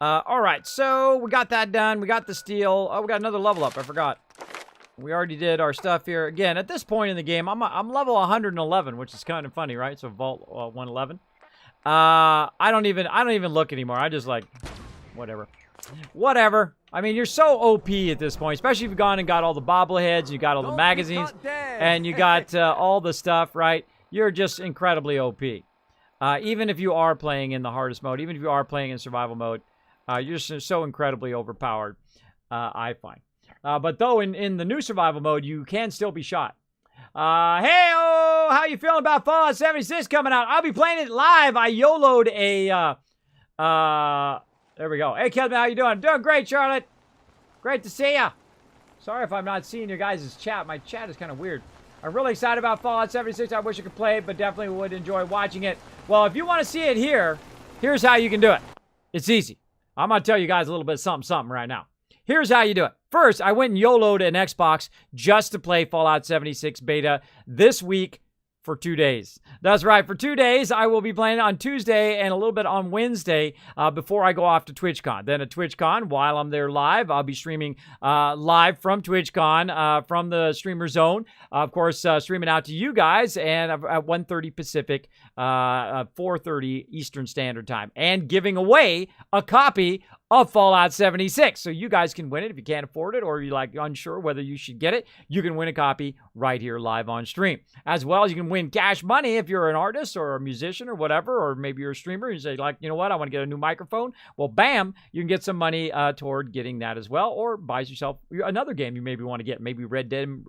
All right, so we got that done. We got the steel. Oh, we got another level up. I forgot. We already did our stuff here. Again, at this point in the game, I'm level 111, which is kind of funny, right? So Vault 111. I don't even look anymore. I just like, whatever. Whatever. I mean, you're so OP at this point, especially if you've gone and got all the bobbleheads, you got all the magazines, and you got all the stuff, right? You're just incredibly OP. Even if you are playing in the hardest mode, even if you are playing in survival mode, you're just so incredibly overpowered, I find. But though in the new survival mode, you can still be shot. Hey-oh! How you feeling about Fallout 76 coming out? I'll be playing it live. I YOLO'd a, there we go. Hey, Kevin, how you doing? Doing great, Charlotte. Great to see ya. Sorry if I'm not seeing your guys' chat. My chat is kind of weird. I'm really excited about Fallout 76. I wish I could play it, but definitely would enjoy watching it. Well, if you want to see it here, here's how you can do it. It's easy. I'm going to tell you guys a little bit of something right now. Here's how you do it. First, I went and YOLO'd an Xbox just to play Fallout 76 beta this week for 2 days. That's right. For 2 days, I will be playing on Tuesday and a little bit on Wednesday before I go off to TwitchCon. Then at TwitchCon, while I'm there live, I'll be streaming live from TwitchCon from the streamer zone. Of course, streaming out to you guys and at 1:30 Pacific, 4:30 Eastern Standard Time. And giving away a copy of Fallout 76. So you guys can win it if you can't afford it or you're like unsure whether you should get it. You can win a copy right here live on stream. As well as you can win cash money if you're an artist or a musician or whatever, or maybe you're a streamer and you say like, you know what, I want to get a new microphone. Well, bam, you can get some money toward getting that as well, or buys yourself another game you maybe want to get, maybe Red Dead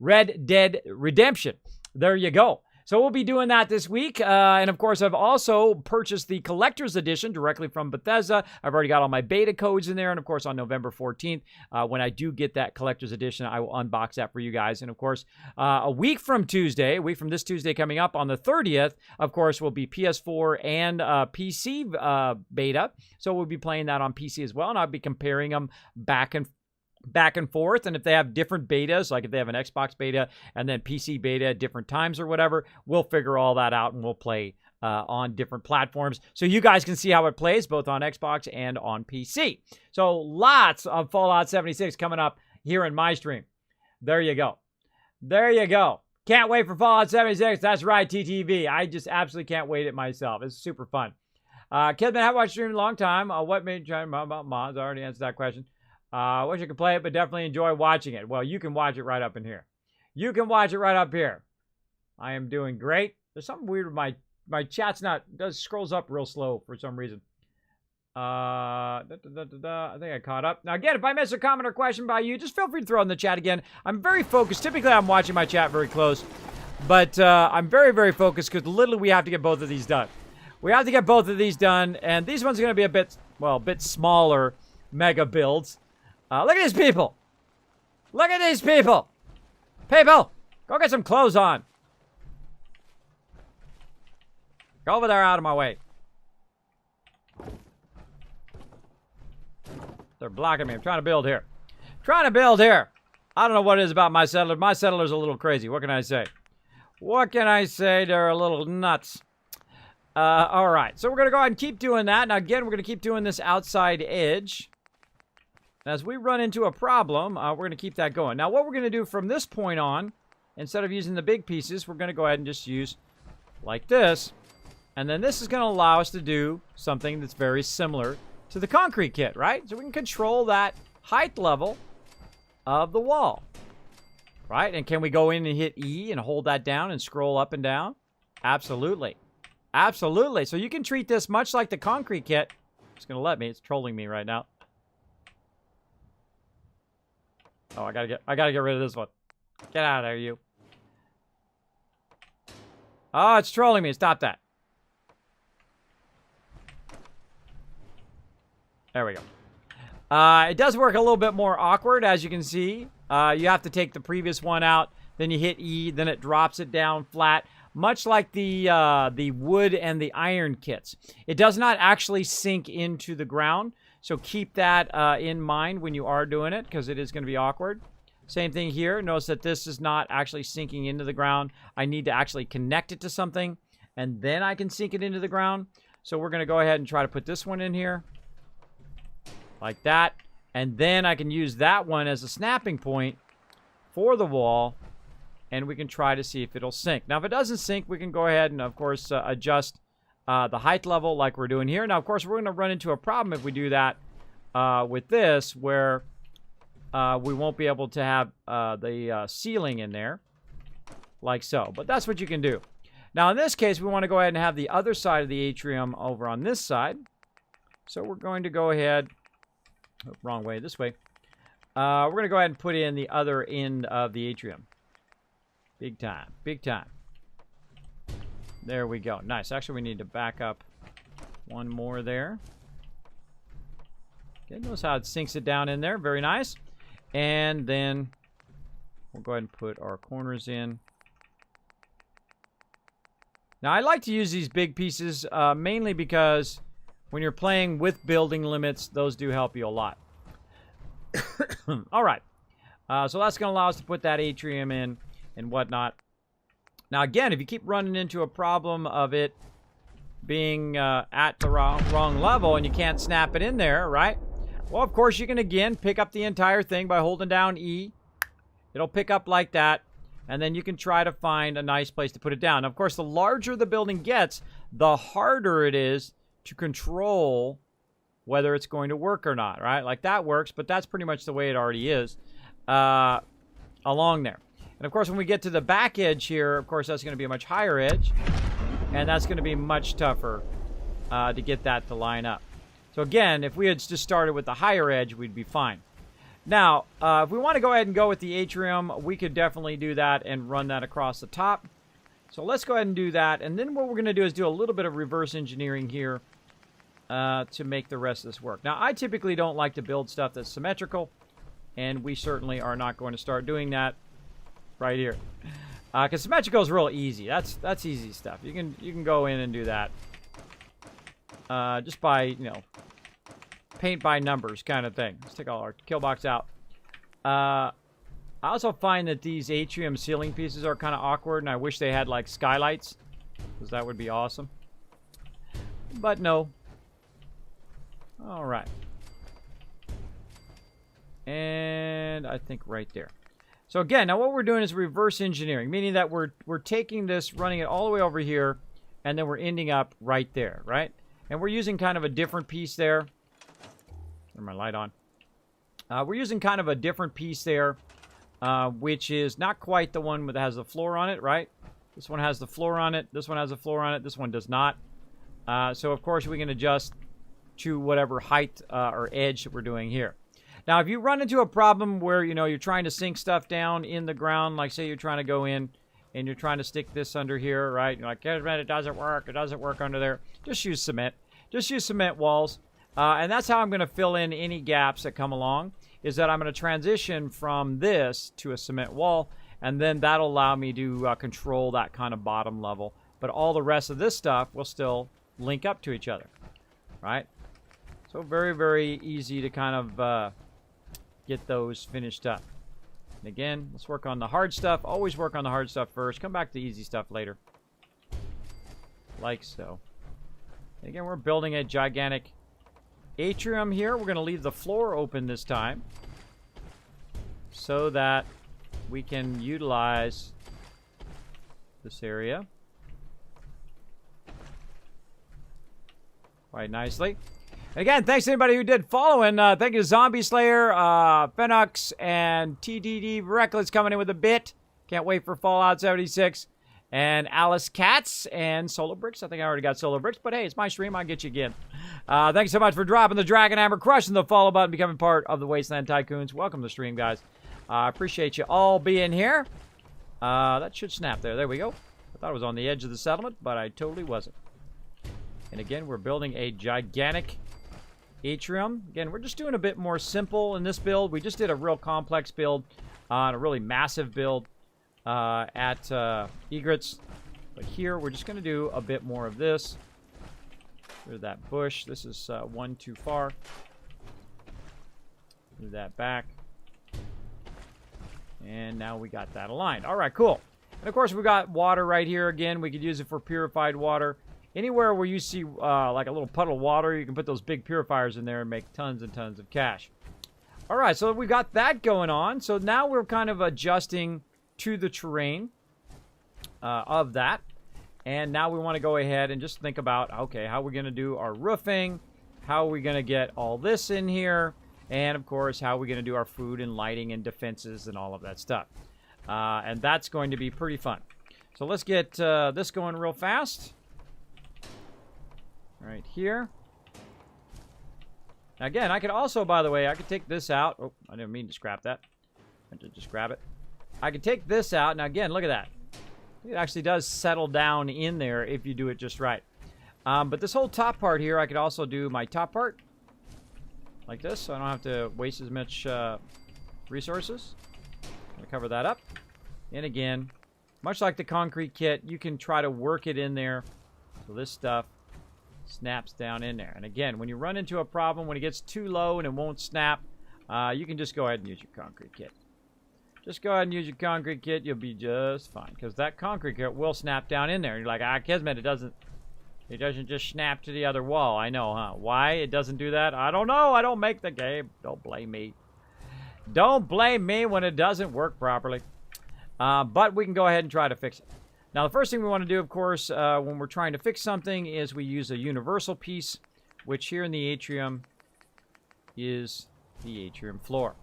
Redemption. There you go. So we'll be doing that this week. And of course, I've also purchased the collector's edition directly from Bethesda. I've already got all my beta codes in there. And of course, on November 14th, when I do get that collector's edition, I will unbox that for you guys. And of course, a week from this Tuesday coming up on the 30th, of course, will be PS4 and PC beta. So we'll be playing that on PC as well. And I'll be comparing them back and forth, and if they have different betas, like if they have an Xbox beta and then PC beta at different times or whatever, we'll figure all that out and we'll play on different platforms so you guys can see how it plays both on Xbox and on PC. So lots of Fallout 76 coming up here in my stream. There you go. There you go. Can't wait for Fallout 76. That's right, TTV. I just absolutely can't wait it myself. It's super fun. Kidman, haven't watched stream in a long time. What made you try about mods? I already answered that question. I wish I could play it, but definitely enjoy watching it. Well, you can watch it right up in here. You can watch it right up here. I am doing great. There's something weird with my chat's scrolls up real slow for some reason. I think I caught up. Now, again, if I miss a comment or question by you, just feel free to throw it in the chat again. I'm very focused. Typically, I'm watching my chat very close. But I'm very, very focused because literally we have to get both of these done. We have to get both of these done. And these ones are going to be a bit smaller mega builds. Look at these people. Look at these people. People, go get some clothes on. Go over there out of my way. They're blocking me. I'm trying to build here. I don't know what it is about my settler. My settler's a little crazy. What can I say? They're a little nuts. All right. So we're going to go ahead and keep doing that. Now, again, we're going to keep doing this outside edge. As we run into a problem, we're going to keep that going. Now, what we're going to do from this point on, instead of using the big pieces, we're going to go ahead and just use like this. And then this is going to allow us to do something that's very similar to the concrete kit, right? So we can control that height level of the wall, right? And can we go in and hit E and hold that down and scroll up and down? Absolutely. Absolutely. So you can treat this much like the concrete kit. It's going to let me. It's trolling me right now. Oh, I gotta get rid of this one. Get out of there, you. Oh, it's trolling me. Stop that. There we go. It does work a little bit more awkward, as you can see. You have to take the previous one out, then you hit E, then it drops it down flat, much like the wood and the iron kits. It does not actually sink into the ground. So keep that in mind when you are doing it, because it is going to be awkward. Same thing here. Notice that this is not actually sinking into the ground. I need to actually connect it to something, and then I can sink it into the ground. So we're going to go ahead and try to put this one in here. like that. And then I can use that one as a snapping point for the wall, and we can try to see if it'll sink. Now, if it doesn't sink, we can go ahead and, of course, adjust the height level like we're doing here. Now, of course, we're going to run into a problem if we do that with this, where we won't be able to have the ceiling in there, like so. But that's what you can do. Now, in this case, we want to go ahead and have the other side of the atrium over on this side. So we're going to go ahead, wrong way, this way. We're going to go ahead and put in the other end of the atrium. Big time, big time. There we go. Nice. Actually, we need to back up one more there. Okay, notice how it sinks it down in there. Very nice. And then we'll go ahead and put our corners in. Now, I like to use these big pieces mainly because when you're playing with building limits, those do help you a lot. All right. So that's going to allow us to put that atrium in and whatnot. Now, again, if you keep running into a problem of it being at the wrong level and you can't snap it in there, right? Well, of course, you can, again, pick up the entire thing by holding down E. It'll pick up like that. And then you can try to find a nice place to put it down. Now, of course, the larger the building gets, the harder it is to control whether it's going to work or not, right? Like that works, but that's pretty much the way it already is along there. And, of course, when we get to the back edge here, of course, that's going to be a much higher edge. And that's going to be much tougher to get that to line up. So, again, if we had just started with the higher edge, we'd be fine. Now, if we want to go ahead and go with the atrium, we could definitely do that and run that across the top. So let's go ahead and do that. And then what we're going to do is do a little bit of reverse engineering here to make the rest of this work. Now, I typically don't like to build stuff that's symmetrical, and we certainly are not going to start doing that right here. Because symmetrical is real easy. That's easy stuff. You can go in and do that just by, you know, paint by numbers kind of thing. Let's take all our kill box out. I also find that these atrium ceiling pieces are kind of awkward, and I wish they had like skylights, because that would be awesome. But no. All right. And I think right there. So again, now what we're doing is reverse engineering, meaning that we're taking this, running it all the way over here, and then we're ending up right there, right? And we're using kind of a different piece there. Turn my light on. We're using kind of a different piece there, which is not quite the one that has the floor on it, right? This one has the floor on it. This one has the floor on it. This one does not. So, of course, we can adjust to whatever height or edge that we're doing here. Now, if you run into a problem where, you know, you're trying to sink stuff down in the ground, like say you're trying to go in and you're trying to stick this under here, right? You're like, Kismet, it doesn't work. It doesn't work under there. Just use cement. Just use cement walls. And that's how I'm going to fill in any gaps that come along, is that I'm going to transition from this to a cement wall, and then that'll allow me to control that kind of bottom level. But all the rest of this stuff will still link up to each other, right? So very, very easy to kind of get those finished up. And again, let's work on the hard stuff. Always work on the hard stuff first. Come back to the easy stuff later. Like so. And again, we're building a gigantic atrium here. We're going to leave the floor open this time so that we can utilize this area quite nicely. And again, thanks to anybody who did following. Thank you to Zombie Slayer, Fenux, and TDD Reckless coming in with a bit. Can't wait for Fallout 76. And Alice Katz and Solar Bricks. I think I already got Solar Bricks, but hey, it's my stream. I'll get you again. Thanks so much for dropping the Dragon Hammer, crushing the follow button, becoming part of the Wasteland Tycoons. Welcome to the stream, guys. I appreciate you all being here. That should snap there. There we go. I thought it was on the edge of the settlement, but I totally wasn't. And again, we're building a gigantic atrium. Again, we're just doing a bit more simple in this build. We just did a real complex build on a really massive build at Egrets. But here, we're just going to do a bit more of this. There's that bush. This is one too far. Move that back. And now we got that aligned. All right, cool. And, of course, we got water right here again. We could use it for purified water. Anywhere where you see like a little puddle of water, you can put those big purifiers in there and make tons and tons of cash. All right, so we got that going on. So now we're kind of adjusting to the terrain of that. And now we want to go ahead and just think about, okay, how are we going to do our roofing? How are we going to get all this in here? And, of course, how are we going to do our food and lighting and defenses and all of that stuff? And that's going to be pretty fun. So let's get this going real fast. Right here. Again, I could also, by the way, I could take this out. Oh, I didn't mean to scrap that. I did just grab it. I could take this out. Now, again, look at that. It actually does settle down in there if you do it just right. But this whole top part here, I could also do my top part like this, so I don't have to waste as much resources. I'm going to cover that up. And again, much like the concrete kit, you can try to work it in there so this stuff snaps down in there. And again, when you run into a problem, when it gets too low and it won't snap, you can just go ahead and use your concrete kit. Just go ahead and use your concrete kit. You'll be just fine, because that concrete kit will snap down in there. You're like, Kismet, it doesn't just snap to the other wall. I know, huh? Why it doesn't do that? I don't know. I don't make the game. Don't blame me. Don't blame me when it doesn't work properly. But we can go ahead and try to fix it. Now, the first thing we want to do, of course, when we're trying to fix something is we use a universal piece, which here in the atrium is the atrium floor.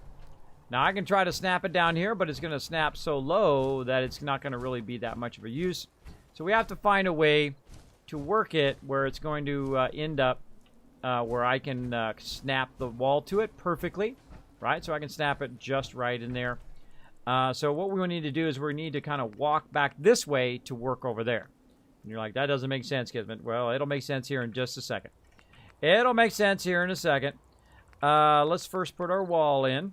Now, I can try to snap it down here, but it's going to snap so low that it's not going to really be that much of a use. So we have to find a way to work it where it's going to end up where I can snap the wall to it perfectly, right? So I can snap it just right in there. So what we need to do is we need to kind of walk back this way to work over there. And you're like, that doesn't make sense, Kismet. Well, it'll make sense here in just a second. It'll make sense here in a second. Let's first put our wall in.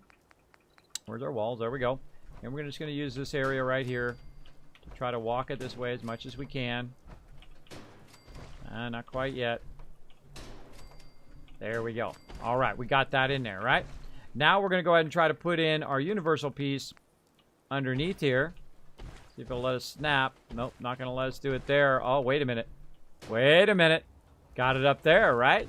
Where's our walls? There we go. And we're just going to use this area right here to try to walk it this way as much as we can. Not quite yet. There we go. All right, we got that in there, right? Now we're going to go ahead and try to put in our universal piece underneath here. See if it'll let us snap. Nope, not going to let us do it there. Oh, wait a minute. Wait a minute. Got it up there, right?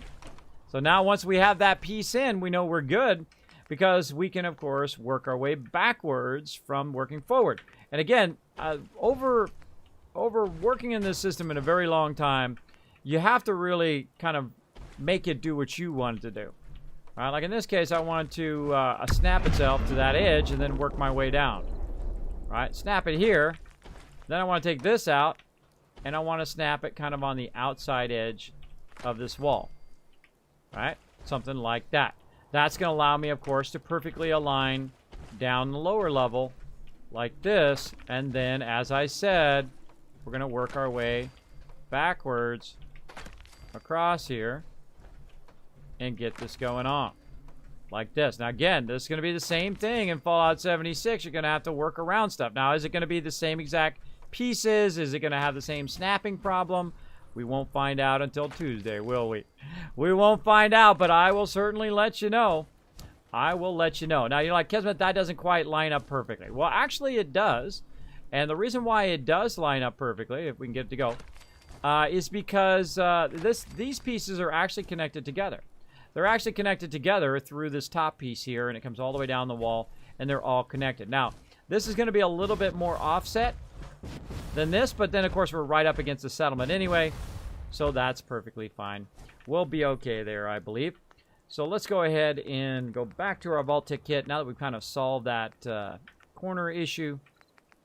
So now once we have that piece in, we know we're good, because we can, of course, work our way backwards from working forward. And again, over working in this system in a very long time, you have to really kind of make it do what you want it to do. All right, like in this case, I want to snap itself to that edge and then work my way down. All right, snap it here. Then I want to take this out, and I want to snap it kind of on the outside edge of this wall. All right, something like that. That's going to allow me, of course, to perfectly align down the lower level like this. And then, as I said, we're going to work our way backwards across here and get this going on like this. Now, again, this is going to be the same thing in Fallout 76. You're going to have to work around stuff. Now, is it going to be the same exact pieces? Is it going to have the same snapping problem? We won't find out until Tuesday, will we? We won't find out, but I will certainly let you know. I will let you know. Now, you're like, Kismet, that doesn't quite line up perfectly. Well, actually, it does. And the reason why it does line up perfectly, if we can get it to go, is because these pieces are actually connected together. They're actually connected together through this top piece here, and it comes all the way down the wall, and they're all connected. Now, this is going to be a little bit more offset than this, but then, of course, we're right up against the settlement anyway, so that's perfectly fine. We'll be okay there, I believe. So let's go ahead and go back to our vault-tec kit now that we've kind of solved that corner issue.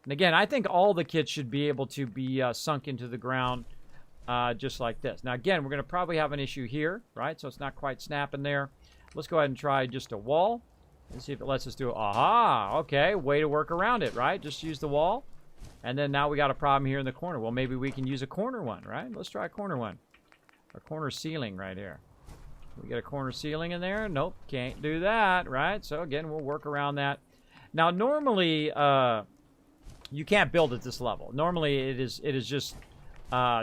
And again, I think all the kits should be able to be sunk into the ground just like this. Now, again, we're going to probably have an issue here, right? So it's not quite snapping there. Let's go ahead and try just a wall and see if it lets us do it. Aha! Okay, way to work around it, right? Just use the wall. And then now we got a problem here in the corner. Well, maybe we can use a corner one, right? Let's try a corner one. A corner ceiling right here. We get a corner ceiling in there? Nope, can't do that, right? So again, we'll work around that. Now, normally, you can't build at this level. Normally, it is just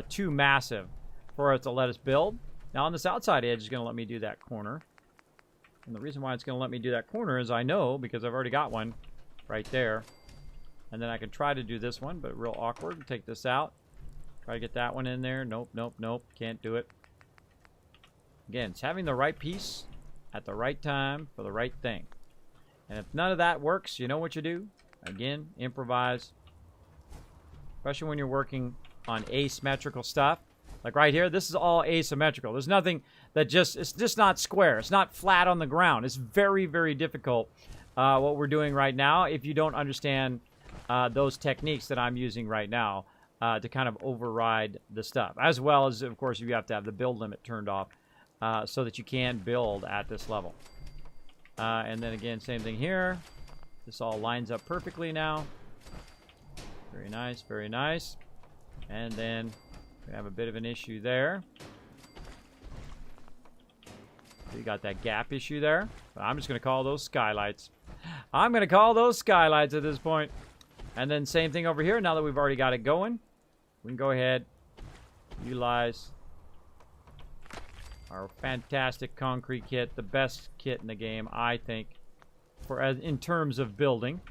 too massive for it to let us build. Now, on this outside edge, it's going to let me do that corner. And the reason why it's going to let me do that corner is I know, because I've already got one right there. And then I can try to do this one, but real awkward. Take this out. Try to get that one in there. Nope, nope, nope. Can't do it. Again, it's having the right piece at the right time for the right thing. And if none of that works, you know what you do? Again, improvise. Especially when you're working on asymmetrical stuff. Like right here, this is all asymmetrical. There's nothing that just, it's just not square. It's not flat on the ground. It's very, very difficult what we're doing right now if you don't understand those techniques that I'm using right now to kind of override the stuff. As well as, of course, you have to have the build limit turned off so that you can build at this level. And then again, same thing here. This all lines up perfectly now. Very nice, very nice. And then we have a bit of an issue there. So you got that gap issue there. But I'm just going to call those skylights. I'm going to call those skylights at this point. And then same thing over here. Now that we've already got it going, we can go ahead, utilize our fantastic concrete kit. The best kit in the game, I think, in terms of building.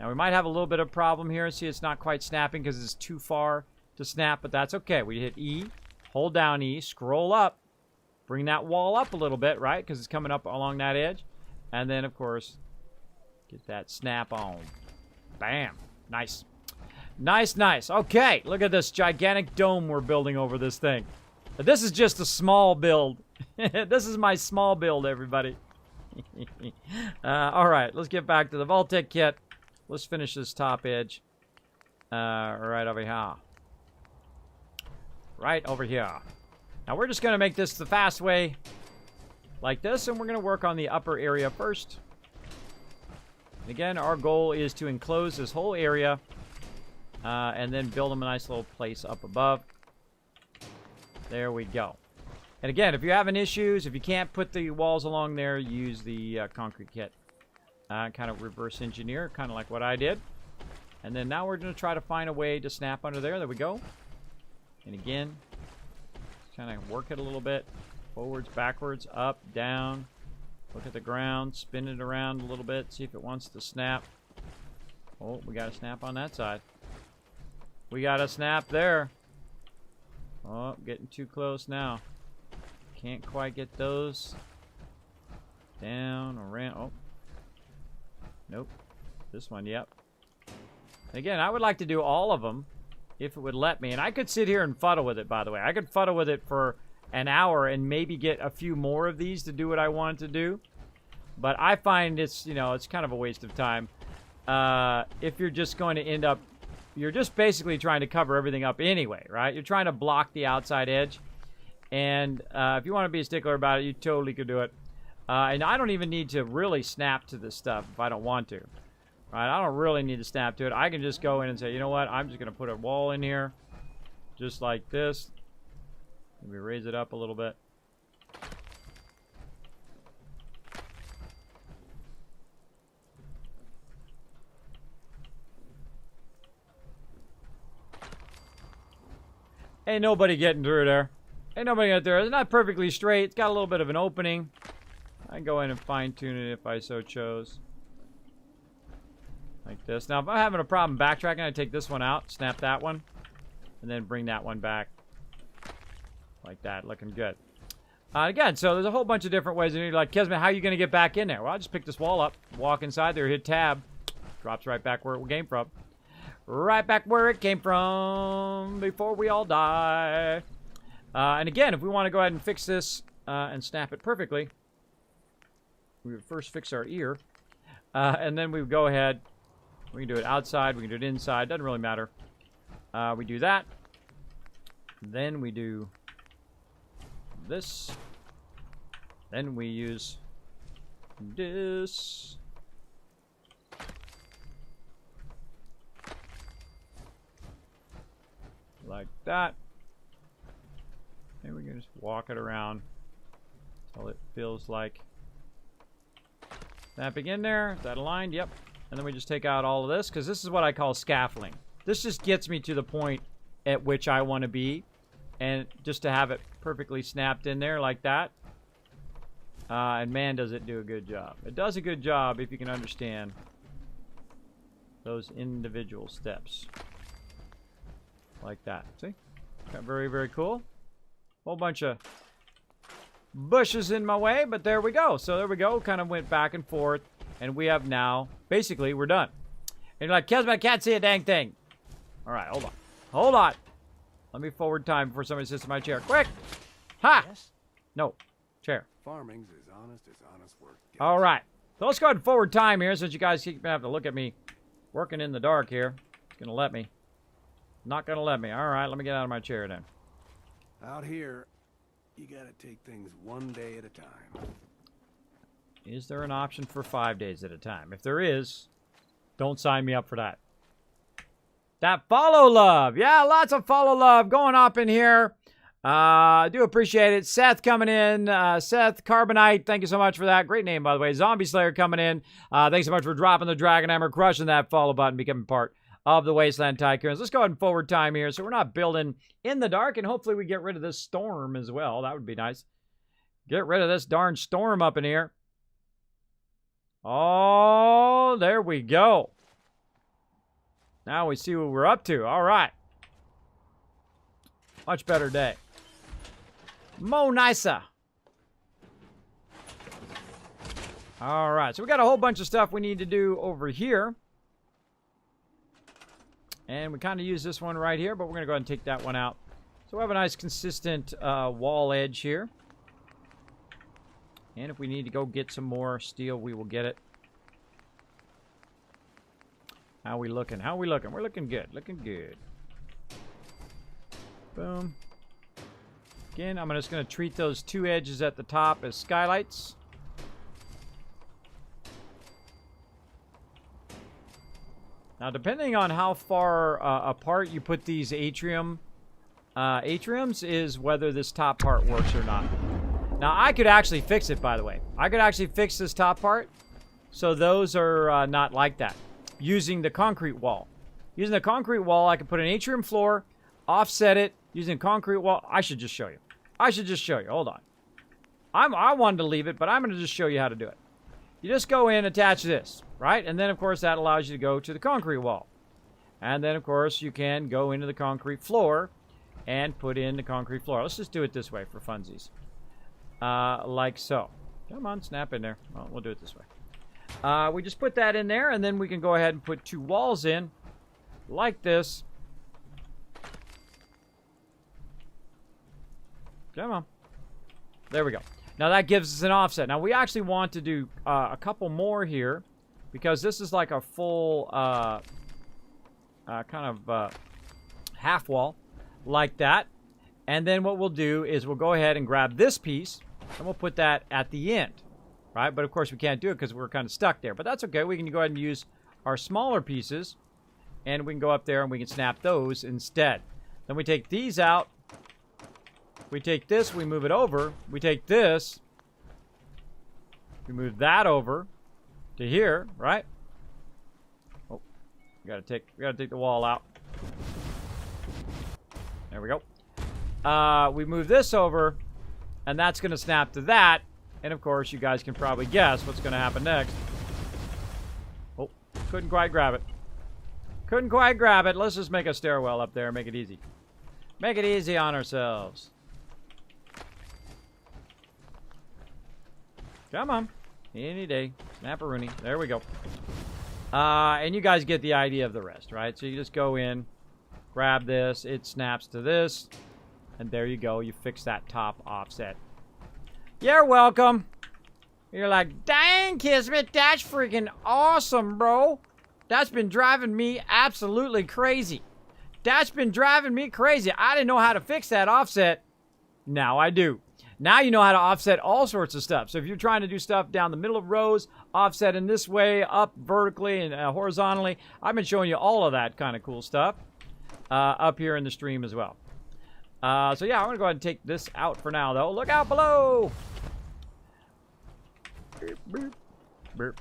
Now we might have a little bit of problem here. See, it's not quite snapping because it's too far to snap, but that's okay. We hit E, hold down E, scroll up, bring that wall up a little bit, right? Because it's coming up along that edge. And then, of course, get that snap on. Bam. Nice. Nice, nice. Okay, look at this gigantic dome we're building over this thing. This is just a small build. This is my small build, everybody. All right, let's get back to the vault-tec kit. Let's finish this top edge right over here. Right over here. Now we're just going to make this the fast way like this, and we're going to work on the upper area first. And again, our goal is to enclose this whole area and then build them a nice little place up above. There we go. And again, if you're having issues, if you can't put the walls along there, use the concrete kit. Kind of reverse engineer, kind of like what I did. And then now we're going to try to find a way to snap under there. There we go. And again, kind of work it a little bit. Forwards, backwards, up, down. Look at the ground, spin it around a little bit, see if it wants to snap. Oh, we got a snap on that side. We got a snap there. Oh, getting too close now. Can't quite get those down, around. Oh. Nope. This one, yep. Again, I would like to do all of them if it would let me. And I could sit here and fuddle with it, by the way. I could fuddle with it for an hour and maybe get a few more of these to do what I want to do. But I find it's, you know, it's kind of a waste of time. If you're just going to end up, you're just basically trying to cover everything up anyway, right? You're trying to block the outside edge. And if you want to be a stickler about it, you totally could do it. And I don't even need to really snap to this stuff if I don't want to. Right? I don't really need to snap to it. I can just go in and say, you know what? I'm just going to put a wall in here. Just like this. Maybe raise it up a little bit. Ain't nobody getting through there. Ain't nobody getting through. It's not perfectly straight. It's got a little bit of an opening. I can go in and fine tune it if I so chose. Like this. Now, if I'm having a problem backtracking, I take this one out, snap that one, and then bring that one back. Like that. Looking good. Again, so there's a whole bunch of different ways. And you're like, Kismet, how are you going to get back in there? Well, I'll just pick this wall up, walk inside there, hit tab. Drops right back where it came from. Right back where it came from before we all die. And again, if we want to go ahead and fix this and snap it perfectly, we would first fix our ear. And then we would go ahead. We can do it outside. We can do it inside. Doesn't really matter. We do that. Then we do this. Then we use this. Like that. And we can just walk it around until it feels like snapping in there. Is that aligned? Yep. And then we just take out all of this, because this is what I call scaffolding. This just gets me to the point at which I want to be. And just to have it perfectly snapped in there like that. And man, does it do a good job. It does a good job if you can understand those individual steps. Like that. See? Got very, very cool. Whole bunch of bushes in my way, but there we go. So there we go. Kind of went back and forth. And we have now, basically, we're done. And you're like, Kismet, I can't see a dang thing. All right, hold on. Hold on. Let me forward time before somebody sits in my chair. Quick! Ha! Yes? No. Chair. Farming's as honest work gets. All right. So let's go ahead and forward time here since you guys keep having to look at me working in the dark here. It's going to let me. Not going to let me. All right, let me get out of my chair then. Out here, you gotta take things one day at a time. Is there an option for 5 days at a time? If there is, don't sign me up for that. That follow love. Yeah, lots of follow love going up in here. I do appreciate it. Seth coming in. Seth Carbonite, thank you so much for that. Great name, by the way. Zombie Slayer coming in. Thanks so much for dropping the Dragon Hammer, crushing that follow button, becoming part of the Wasteland Tycoons. Let's go ahead and forward time here so we're not building in the dark, and hopefully we get rid of this storm as well. That would be nice. Get rid of this darn storm up in here. Oh, there we go. Now we see what we're up to. All right. Much better day. Mo nicer. All right. So we got a whole bunch of stuff we need to do over here. And we kind of use this one right here, but we're going to go ahead and take that one out. So we have a nice consistent wall edge here. And if we need to go get some more steel, we will get it. How we looking? How we looking? We're looking good. Looking good. Boom. Again, I'm just going to treat those two edges at the top as skylights. Now, depending on how far apart you put these atriums is whether this top part works or not. Now, I could actually fix it, by the way. I could actually fix this top part, so those are not like that, using the concrete wall. Using the concrete wall, I could put an atrium floor, offset it, using concrete wall. I should just show you. I should just show you. Hold on. I wanted to leave it, but I'm going to just show you how to do it. You just go in, attach this, right? And then, of course, that allows you to go to the concrete wall. And then, of course, you can go into the concrete floor and put in the concrete floor. Let's just do it this way for funsies. Like so. Come on, snap in there. Well, we'll do it this way. We just put that in there, and then we can go ahead and put two walls in, like this. Come on. There we go. Now that gives us an offset. Now we actually want to do a couple more here, because this is like a full kind of half wall, like that. And then what we'll do is we'll go ahead and grab this piece, and we'll put that at the end, right? But of course we can't do it because we're kind of stuck there. But that's okay. We can go ahead and use our smaller pieces, and we can go up there and we can snap those instead. Then we take these out. We take this, we move it over. We take this, we move that over to here, right? Oh, we gotta take the wall out. There we go. We move this over, and that's gonna snap to that. And of course, you guys can probably guess what's gonna happen next. Oh, couldn't quite grab it. Couldn't quite grab it. Let's just make a stairwell up there, make it easy. Make it easy on ourselves. Come on. Any day. Snap-a-rooney. There we go. And you guys get the idea of the rest, right? So you just go in, grab this, it snaps to this, and there you go. You fix that top offset. You're welcome. You're like, dang, Kismet, that's freaking awesome, bro. That's been driving me absolutely crazy. That's been driving me crazy. I didn't know how to fix that offset. Now I do. Now you know how to offset all sorts of stuff. So if you're trying to do stuff down the middle of rows, offset in this way, up vertically and horizontally, I've been showing you all of that kind of cool stuff up here in the stream as well. So yeah, I'm going to go ahead and take this out for now, though. Look out below! Beep, beep, beep.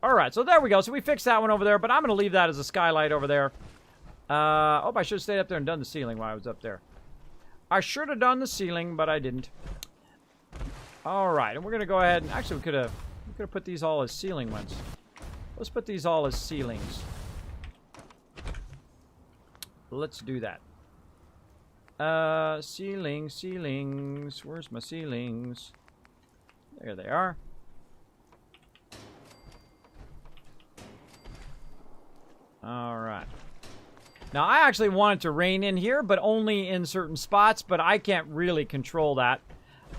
All right, so there we go. So we fixed that one over there, but I'm going to leave that as a skylight over there. Oh, I should have stayed up there and done the ceiling while I was up there. I should have done the ceiling, but I didn't. All right, and we're going to go ahead and... Actually, we could have put these all as ceiling ones. Let's put these all as ceilings. Let's do that. Ceilings. Where's my ceilings? There they are. All right. Now, I actually want it to rain in here, but only in certain spots, but I can't really control that.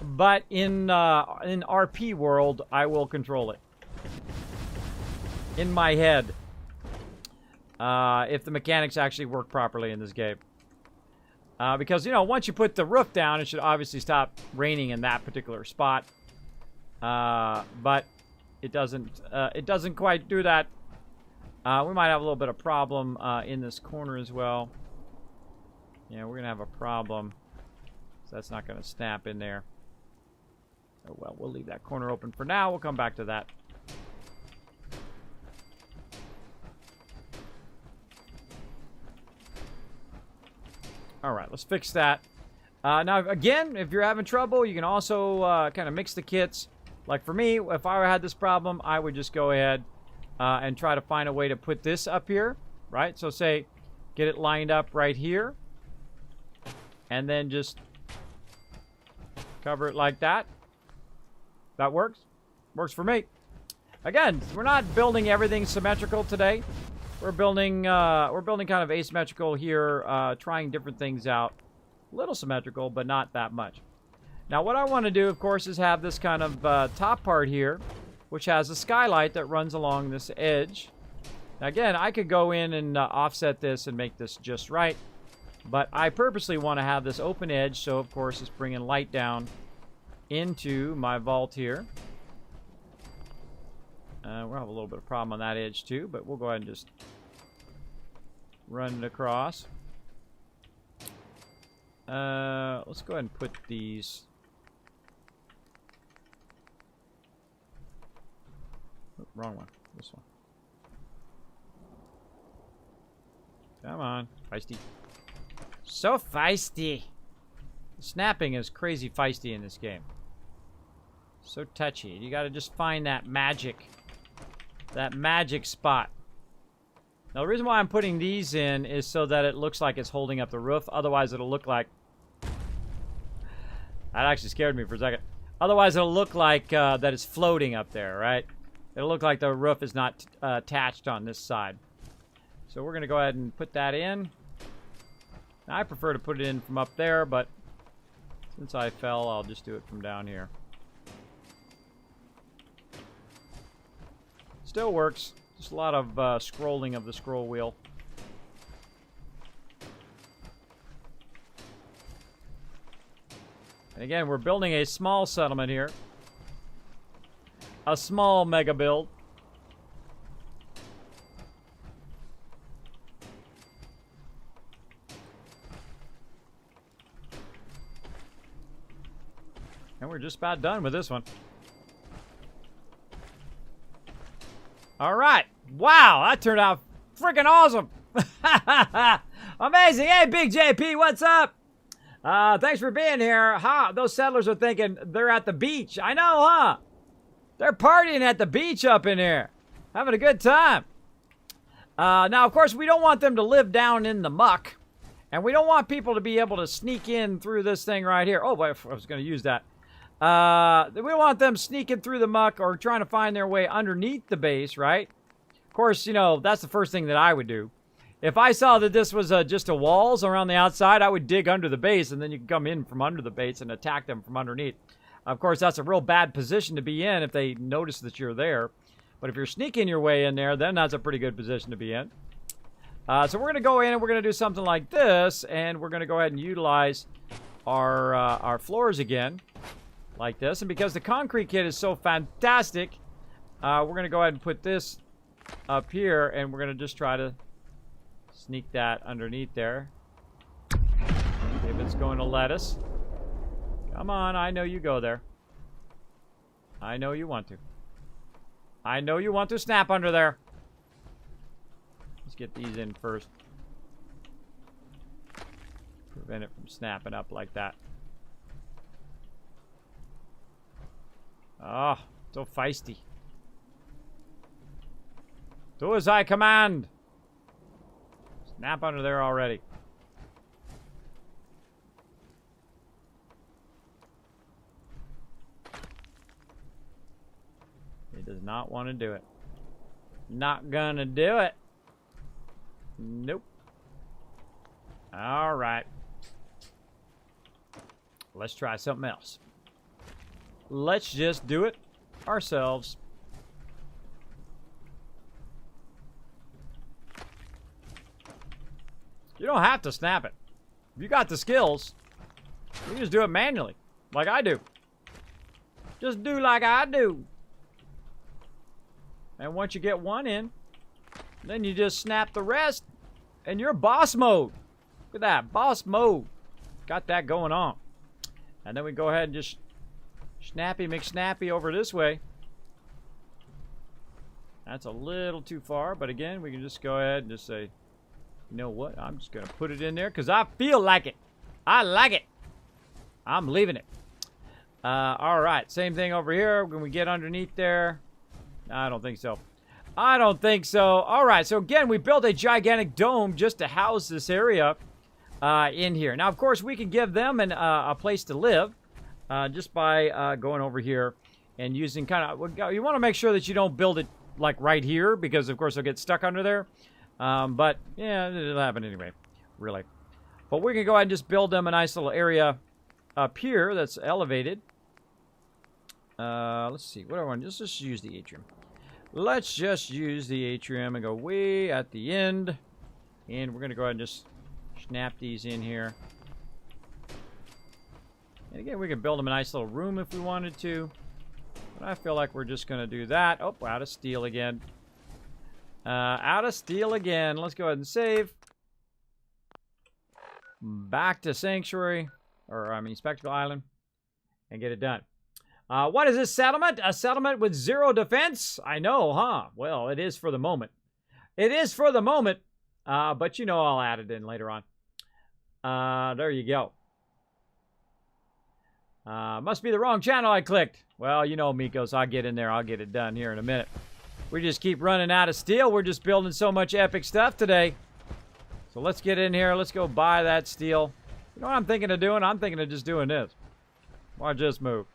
But in RP world, I will control it. In my head. If the mechanics actually work properly in this game. Because, you know, once you put the roof down, it should obviously stop raining in that particular spot. But it doesn't quite do that. We might have a little bit of problem in this corner as well. Yeah, we're going to have a problem. So that's not going to snap in there. Oh, well, we'll leave that corner open for now. We'll come back to that. All right, let's fix that. Now, again, if you're having trouble, you can also kind of mix the kits. Like for me, if I had this problem, I would just go ahead and try to find a way to put this up here, right? So say, get it lined up right here. And then just cover it like that. That works. Works for me. Again, we're not building everything symmetrical today. We're building kind of asymmetrical here, trying different things out. A little symmetrical, but not that much. Now, what I want to do, of course, is have this kind of top part here, which has a skylight that runs along this edge. Now, again, I could go in and offset this and make this just right, but I purposely want to have this open edge, so, of course, it's bringing light down into my vault here. We'll have a little bit of problem on that edge too, but we'll go ahead and just run it across. Let's go ahead and put these. Oh, wrong one. This one. Come on. Feisty. So feisty. Snapping is crazy feisty in this game. So touchy. You gotta just find that magic spot. Now, the reason why I'm putting these in is so that it looks like it's holding up the roof. Otherwise, it'll look like... That actually scared me for a second. Otherwise, it'll look like that it's floating up there, right? It'll look like the roof is not attached on this side. So we're going to go ahead and put that in. Now, I prefer to put it in from up there, but since I fell, I'll just do it from down here. Still works. Just a lot of scrolling of the scroll wheel. And again, we're building a small settlement here. A small mega build. And we're just about done with this one. All right. Wow, that turned out freaking awesome. Amazing. Hey, Big JP, what's up? Thanks for being here. Those settlers are thinking they're at the beach. I know, huh? They're partying at the beach up in here. Having a good time. Now, of course, we don't want them to live down in the muck. And we don't want people to be able to sneak in through this thing right here. Oh, wait, I was going to use that. We want them sneaking through the muck or trying to find their way underneath the base, right? Of course, you know, that's the first thing that I would do. If I saw that this was just a walls around the outside, I would dig under the base, and then you can come in from under the base and attack them from underneath. Of course, that's a real bad position to be in if they notice that you're there. But if you're sneaking your way in there, then that's a pretty good position to be in. So we're going to go in and we're going to do something like this, and we're going to go ahead and utilize our floors again. Like this, and because the concrete kit is so fantastic, we're going to go ahead and put this up here, and we're going to just try to sneak that underneath there. If it's going to let us. Come on, I know you go there. I know you want to. I know you want to snap under there. Let's get these in first. Prevent it from snapping up like that. Oh, so feisty. Do as I command. Snap under there already. does not want to do it. Not gonna do it. Nope. All right. Let's try something else. Let's just do it ourselves. You don't have to snap it. If you got the skills, you can just do it manually, like I do. Just do like I do. And once you get one in, then you just snap the rest, and you're boss mode. Look at that, boss mode. Got that going on. And then we go ahead and just snappy McSnappy over this way. That's a little too far, but again, we can just go ahead and just say, you know what? I'm just going to put it in there because I feel like it. I like it. I'm leaving it. All right. Same thing over here. When we get underneath there. I don't think so. I don't think so. All right. So, again, we built a gigantic dome just to house this area in here. Now, of course, we can give them a place to live just by going over here and using kind of... You want to make sure that you don't build it like right here because, of course, they'll get stuck under there. But, yeah, it'll happen anyway, really. But we can go ahead and just build them a nice little area up here that's elevated. Let's see. What do I want? Just use the atrium. Let's just use the atrium and go way at the end. And we're going to go ahead and just snap these in here. And again, we can build them a nice little room if we wanted to. But I feel like we're just going to do that. Oh, out of steel again. Out of steel again. Let's go ahead and save. Back to Sanctuary. Or, I mean, Spectacle Island. And get it done. What is this settlement? A settlement with 0 defense? I know, huh? Well, it is for the moment. It is for the moment. But you know I'll add it in later on. There you go. Must be the wrong channel I clicked. Well, you know, Mikos, I'll get in there. I'll get it done here in a minute. We just keep running out of steel. We're just building so much epic stuff today. So let's get in here. Let's go buy that steel. You know what I'm thinking of doing? I'm thinking of just doing this. Watch this move.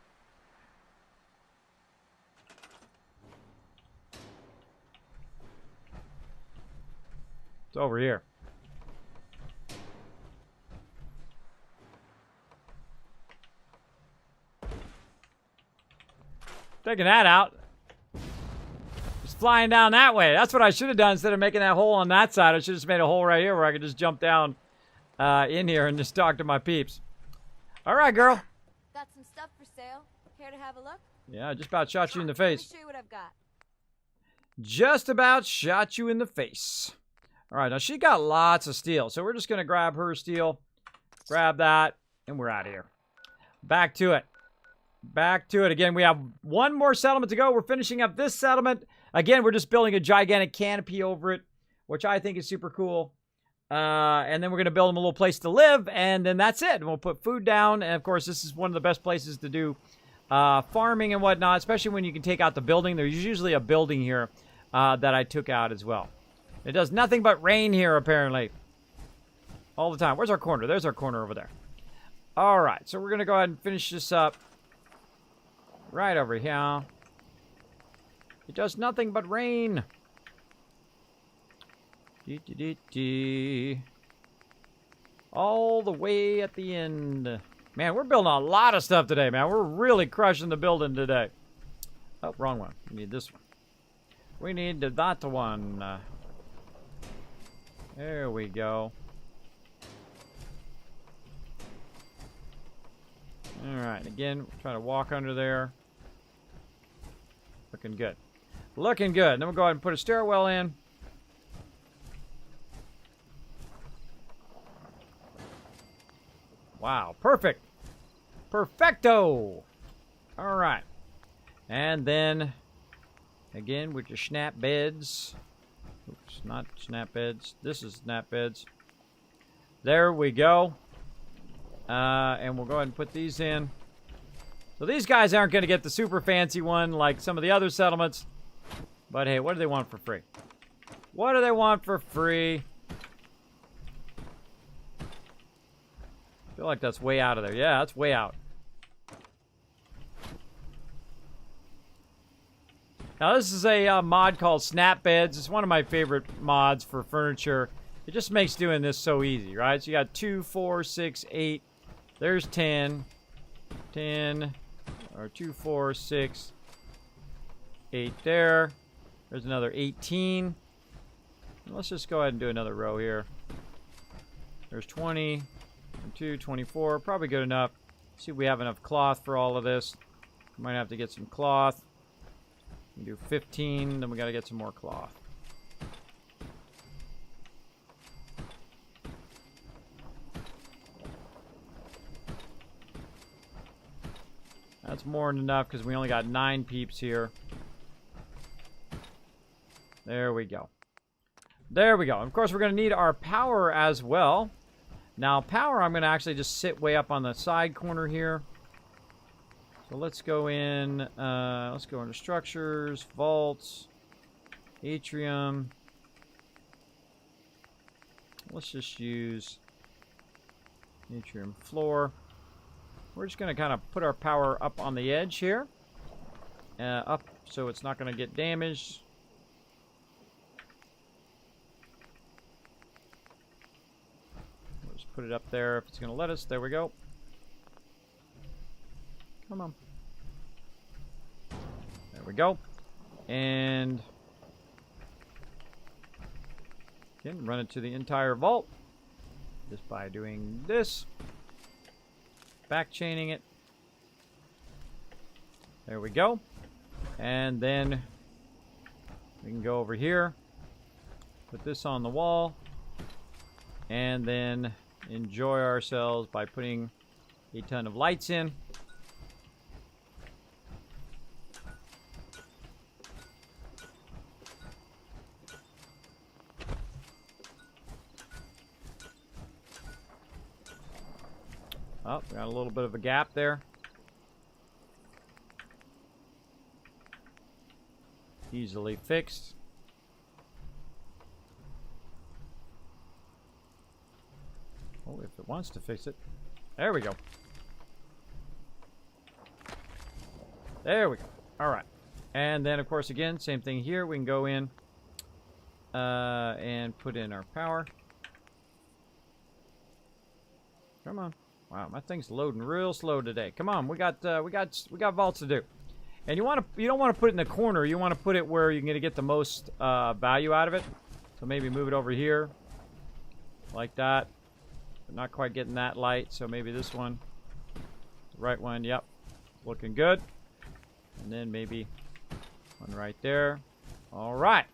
It's over here. Taking that out. Just flying down that way. That's what I should have done instead of making that hole on that side. I should have just made a hole right here where I could just jump down in here and just talk to my peeps. All right, girl. Got some stuff for sale. Care to have a look? Yeah, I just about shot you in the face. Let me show you what I've got. Just about shot you in the face. All right, now she got lots of steel, so we're just going to grab her steel, grab that, and we're out of here. Back to it. Back to it. Again, we have one more settlement to go. We're finishing up this settlement. Again, we're just building a gigantic canopy over it, which I think is super cool. And then we're going to build them a little place to live, and then that's it. And we'll put food down, and of course, this is one of the best places to do farming and whatnot, especially when you can take out the building. There's usually a building here that I took out as well. It does nothing but rain here, apparently. All the time. Where's our corner? There's our corner over there. All right, so we're going to go ahead and finish this up. Right over here. It does nothing but rain. All the way at the end. Man, we're building a lot of stuff today, man. We're really crushing the building today. Oh, wrong one. We need this one. We need that one. There we go. Alright, again, try to walk under there. Looking good. Looking good. Then we'll go ahead and put a stairwell in. Wow, perfect. Perfecto. Alright. And then, again, with your snap beds. Oops, not snap beds. This is snap beds. There we go. And we'll go ahead and put these in. So these guys aren't going to get the super fancy one like some of the other settlements. But hey, what do they want for free? What do they want for free? I feel like that's way out of there. Yeah, that's way out. Now this is a mod called Snap Beds. It's one of my favorite mods for furniture. It just makes doing this so easy, right? So you got 2, 4, 6, 8. There's 10. 10. Or 2, 4, 6, 8 there. There's another 18. Let's just go ahead and do another row here. There's 20. 2, 24. Probably good enough. See if we have enough cloth for all of this. Might have to get some cloth. We do 15, then we got to get some more cloth. That's more than enough because we only got 9 peeps here. There we go. There we go. Of course, we're going to need our power as well. Now, power, I'm going to actually just sit way up on the side corner here. So let's go in, let's go into structures, vaults, atrium. Let's just use atrium floor. We're just going to kind of put our power up on the edge here. Up so it's not going to get damaged. We'll just put it up there if it's going to let us. There we go. Come on. There we go. And again, run it to the entire vault just by doing this. Back chaining it. There we go. And then we can go over here, put this on the wall, and then enjoy ourselves by putting a ton of lights in. Oh, we got a little bit of a gap there. Easily fixed. Oh, if it wants to fix it. There we go. There we go. All right. And then, of course, again, same thing here. We can go in and put in our power. Come on. Wow, my thing's loading real slow today. Come on, we got vaults to do. And you don't want to put it in the corner. You want to put it where you're going to get the most value out of it. So maybe move it over here, like that. But not quite getting that light, so maybe this one, the right one. Yep, looking good. And then maybe one right there. All right.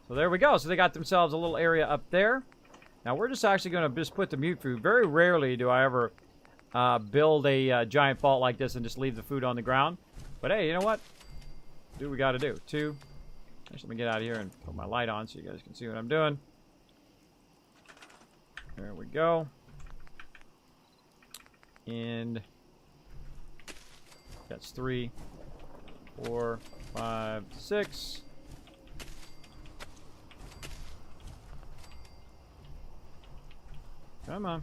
So there we go. So they got themselves a little area up there. Now we're just actually going to just put the mute food. Very rarely do I ever build a giant vault like this and just leave the food on the ground. But hey, you know what? Do what we got to do. 2. Just let me get out of here and put my light on so you guys can see what I'm doing. There we go. And that's 3, 4, 5, 6. Come on.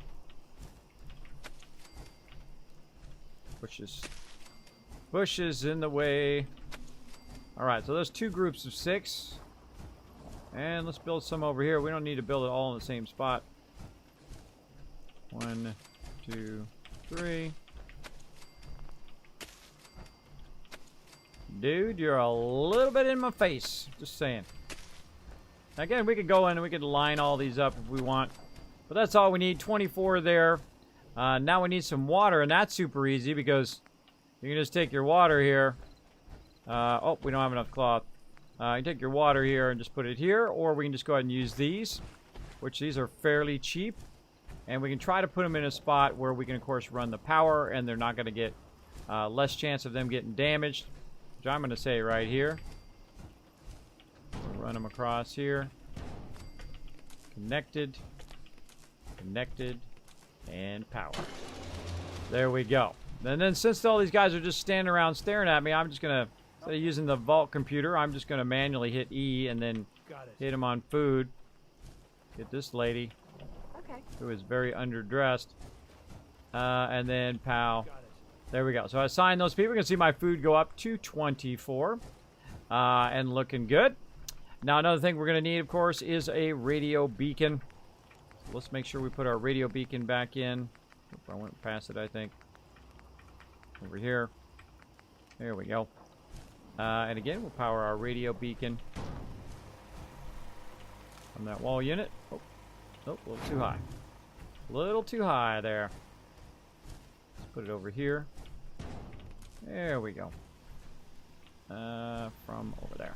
Bushes in the way. Alright, so there's 2 groups of 6. And let's build some over here. We don't need to build it all in the same spot. 1, 2, 3. Dude, you're a little bit in my face. Just saying. Again, we could go in and we could line all these up if we want. But that's all we need. 24 there. Now we need some water, and that's super easy because you can just take your water here. Oh, we don't have enough cloth. You can take your water here and just put it here, or we can just go ahead and use these, which these are fairly cheap. And we can try to put them in a spot where we can, of course, run the power, and they're not going to get less chance of them getting damaged, which I'm going to say right here. Run them across here. Connected. Connected. And power. There we go. And then since all these guys are just standing around staring at me, I'm just going to, instead of using the vault computer, I'm just going to manually hit E and then hit them on food. Get this lady, who is very underdressed. And then pow. There we go. So I assigned those people. You can see my food go up to 24. and looking good. Now, another thing we're going to need, of course, is a radio beacon. So let's make sure we put our radio beacon back in. Oop, I went past it, I think. Over here. There we go. And again, we'll power our radio beacon on that wall unit. Oh, a little too high. A little too high there. Let's put it over here. There we go. From over there.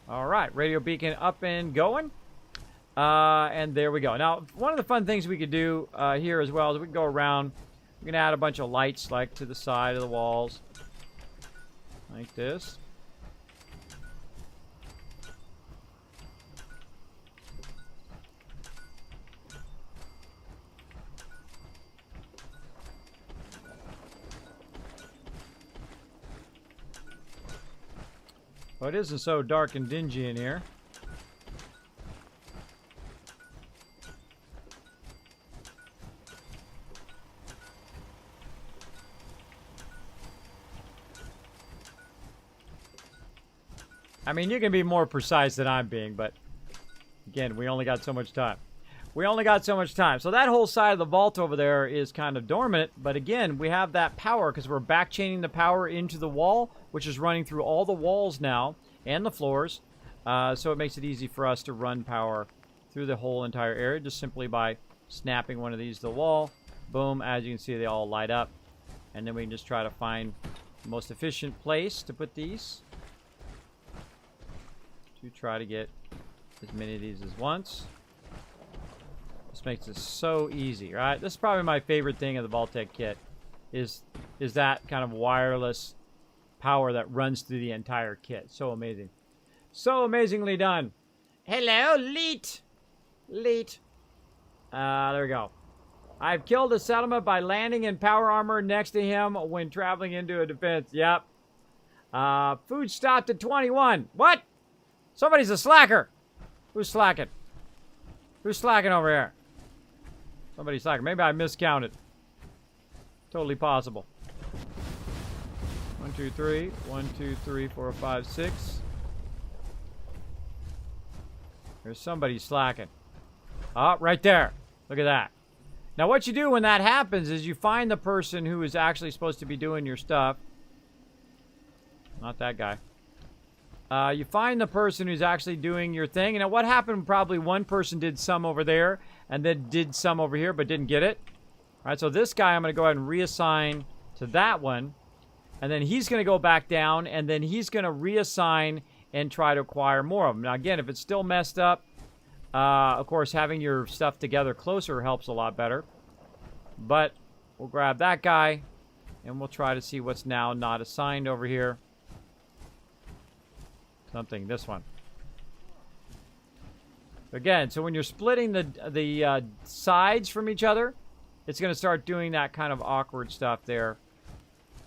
All right, radio beacon up and going. And there we go. Now, one of the fun things we could do here as well is we can go around. We're going to add a bunch of lights like to the side of the walls. Like this. Well, it isn't so dark and dingy in here. I mean, you can be more precise than I'm being, but again, we only got so much time. We only got so much time. So that whole side of the vault over there is kind of dormant, but again, we have that power because we're back-chaining the power into the wall, which is running through all the walls now and the floors. So it makes it easy for us to run power through the whole entire area just simply by snapping one of these to the wall. Boom, as you can see, they all light up. And then we can just try to find the most efficient place to put these. To try to get as many of these as once. This makes it so easy, right? This is probably my favorite thing of the vault-tec kit is that kind of wireless power that runs through the entire kit. So amazing. So amazingly done. Hello, Leet. Leet. There we go. I've killed a settlement by landing in power armor next to him when traveling into a defense. Yep. Food stopped at 21. What? Somebody's a slacker. Who's slacking? Who's slacking over here? Somebody's slacking. Maybe I miscounted. Totally possible. 1, 2, 3. 1, 2, 3, 4, 5, 6. There's somebody slacking. Oh, right there. Look at that. Now, what you do when that happens is you find the person who is actually supposed to be doing your stuff. Not that guy. You find the person who's actually doing your thing. And what happened, probably one person did some over there and then did some over here but didn't get it. All right, so this guy I'm going to go ahead and reassign to that one. And then he's going to go back down and then he's going to reassign and try to acquire more of them. Now, again, if it's still messed up, of course, having your stuff together closer helps a lot better. But we'll grab that guy and we'll try to see what's now not assigned over here. Something, this one. Again, so when you're splitting the sides from each other, it's going to start doing that kind of awkward stuff there.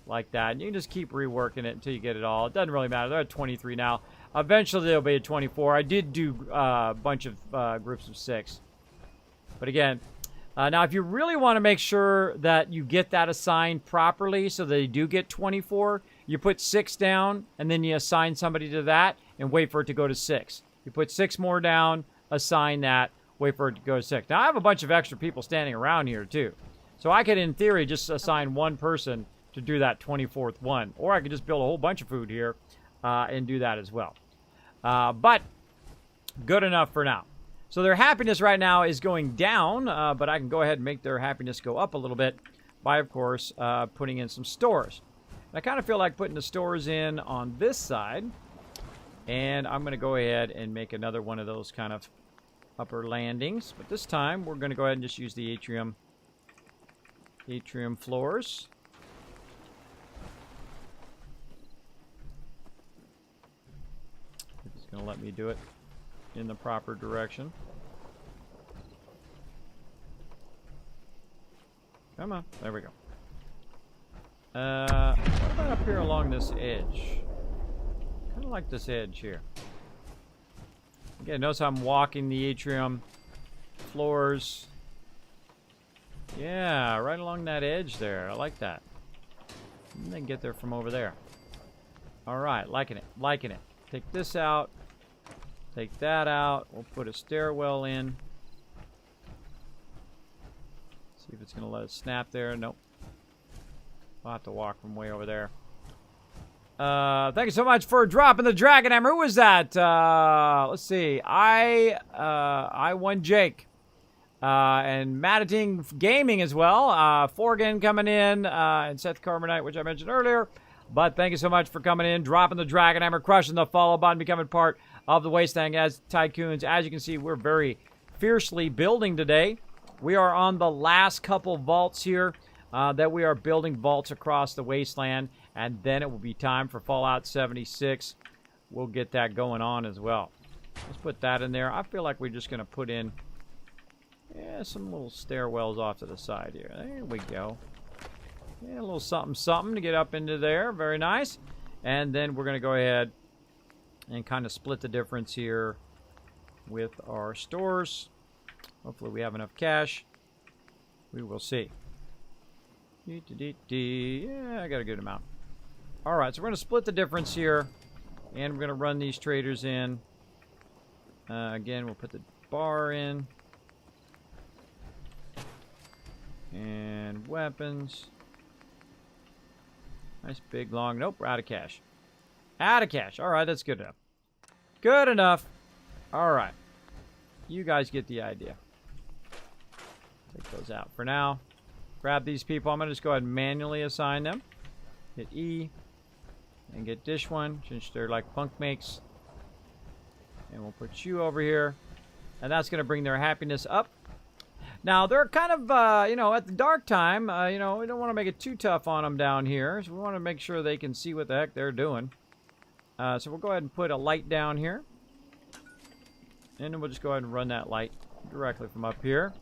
Like that. And you can just keep reworking it until you get it all. It doesn't really matter. They're at 23 now. Eventually, they'll be at 24. I did do a bunch of groups of 6. But again, now if you really want to make sure that you get that assigned properly so they do get 24, you put 6 down, and then you assign somebody to that, and wait for it to go to 6. You put 6 more down, assign that, wait for it to go to 6. Now, I have a bunch of extra people standing around here, too. So I could, in theory, just assign one person to do that 24th one. Or I could just build a whole bunch of food here and do that as well. But good enough for now. So their happiness right now is going down, but I can go ahead and make their happiness go up a little bit by, of course, putting in some stores. I kind of feel like putting the stores in on this side. And I'm going to go ahead and make another one of those kind of upper landings. But this time, we're going to go ahead and just use the atrium floors. It's going to let me do it in the proper direction. Come on. There we go. What about up here along this edge? Kind of like this edge here. Again, notice how I'm walking the atrium floors. Yeah, right along that edge there. I like that. And then get there from over there. All right, liking it, liking it. Take this out. Take that out. We'll put a stairwell in. See if it's going to let us snap there. Nope. We'll have to walk from way over there. Thank you so much for dropping the Dragon Hammer. Who was that? Let's see. I won Jake. And Matating Gaming as well. Forgan coming in. And Seth Carbonite, which I mentioned earlier. But thank you so much for coming in, dropping the Dragon Hammer, crushing the follow button, becoming part of the Wasteland as Tycoons. As you can see, we're very fiercely building today. We are on the last couple vaults here that we are building vaults across the Wasteland. And then it will be time for Fallout 76. We'll get that going on as well. Let's put that in there. I feel like we're just going to put in some little stairwells off to the side here. There we go. Yeah, a little something, something to get up into there. Very nice. And then we're going to go ahead and kind of split the difference here with our stores. Hopefully we have enough cash. We will see. Yeah, I got a good amount. Alright, so we're going to split the difference here. And we're going to run these traders in. Again, we'll put the bar in. And weapons. Nice big long. Nope, we're out of cash. Out of cash. Alright, that's good enough. Good enough. Alright. You guys get the idea. Take those out for now. Grab these people. I'm going to just go ahead and manually assign them. Hit E. And get dish one, since they're like bunk makes. And we'll put you over here. And that's going to bring their happiness up. Now, they're kind of, you know, at the dark time, you know, we don't want to make it too tough on them down here. So we want to make sure they can see what the heck they're doing. So we'll go ahead and put a light down here. And then we'll just go ahead and run that light directly from up here.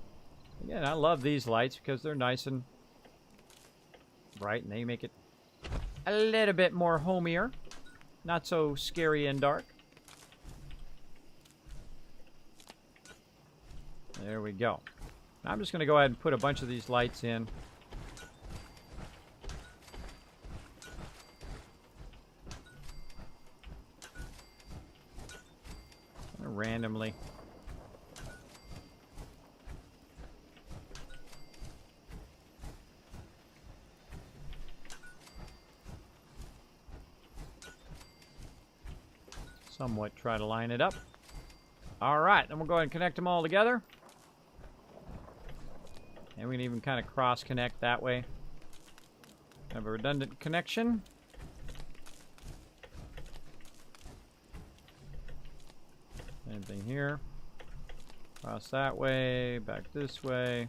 Again, I love these lights because they're nice and bright. And they make it a little bit more homier. Not so scary and dark. There we go. I'm just going to go ahead and put a bunch of these lights in. Randomly. Somewhat try to line it up. All right, then we'll go ahead and connect them all together. And we can even kind of cross-connect that way. Have a redundant connection. Same thing here. Cross that way, back this way.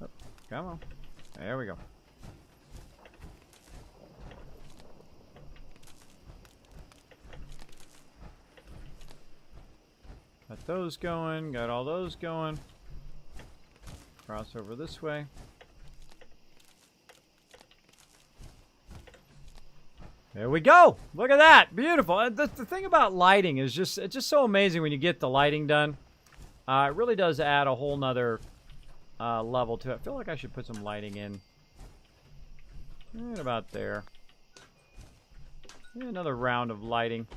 Oh, come on. There we go. Got those going, got all those going. Cross over this way. There we go. Look at that. Beautiful. The thing about lighting is it's just so amazing when you get the lighting done. It really does add a whole nother level to it. I feel like I should put some lighting in. Right about there. Yeah, another round of lighting.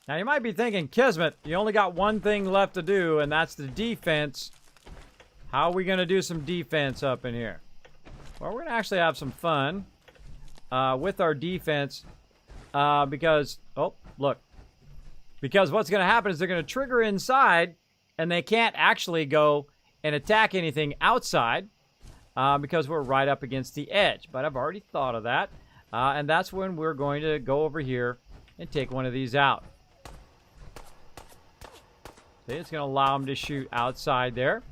Now, you might be thinking, Kismet, you only got one thing left to do, and that's the defense. How are we going to do some defense up in here? Well, we're going to actually have some fun with our defense because, oh, look. Because what's going to happen is they're going to trigger inside, and they can't actually go and attack anything outside because we're right up against the edge. But I've already thought of that, and that's when we're going to go over here and take one of these out. See, it's going to allow them to shoot outside there.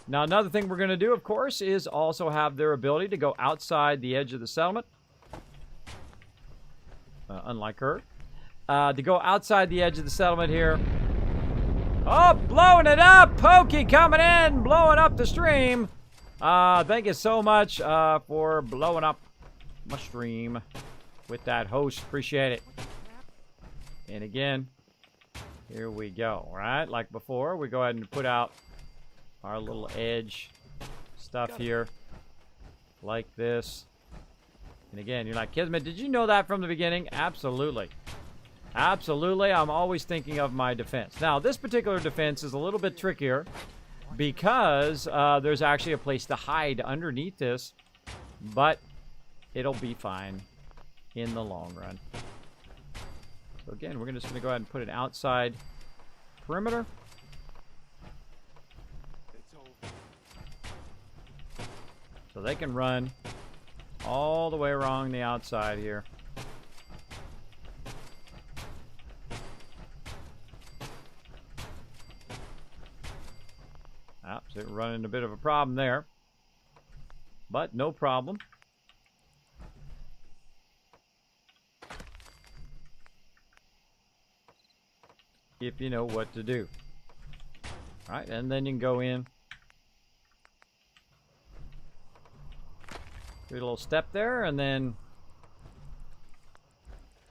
Now, another thing we're going to do, of course, is also have their ability to go outside the edge of the settlement. Unlike her. To go outside the edge of the settlement here. Oh, blowing it up! Pokey coming in, blowing up the stream. Thank you so much for blowing up my stream with that host. Appreciate it. And again, here we go, right? Like before, we go ahead and put out our little edge stuff here, like this. And again, you're like, Kismet, did you know that from the beginning? Absolutely. Absolutely, I'm always thinking of my defense. Now, this particular defense is a little bit trickier because there's actually a place to hide underneath this, but it'll be fine in the long run. So again, we're just going to go ahead and put an outside perimeter. So they can run all the way around the outside here. So we're running a bit of a problem there, but no problem. If you know what to do. All right, and then you can go in. Do a little step there, and then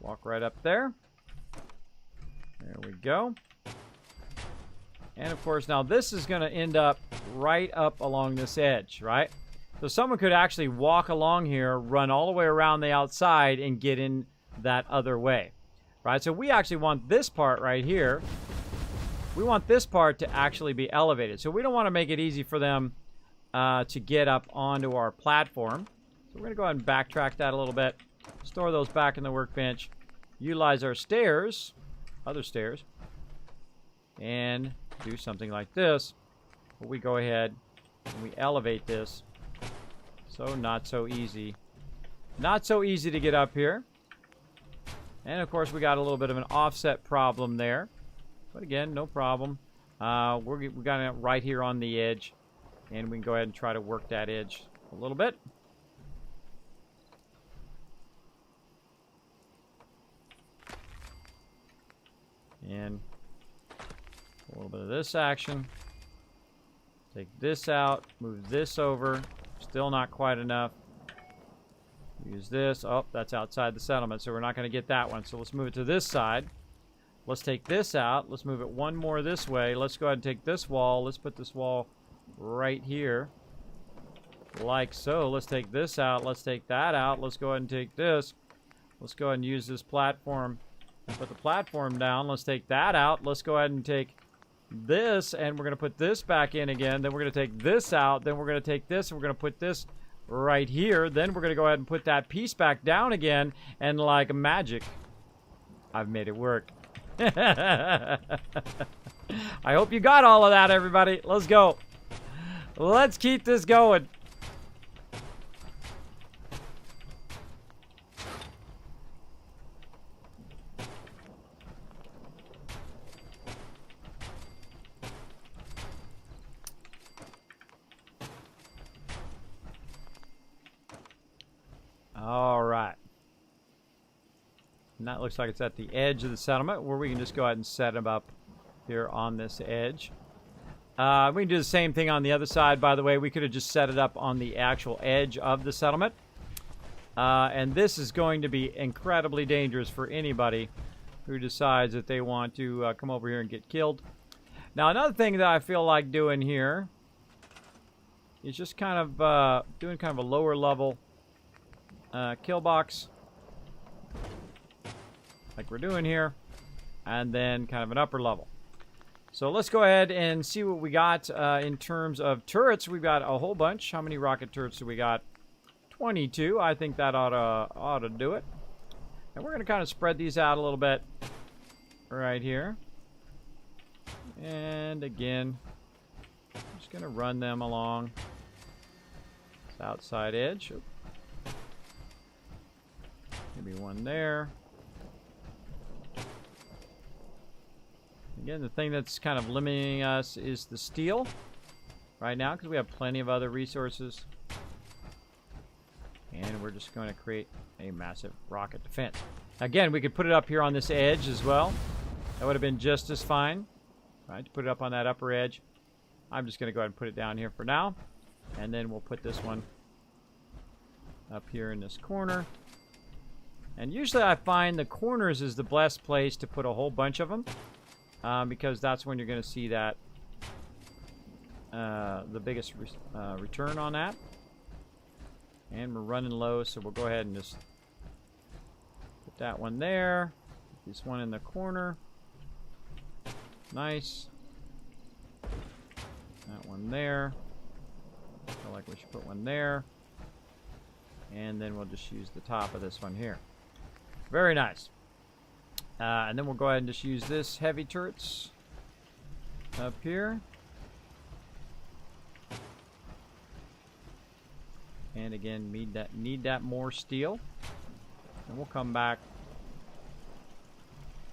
walk right up there. There we go. And of course, now this is going to end up right up along this edge, right? So someone could actually walk along here, run all the way around the outside, and get in that other way, right? So we actually want this part right here. We want this part to actually be elevated. So we don't want to make it easy for them to get up onto our platform. So we're going to go ahead and backtrack that a little bit, store those back in the workbench, utilize our stairs, other stairs, and do something like this. We go ahead and we elevate this. So not so easy. Not so easy to get up here. And of course we got a little bit of an offset problem there. But again, no problem. We got it right here on the edge. And we can go ahead and try to work that edge a little bit. And a little bit of this action. Take this out. Move this over. Still not quite enough. Use this. Oh, that's outside the settlement, so we're not going to get that one. So let's move it to this side. Let's take this out. Let's move it one more this way. Let's go ahead and take this wall. Let's put this wall right here. Like so. Let's take this out. Let's take that out. Let's go ahead and take this. Let's go ahead and use this platform and put the platform down. Let's take that out. Let's go ahead and take this, and we're going to put this back in again. Then we're going to take this out. Then we're going to take this, and we're going to put this right here. Then we're going to go ahead and put that piece back down again, and like magic, I've made it work. I hope you got all of that, everybody. Let's go. Let's keep this going. All right. And that looks like it's at the edge of the settlement, where we can just go ahead and set them up here on this edge. We can do the same thing on the other side, by the way. We could have just set it up on the actual edge of the settlement. And this is going to be incredibly dangerous for anybody who decides that they want to come over here and get killed. Now, another thing that I feel like doing here is just kind of doing kind of a lower level kill box, like we're doing here, and then kind of an upper level. So let's go ahead and see what we got in terms of turrets. We've got a whole bunch. How many rocket turrets do we got? 22. I think that ought to do it. And we're going to kind of spread these out a little bit right here. And again, I'm just going to run them along this outside edge. Maybe one there. Again, the thing that's kind of limiting us is the steel right now, because we have plenty of other resources. And we're just going to create a massive rocket defense. Again, we could put it up here on this edge as well. That would have been just as fine. Right, to put it up on that upper edge. I'm just going to go ahead and put it down here for now. And then we'll put this one up here in this corner. And usually I find the corners is the best place to put a whole bunch of them. Because that's when you're going to see that the biggest return on that. And we're running low, so we'll go ahead and just put that one there. Put this one in the corner. Nice. That one there. I feel like we should put one there. And then we'll just use the top of this one here. Very nice. And then we'll go ahead and just use this heavy turrets up here. And again, need that more steel. And we'll come back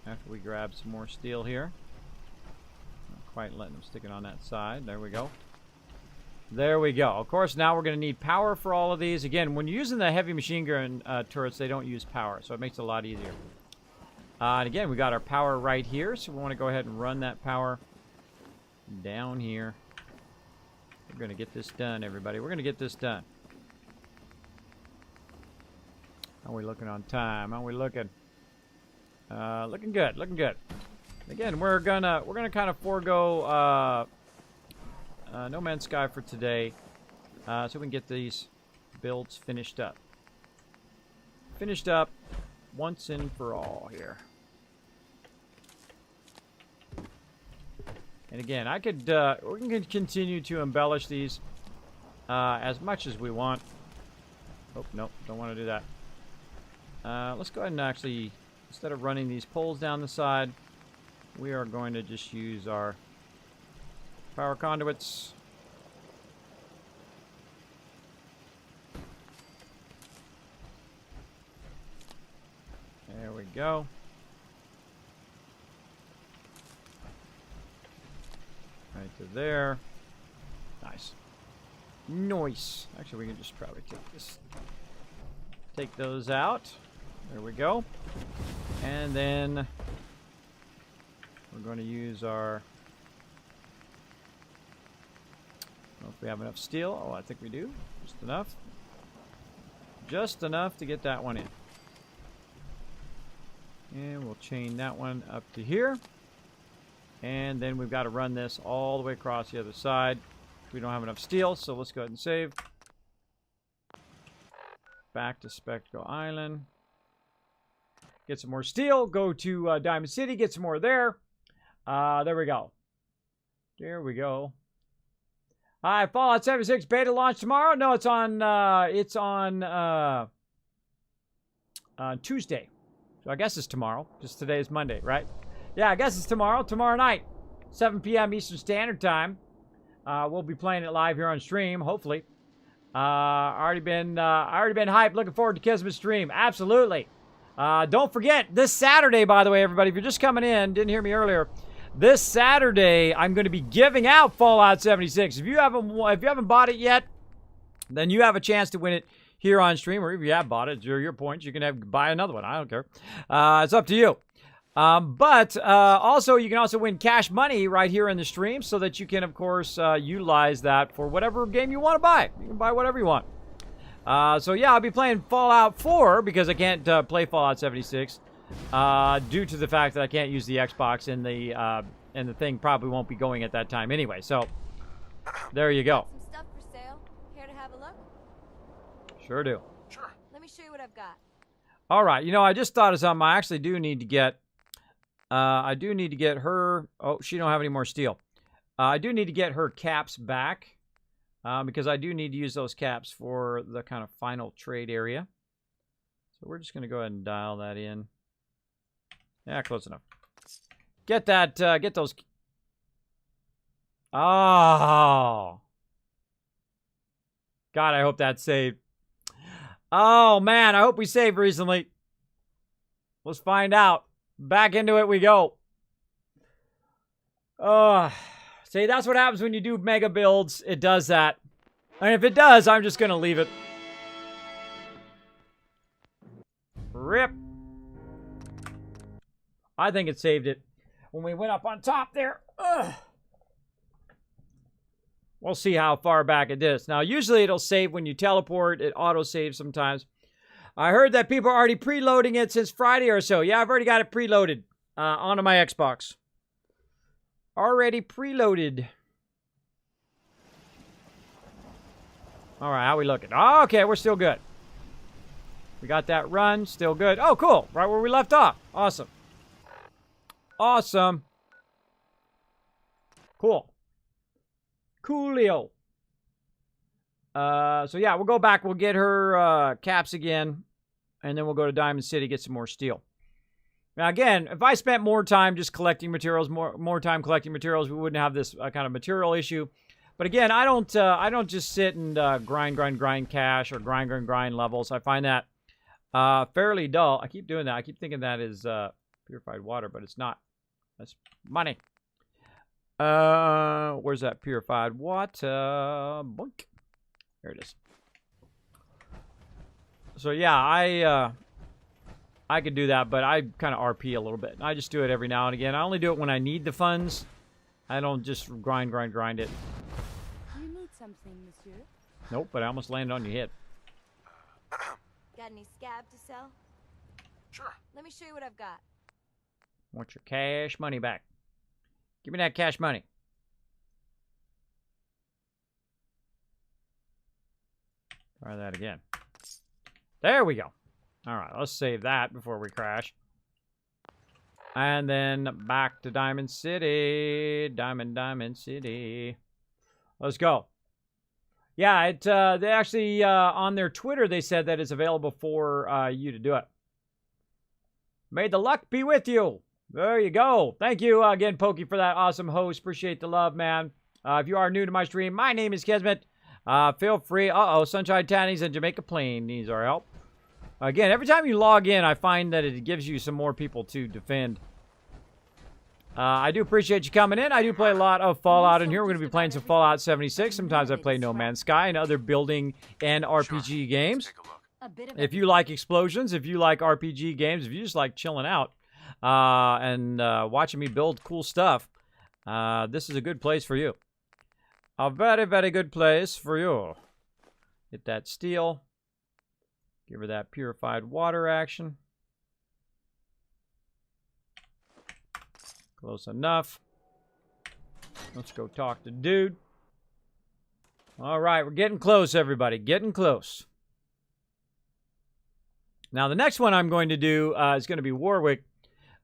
after we grab some more steel here. Not quite letting them stick it on that side. There we go. There we go. Of course, now we're going to need power for all of these. Again, when you're using the heavy machine gun turrets, they don't use power, so it makes it a lot easier. And again, we got our power right here, so we want to go ahead and run that power down here. We're going to get this done, everybody. We're going to get this done. How are we looking on time? How are we looking? Looking good. Looking good. Again, we're gonna kind of forego No Man's Sky for today, so we can get these builds finished up. Finished up once and for all here. And again, I could we can continue to embellish these as much as we want. Oh, nope, don't want to do that. Let's go ahead and actually, instead of running these poles down the side, we are going to just use our power conduits. There we go. Right to there. Nice. Nice. Actually, we can just probably take those out. There we go. And then we're going to use our, I don't know if we have enough steel. Oh, I think we do. Just enough. Just enough to get that one in. And we'll chain that one up to here. And then we've got to run this all the way across the other side. We don't have enough steel, so let's go ahead and save. Back to Spectacle Island. Get some more steel. Go to Diamond City. Get some more there. There we go. There we go. Hi, Fallout 76 beta launch tomorrow. No, it's on Tuesday. So I guess it's tomorrow. Just today is Monday, right? Yeah, I guess it's tomorrow. Tomorrow night, 7 p.m. Eastern Standard Time. We'll be playing it live here on stream, hopefully. Already been hyped. Looking forward to Kismet stream. Absolutely. Don't forget, this Saturday, by the way, everybody, if you're just coming in, didn't hear me earlier, this Saturday, I'm going to be giving out Fallout 76. If you haven't bought it yet, then you have a chance to win it here on stream, or if you have bought it, it's your points. You can buy another one. I don't care. It's up to you. But also, you can also win cash money right here in the stream so that you can, of course, utilize that for whatever game you want to buy. You can buy whatever you want. So, yeah, I'll be playing Fallout 4 because I can't play Fallout 76 due to the fact that I can't use the Xbox and the thing probably won't be going at that time anyway. So, there you go. Some stuff for sale. Care to have a look? Sure do. Sure. Let me show you what I've got. All right. You know, I just thought of something. I actually do need to get... I do need to get her... Oh, she don't have any more steel. I do need to get her caps back. Because I do need to use those caps for the kind of final trade area. So we're just going to go ahead and dial that in. Yeah, close enough. Get that... get those... Oh! God, I hope that's saved. Oh, man, I hope we saved recently. Let's find out. Back into it we go. See, that's what happens when you do mega builds. It does that. And if it does, I'm just going to leave it. Rip. I think it saved it. When we went up on top there. We'll see how far back it is. Now, usually it'll save when you teleport. It auto-saves sometimes. I heard that people are already preloading it since Friday or so. Yeah, I've already got it preloaded onto my Xbox. Already preloaded. All right, how we looking? Oh, okay, we're still good. We got that run, still good. Oh, cool. Right where we left off. Awesome. Awesome. Cool. Coolio. So yeah, we'll go back. We'll get her caps again. And then we'll go to Diamond City, get some more steel. Now, again, if I spent more time just collecting materials, more time collecting materials, we wouldn't have this kind of material issue. But again, I don't just sit and grind cash or grind levels. I find that fairly dull. I keep doing that. I keep thinking that is purified water, but it's not. That's money. Where's that purified water? Boink. There it is. So yeah, I could do that, but I kind of RP a little bit. I just do it every now and again. I only do it when I need the funds. I don't just grind it. You need something, monsieur? Nope, but I almost landed on your head. Got any scab to sell? Sure. Let me show you what I've got. Want your cash money back. Give me that cash money. Try that again. There we go. All right, let's save that before we crash. And then back to Diamond City. Diamond City. Let's go. Yeah, it they actually, on their Twitter, they said that it's available for you to do it. May the luck be with you. There you go. Thank you again, Pokey, for that awesome host. Appreciate the love, man. If you are new to my stream, my name is Kismet. Feel free. Sunshine Tannies and Jamaica Plain needs our help. Again, every time you log in, I find that it gives you some more people to defend. I do appreciate you coming in. I do play a lot of Fallout in here. We're going to be playing some Fallout 76. Sometimes I play No Man's Sky and other building and RPG games. If you like explosions, if you like RPG games, if you just like chilling out and watching me build cool stuff, this is a good place for you. A very, very good place for you. Get that steel. Give her that purified water action. Close enough. Let's go talk to dude. All right, we're getting close, everybody. Getting close. Now, the next one I'm going to do is going to be Warwick.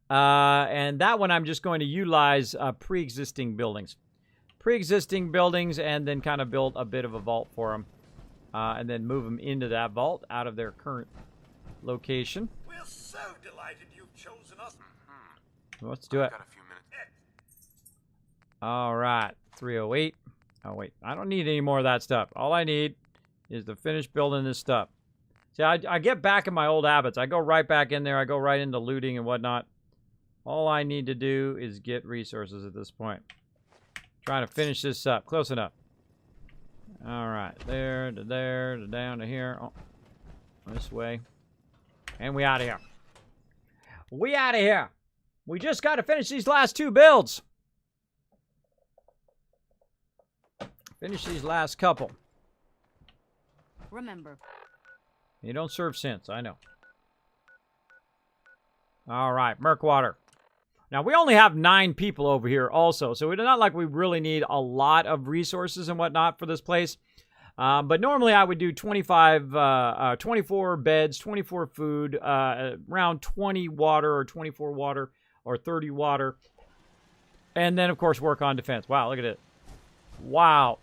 And that one I'm just going to utilize pre-existing buildings. Pre-existing buildings and then kind of build a bit of a vault for them. And then move them into that vault out of their current location. We're so delighted you've chosen us. Let's do it. Got a few minutes. All right, 308. Oh, wait. I don't need any more of that stuff. All I need is to finish building this stuff. See, I get back in my old habits. I go right back in there. I go right into looting and whatnot. All I need to do is get resources at this point. Trying to finish this up. Close enough. All right, there to there to down to here. Oh, this way. And we out of here. We out of here. We just got to finish these last two builds. Finish these last couple. Remember. You don't serve sense, I know. All right, Murkwater. Now, we only have 9 people over here also, so it's not like we really need a lot of resources and whatnot for this place. But normally I would do 24 beds, 24 food, around 20 water or 24 water or 30 water. And then, of course, work on defense. Wow, look at it. Wow.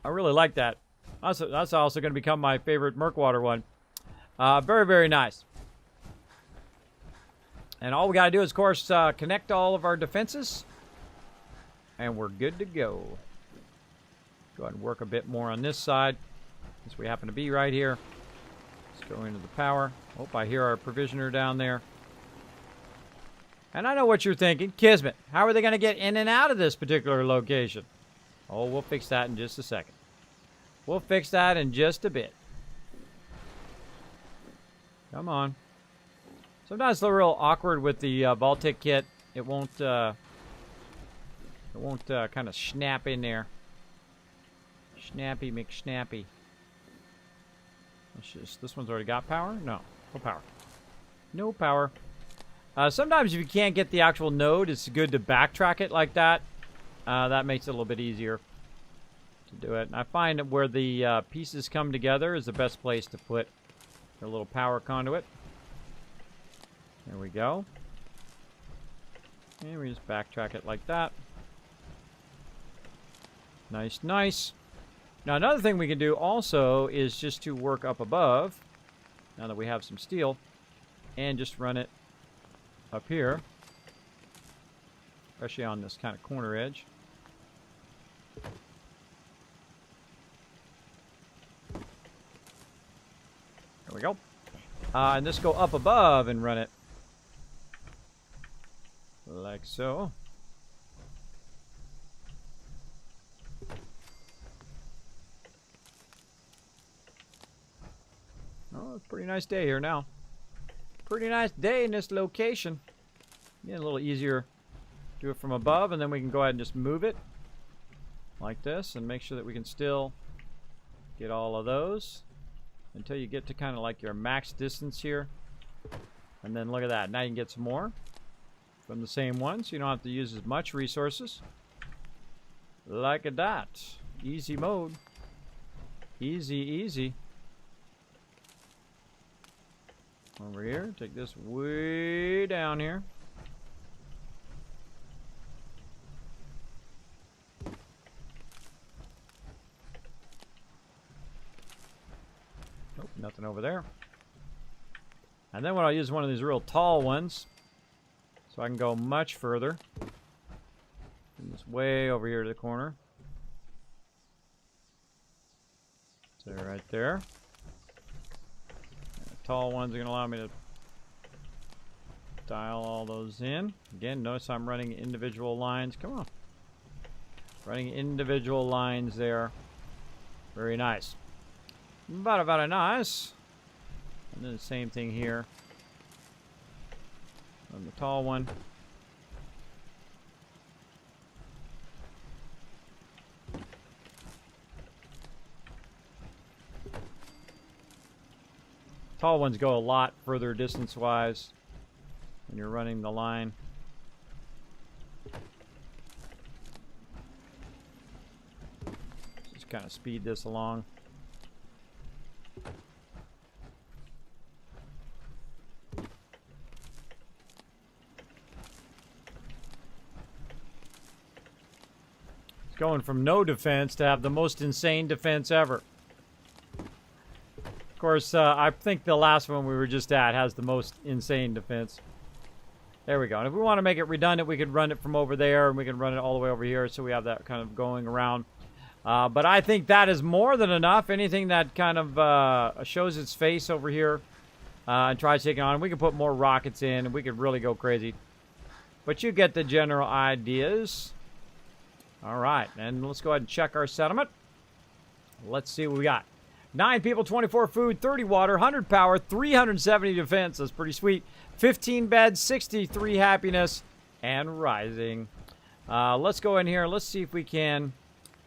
I really like that. That's also going to become my favorite Murkwater one. Very, very nice. And all we got to do is, of course, connect all of our defenses. And we're good to go. Go ahead and work a bit more on this side, since we happen to be right here. Let's go into the power. Oh, I hear our provisioner down there. And I know what you're thinking. Kismet, how are they going to get in and out of this particular location? Oh, we'll fix that in just a second. We'll fix that in just a bit. Come on. Sometimes it's a little awkward with the vault-tec kit. It won't kind of snap in there. Snappy McSnappy. This one's already got power? No. No power. No power. Sometimes if you can't get the actual node, it's good to backtrack it like that. That makes it a little bit easier to do it. And I find that where the pieces come together is the best place to put a little power conduit. There we go. And we just backtrack it like that. Nice, nice. Now another thing we can do also is just to work up above, now that we have some steel, and just run it up here, especially on this kind of corner edge. There we go. And just go up above and run it like so. Oh, it's a pretty nice day here now. Pretty nice day in this location. Yeah, a little easier. Do it from above, and then we can go ahead and just move it like this and make sure that we can still get all of those until you get to kind of like your max distance here. And then look at that. Now you can get some more from the same one, so you don't have to use as much resources. Like that. Easy mode. Easy, easy. Over here, take this way down here. Nope, nothing over there. And then what I'll use one of these real tall ones, so I can go much further. Bring this way over here to the corner. So right there. Tall ones are going to allow me to dial all those in. Again, notice I'm running individual lines. Come on. Running individual lines there. Very nice. Very nice. And then the same thing here. On the tall one. Tall ones go a lot further distance-wise when you're running the line. Just kind of speed this along. It's going from no defense to have the most insane defense ever. Of course, I think the last one we were just at has the most insane defense. There we go. And if we want to make it redundant, we could run it from over there, and we can run it all the way over here, so we have that kind of going around. But I think that is more than enough. Anything that kind of shows its face over here and tries taking on, we can put more rockets in, and we could really go crazy. But you get the general ideas. All right, and let's go ahead and check our settlement. Let's see what we got. 9 people, 24 food, 30 water, 100 power, 370 defense. That's pretty sweet. 15 beds, 63 happiness, and rising. Let's go in here. Let's see if we can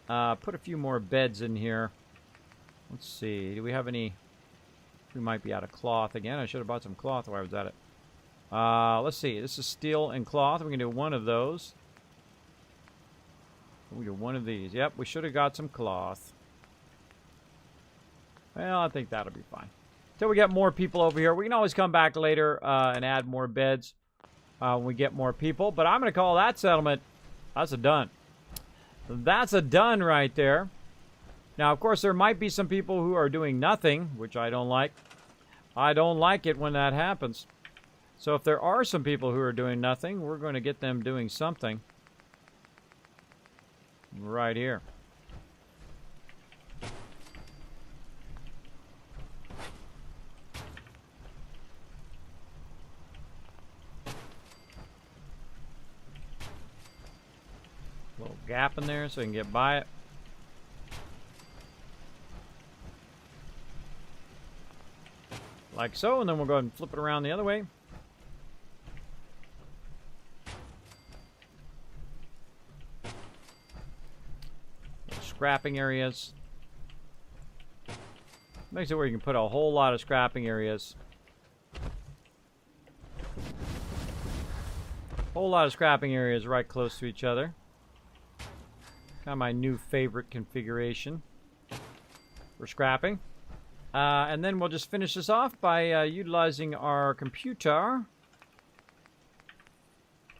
put a few more beds in here. Let's see. Do we have any? We might be out of cloth again. I should have bought some cloth while I was at it. Let's see. This is steel and cloth. We can do one of those. We do one of these. Yep, we should have got some cloth. Well, I think that'll be fine. Until we get more people over here. We can always come back later and add more beds when we get more people. But I'm going to call that settlement, that's a done. That's a done right there. Now, of course, there might be some people who are doing nothing, which I don't like. I don't like it when that happens. So if there are some people who are doing nothing, we're going to get them doing something. Right here. Little gap in there so we can get by it. Like so, and then we'll go ahead and flip it around the other way. Scrapping areas. Makes it where you can put a whole lot of scrapping areas. Whole lot of scrapping areas right close to each other. Kind of my new favorite configuration for scrapping. And then we'll just finish this off by utilizing our computer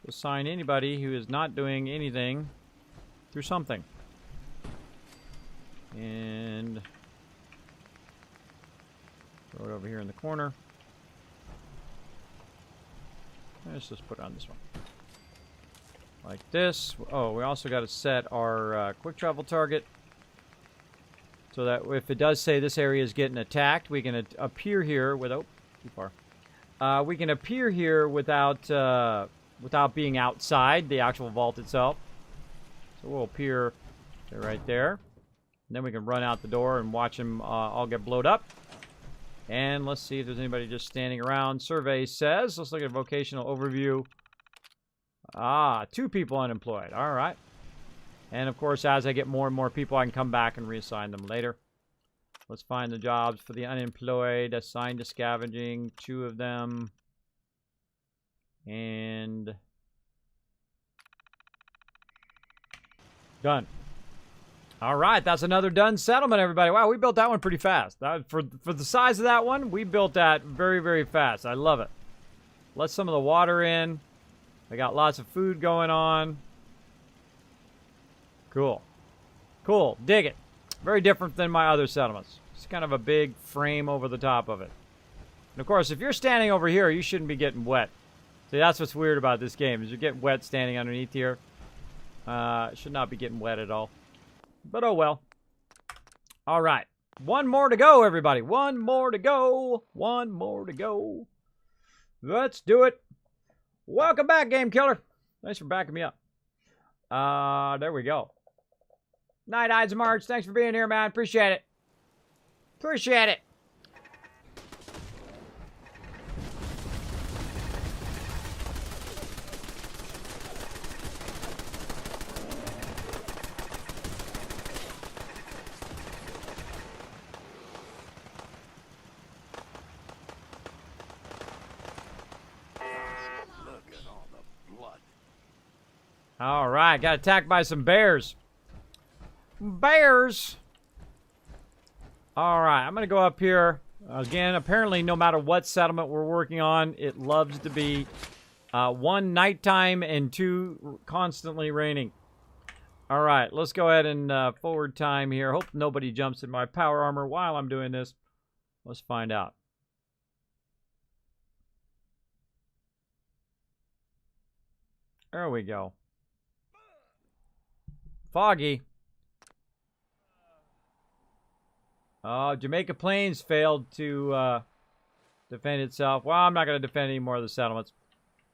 to assign anybody who is not doing anything through something. And throw it over here in the corner. Let's just put it on this one. Like this. Oh, we also got to set our quick travel target. So that if it does say this area is getting attacked, we can appear here without... too far. We can appear here without being outside the actual vault itself. So we'll appear right there. And then we can run out the door and watch them all get blowed up. And let's see if there's anybody just standing around. Survey says, let's look at vocational overview. Ah, 2 people unemployed. All right. And of course, as I get more and more people, I can come back and reassign them later. Let's find the jobs for the unemployed. Assigned to scavenging, 2 of them. And done. All right, that's another done settlement, everybody. Wow, we built that one pretty fast. For the size of that one, we built that very, very fast. I love it. Let some of the water in. I got lots of food going on. Cool. Cool. Dig it. Very different than my other settlements. It's kind of a big frame over the top of it. And of course, if you're standing over here, you shouldn't be getting wet. See, that's what's weird about this game, is you get wet standing underneath here. Should not be getting wet at all. But oh well. All right. 1 more to go, everybody. 1 more to go. 1 more to go. Let's do it. Welcome back, Game Killer. Thanks for backing me up. There we go. Night Eyes March, thanks for being here, man. Appreciate it. Appreciate it. All right, got attacked by some bears. Bears! All right, I'm going to go up here. Again, apparently no matter what settlement we're working on, it loves to be 1, nighttime, and 2, constantly raining. All right, let's go ahead and forward time here. Hope nobody jumps in my power armor while I'm doing this. Let's find out. There we go. Foggy. Jamaica Plains failed to defend itself. Well, I'm not going to defend any more of the settlements.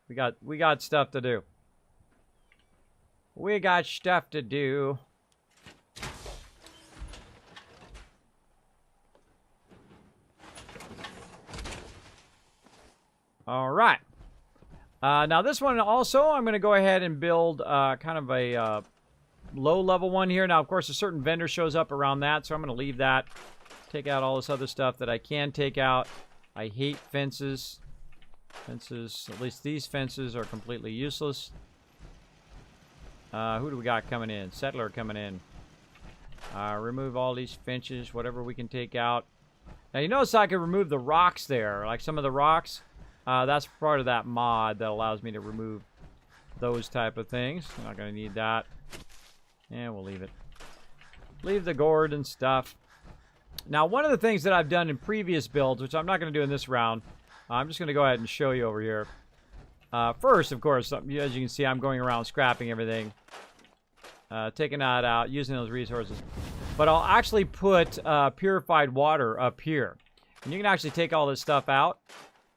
We got stuff to do. We got stuff to do. All right. Now this one also, I'm going to go ahead and build kind of a low-level one here. Now, of course, a certain vendor shows up around that, so I'm going to leave that. Take out all this other stuff that I can take out. I hate fences. Fences, at least these fences, are completely useless. Who do we got coming in? Settler coming in. Remove all these fences, whatever we can take out. Now, you notice I can remove the rocks there, like some of the rocks. That's part of that mod that allows me to remove those type of things. I'm not going to need that. And we'll leave it. Leave the gourd and stuff. Now, one of the things that I've done in previous builds, which I'm not going to do in this round, I'm just going to go ahead and show you over here. First, of course, as you can see, I'm going around scrapping everything. Taking that out, using those resources. But I'll actually put purified water up here. And you can actually take all this stuff out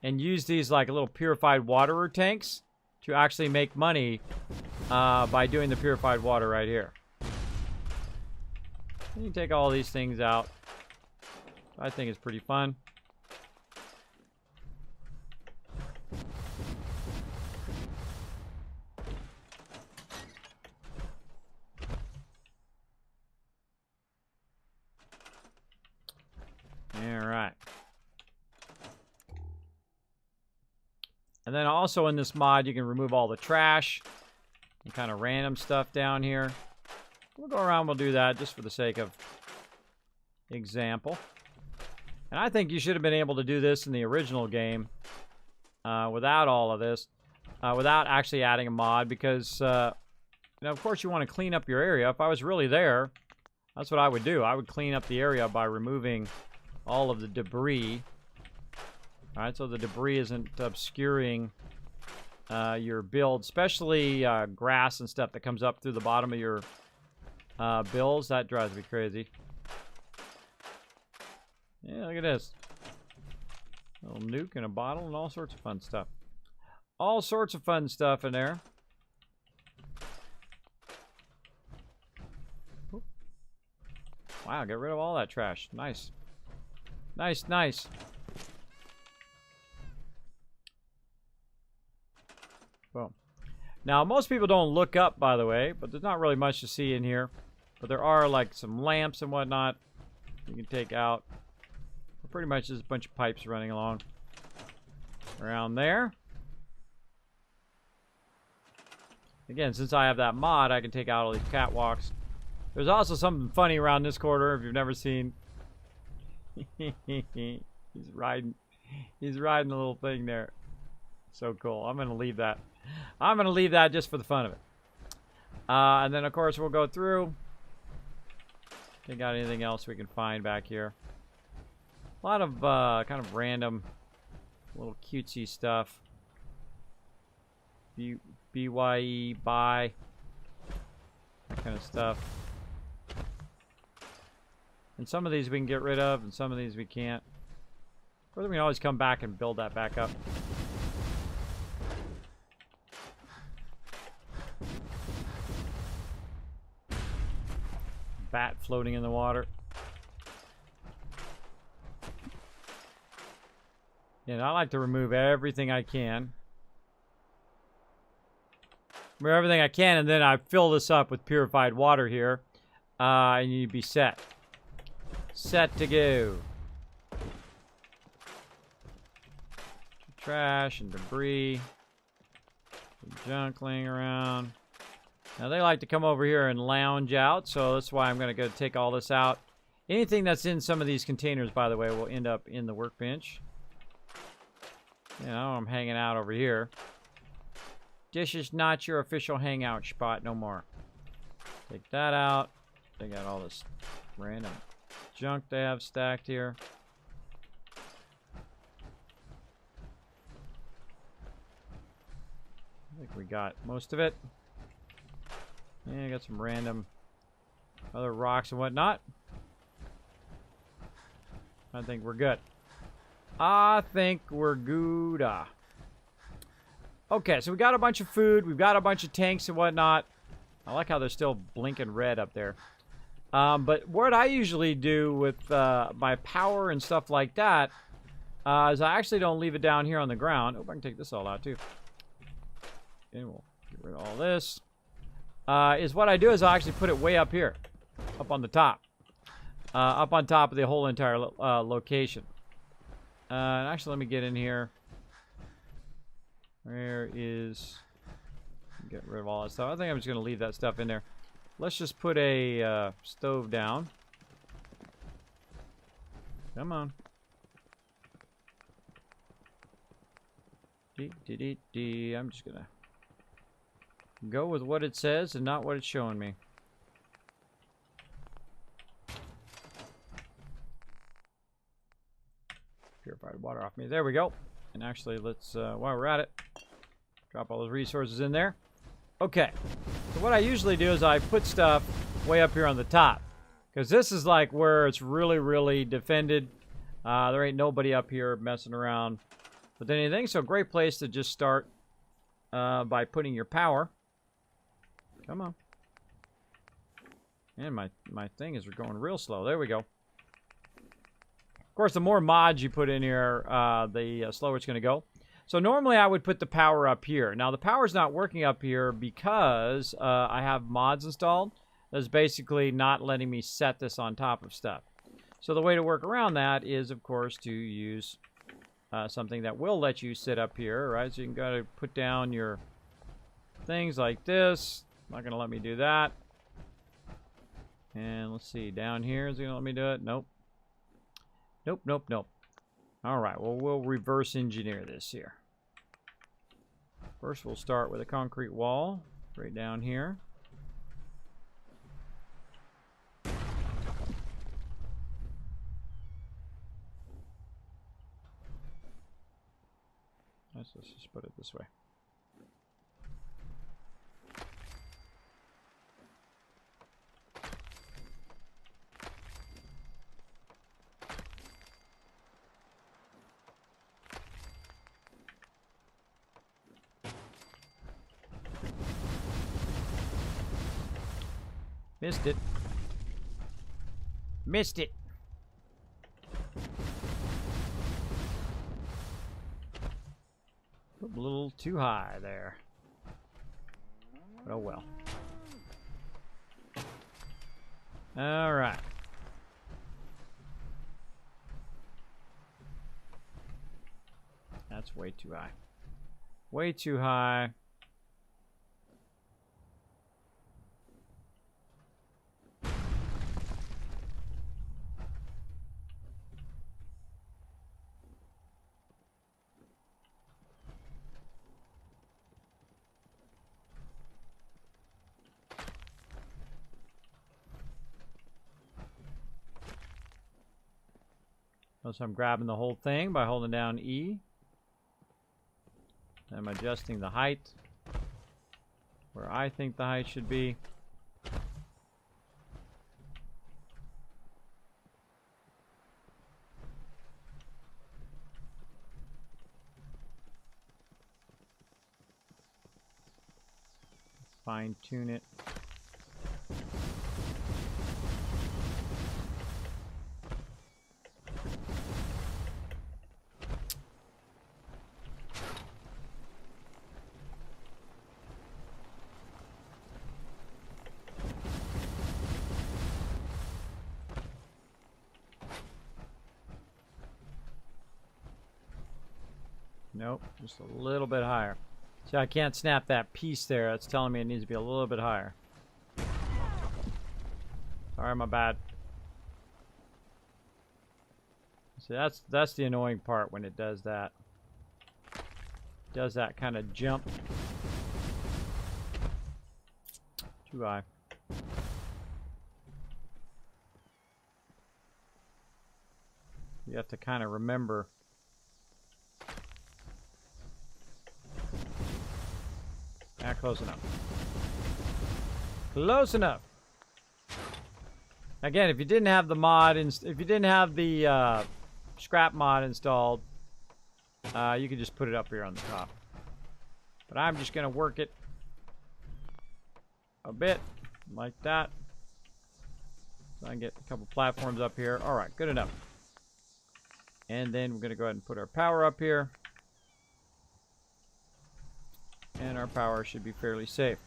and use these like little purified water tanks to actually make money by doing the purified water right here. You can take all these things out. I think it's pretty fun. Alright. And then also in this mod, you can remove all the trash and kind of random stuff down here. We'll go around, we'll do that just for the sake of example. And I think you should have been able to do this in the original game without all of this, without actually adding a mod, because, you know, of course you want to clean up your area. If I was really there, that's what I would do. I would clean up the area by removing all of the debris. All right, so the debris isn't obscuring your build, especially grass and stuff that comes up through the bottom of your builds. That drives me crazy. Yeah, look at this. A little nuke in a bottle and all sorts of fun stuff. All sorts of fun stuff in there. Oop. Wow, get rid of all that trash. Nice. Nice, nice. Boom. Now, most people don't look up, by the way, but there's not really much to see in here. But there are, like, some lamps and whatnot you can take out. Pretty much just a bunch of pipes running along around there. Again, since I have that mod, I can take out all these catwalks. There's also something funny around this corner if you've never seen. He's riding a little thing there. So cool. I'm gonna leave that. I'm gonna leave that just for the fun of it. And then of course we'll go through. Take out anything else we can find back here. A lot of kind of random little cutesy stuff. BYE, buy. That kind of stuff. And some of these we can get rid of, and some of these we can't. But we can always come back and build that back up. Bat floating in the water. And I like to remove everything I can. Remove everything I can, and then I fill this up with purified water here. And you'd be set. Set to go. Trash and debris. Some junk laying around. Now they like to come over here and lounge out, so that's why I'm going to go take all this out. Anything that's in some of these containers, by the way, will end up in the workbench. You know, I'm hanging out over here. This is not your official hangout spot no more. Take that out. Take out all this random junk they have stacked here. I think we got most of it. Yeah, I got some random other rocks and whatnot. I think we're good. I think we're good. Okay, so we got a bunch of food. We've got a bunch of tanks and whatnot. I like how they're still blinking red up there. But what I usually do with my power and stuff like that is I actually don't leave it down here on the ground. Oh, I can take this all out too. And we'll get rid of all this. Is what I do is I actually put it way up here. Up on the top. Up on top of the whole entire location. And actually, let me get in here. Where is... Get rid of all that stuff. I think I'm just going to leave that stuff in there. Let's just put a stove down. Come on. I'm just going to go with what it says and not what it's showing me. Purified water off me. There we go. And actually, let's, while we're at it, drop all those resources in there. Okay. So what I usually do is I put stuff way up here on the top. Because this is like where it's really, really defended. There ain't nobody up here messing around with anything. So great place to just start by putting your power. Come on. And my thing is going real slow. There we go. Of course, the more mods you put in here, the slower it's going to go. So normally I would put the power up here. Now the power's not working up here because I have mods installed. That's basically not letting me set this on top of stuff. So the way to work around that is, of course, to use something that will let you sit up here, right? So you can go to put down your things like this. Not going to let me do that. And let's see, down here, is it going to let me do it? Nope. Nope, nope, nope. All right, well, we'll reverse engineer this here. First, we'll start with a concrete wall right down here. Let's just put it this way. Missed it. Missed it. A little too high there. Oh well. All right. That's way too high. Way too high. So I'm grabbing the whole thing by holding down E. I'm adjusting the height where I think the height should be. Fine tune it. Nope, just a little bit higher. See, I can't snap that piece there. It's telling me it needs to be a little bit higher. Sorry, my bad. See, that's the annoying part when it does that. It does that kind of jump. Too high. You have to kind of remember. Close enough. Close enough. Again, if you didn't have the mod, if you didn't have the scrap mod installed, you could just put it up here on the top. But I'm just gonna work it a bit like that, so I can get a couple platforms up here. All right, good enough. And then we're gonna go ahead and put our power up here. And our power should be fairly safe.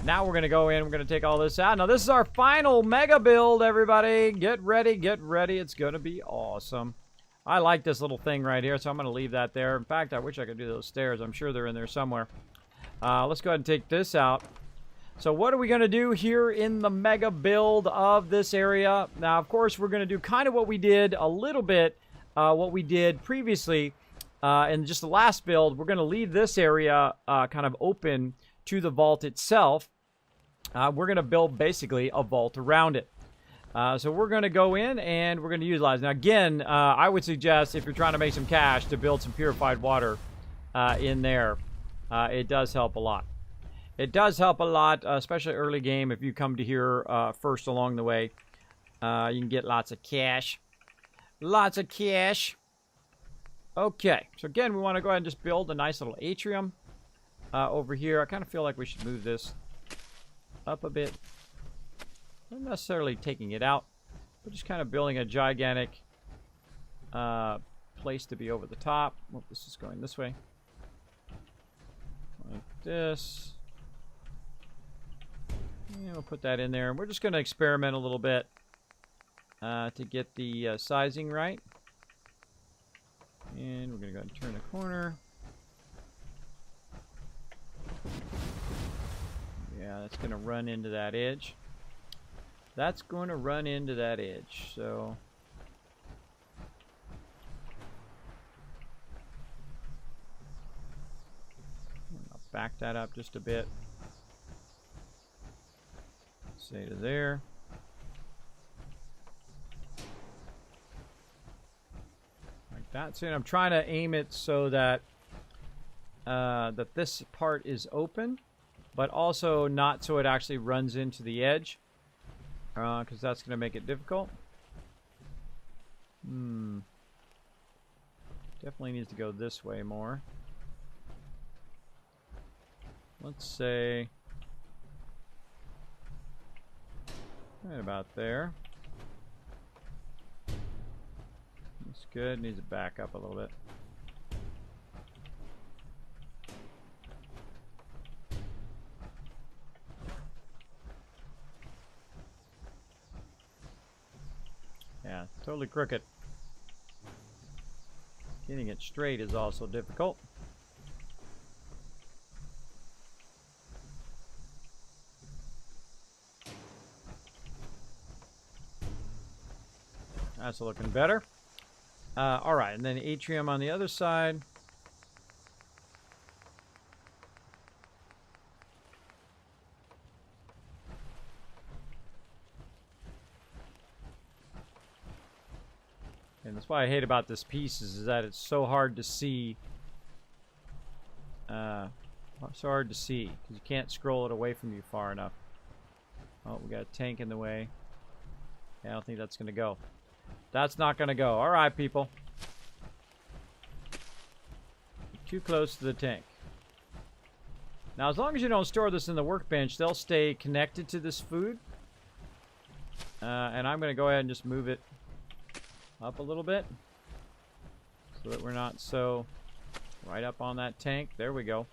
Now we're going to go in. We're going to take all this out. Now this is our final mega build, everybody. Get ready. Get ready. It's going to be awesome. I like this little thing right here, so I'm going to leave that there. In fact, I wish I could do those stairs. I'm sure they're in there somewhere. Let's go ahead and take this out. So what are we going to do here in the mega build of this area? Now, of course, we're going to do kind of what we did a little bit, what we did previously. In just the last build, we're going to leave this area kind of open to the vault itself. We're going to build basically a vault around it. So we're going to go in and we're going to utilize. Now again, I would suggest if you're trying to make some cash to build some purified water in there. It does help a lot. It does help a lot, especially early game. If you come to here first along the way, you can get lots of cash. Lots of cash. Okay, so again, we want to go ahead and just build a nice little atrium over here. I kind of feel like we should move this up a bit. Not necessarily taking it out, but just kind of building a gigantic place to be over the top. Oh, this is going this way. Like this. And we'll put that in there. And we're just going to experiment a little bit to get the sizing right. And we're going to go ahead and turn the corner. Yeah, that's going to run into that edge. That's going to run into that edge, so... I'll back that up just a bit. Say to there. Like that. So I'm trying to aim it so that that this part is open, but also not so it actually runs into the edge. Because that's going to make it difficult. Definitely needs to go this way more. Let's say right about there. That's good. Needs to back up a little bit. Yeah, totally crooked. Getting it straight is also difficult. That's looking better. All right, and then atrium on the other side. And that's why I hate about this piece is that it's so hard to see. So hard to see because you can't scroll it away from you far enough. Oh, we got a tank in the way. Yeah, I don't think that's going to go. That's not going to go. All right, people. Too close to the tank. Now, as long as you don't store this in the workbench, they'll stay connected to this food. And I'm going to go ahead and just move it up a little bit so that we're not so right up on that tank. There we go.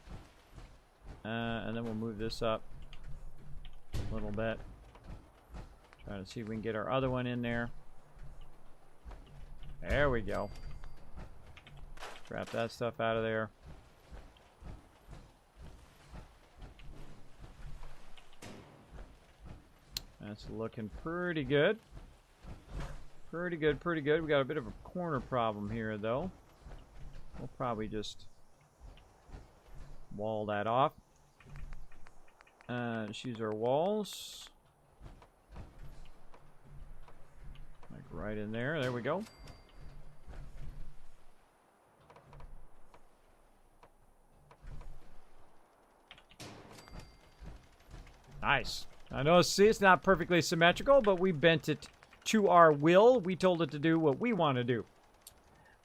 And then we'll move this up a little bit. Try to see if we can get our other one in there. There we go. Scrap that stuff out of there. That's looking pretty good. Pretty good, pretty good. We got a bit of a corner problem here, though. We'll probably just wall that off. Just use our walls. Like right in there. There we go. Nice. I know, see, it's not perfectly symmetrical, but we bent it to our will. We told it to do what we want to do.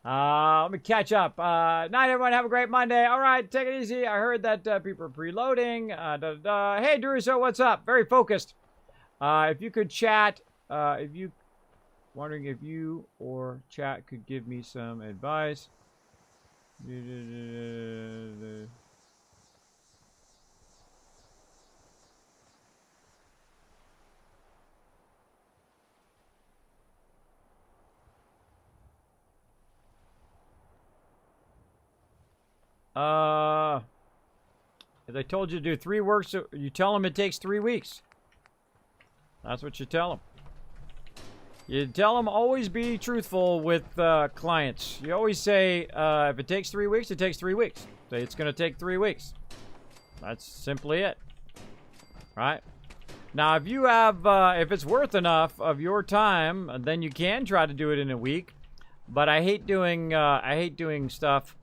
Let me catch up. Night, everyone. Have a great Monday. All right, take it easy. I heard that people are preloading. Hey, Duruso, what's up? Very focused. If you could chat, wondering if you or chat could give me some advice. If they told you to do 3 works, you tell them it takes 3 weeks. That's what you tell them. You tell them always be truthful with clients. You always say, if it takes 3 weeks, it takes 3 weeks. Say it's going to take 3 weeks. That's simply it. Right? Now, if you have, if it's worth enough of your time, then you can try to do it in a week. But I hate doing stuff.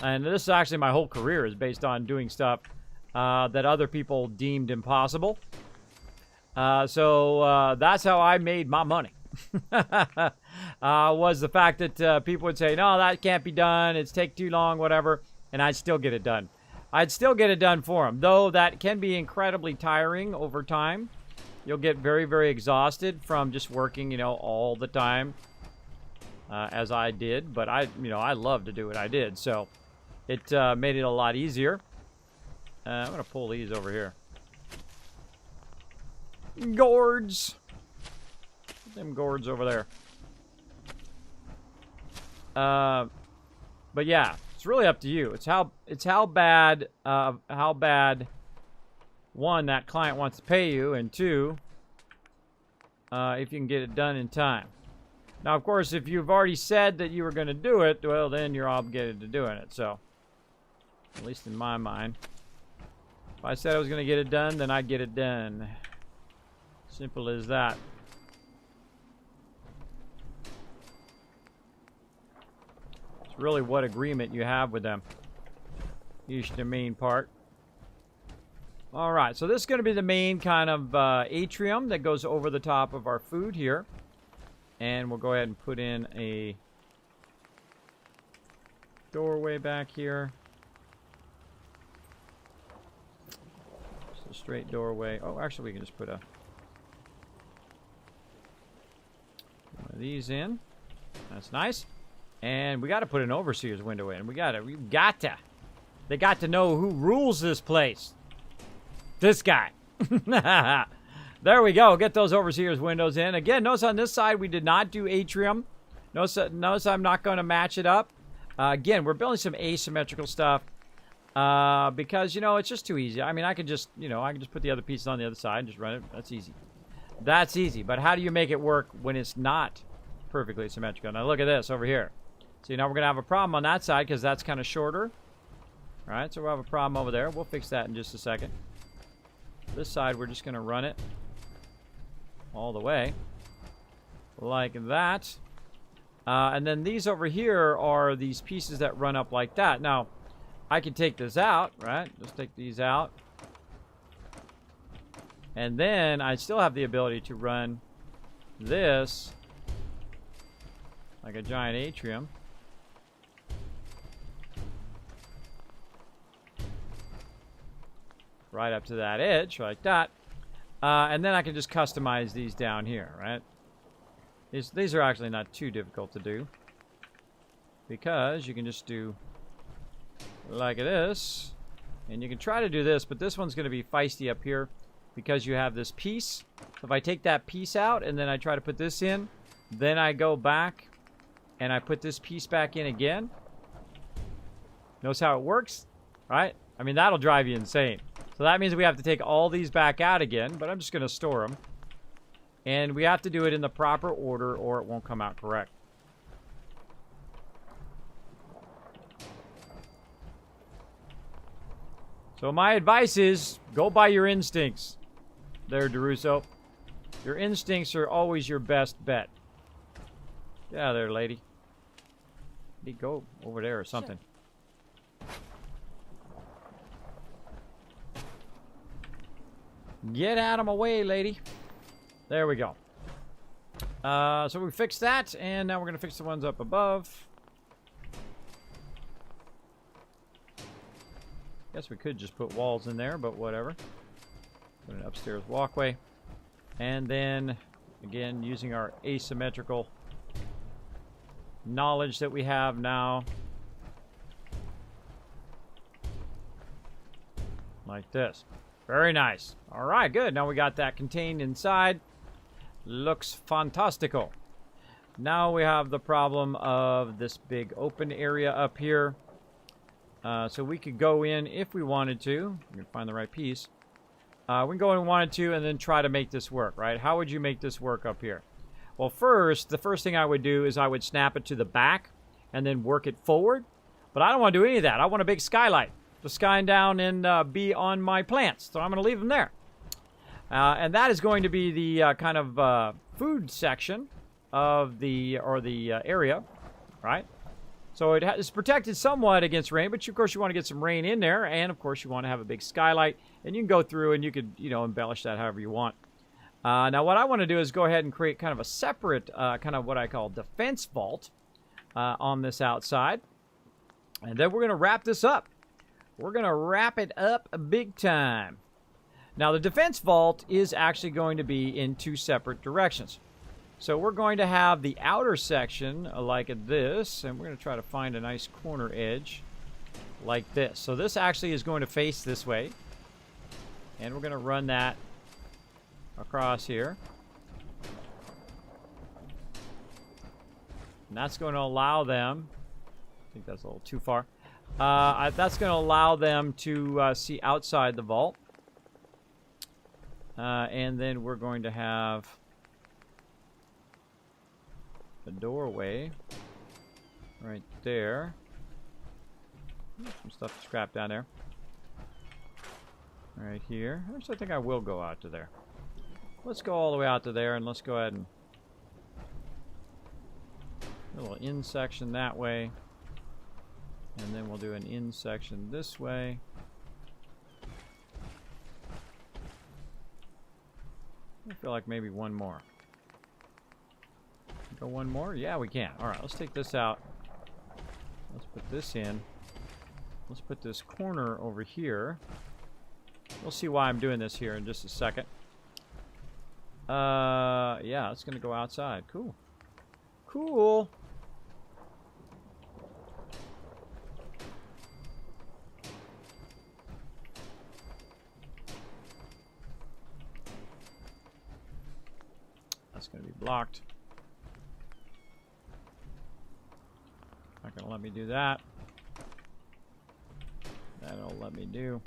And this is actually my whole career is based on doing stuff that other people deemed impossible. So that's how I made my money. Was the fact that people would say, no, that can't be done. It's take too long, whatever. And I'd still get it done. I'd still get it done for them. Though that can be incredibly tiring over time. You'll get very, very exhausted from just working, you know, all the time. As I did, but I love to do what I did, so it made it a lot easier. I'm gonna pull these over here. Gourds, Them gourds over there. But yeah, it's really up to you. It's how bad one, that client wants to pay you, and two, if you can get it done in time. Now, of course, if you've already said that you were going to do it, well, then you're obligated to doing it. So, at least in my mind, if I said I was going to get it done, then I'd get it done. Simple as that. It's really what agreement you have with them. Usually the main part. Alright, so this is going to be the main kind of atrium that goes over the top of our food here. And we'll go ahead and put in a doorway back here. Just a straight doorway. Oh, actually we can just put one of these in. That's nice. And we got to put an overseer's window in. We got to. They got to know who rules this place. This guy. There we go. Get those overseer's windows in. Again, notice on this side we did not do atrium. Notice I'm not going to match it up. Again, we're building some asymmetrical stuff because, you know, it's just too easy. I mean, I can just put the other pieces on the other side and just run it. That's easy. That's easy. But how do you make it work when it's not perfectly symmetrical? Now look at this over here. See, now we're going to have a problem on that side because that's kind of shorter. All right, so we'll have a problem over there. We'll fix that in just a second. This side, we're just going to run it all the way like that. And then these over here are these pieces that run up like that. Now, I can take this out, right? Just take these out. And then I still have the ability to run this like a giant atrium. Right up to that edge, like that. And then I can just customize these down here, right? These are actually not too difficult to do. Because you can just do like this. And you can try to do this, but this one's going to be feisty up here because you have this piece. If I take that piece out and then I try to put this in, then I go back and I put this piece back in again. Notice how it works, right? I mean, that'll drive you insane. So that means we have to take all these back out again, but I'm just going to store them. And we have to do it in the proper order or it won't come out correct. So my advice is, go by your instincts. There, DeRusso. Your instincts are always your best bet. Get out of there, lady. Go over there or something. Sure. Get out of my way, lady. There we go. So we fixed that, and now we're going to fix the ones up above. Guess we could just put walls in there, but whatever. Put an upstairs walkway. And then, again, using our asymmetrical knowledge that we have now. Like this. Very nice. All right, good. Now we got that contained inside. Looks fantastical. Now we have the problem of this big open area up here. So we could go in if we wanted to. We can find the right piece. We can go in if we wanted to and then try to make this work, right? How would you make this work up here? Well, the first thing I would do is I would snap it to the back and then work it forward. But I don't want to do any of that. I want a big skylight to shine down and be on my plants. So I'm going to leave them there. And that is going to be the kind of food section of the area, right? So it's protected somewhat against rain, but of course you want to get some rain in there, and of course you want to have a big skylight, and you can go through and you could, embellish that however you want. Now what I want to do is go ahead and create kind of a separate kind of what I call defense vault on this outside, and then we're going to wrap this up. We're going to wrap it up big time. Now, the defense vault is actually going to be in two separate directions. So we're going to have the outer section like this, and we're going to try to find a nice corner edge like this. So this actually is going to face this way. And we're going to run that across here. And that's going to allow them, I think that's a little too far. That's going to allow them to see outside the vault. And then we're going to have a doorway right there. Some stuff to scrap down there. Right here. Actually, I think I will go out to there. Let's go all the way out to there, and let's go ahead and a little in section that way. And then we'll do an in section this way. I feel like maybe one more. Go one more? Yeah, we can. Alright, let's take this out. Let's put this in. Let's put this corner over here. We'll see why I'm doing this here in just a second. Yeah, it's gonna go outside. Cool. Cool. That's gonna be blocked. Not gonna let me do that. That'll let me do.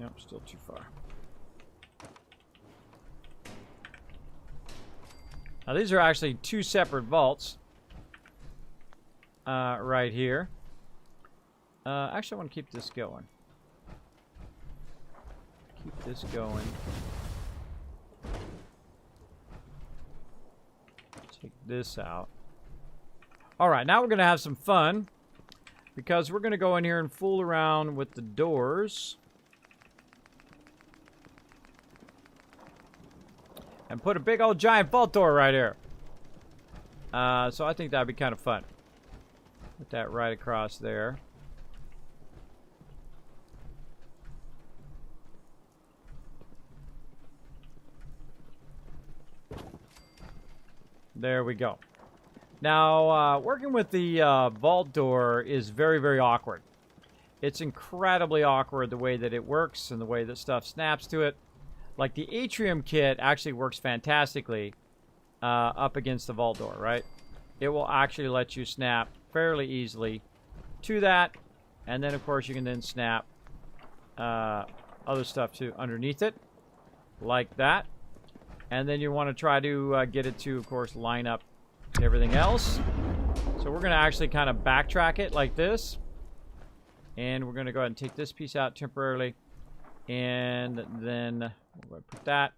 Nope, still too far. Now these are actually two separate vaults. Right here. Actually, I want to keep this going. Keep this going. Take this out. Alright, now we're going to have some fun. Because we're going to go in here and fool around with the doors. And put a big old giant vault door right here. So I think that'd be kind of fun. Put that right across there. There we go. Now, working with the vault door is very, very awkward. It's incredibly awkward the way that it works and the way that stuff snaps to it. Like the atrium kit actually works fantastically up against the vault door, right? It will actually let you snap fairly easily to that. And then, of course, you can then snap other stuff to underneath it, like that. And then you want to try to get it to, of course, line up everything else. So we're going to actually kind of backtrack it like this. And we're going to go ahead and take this piece out temporarily. And then we're going to put that,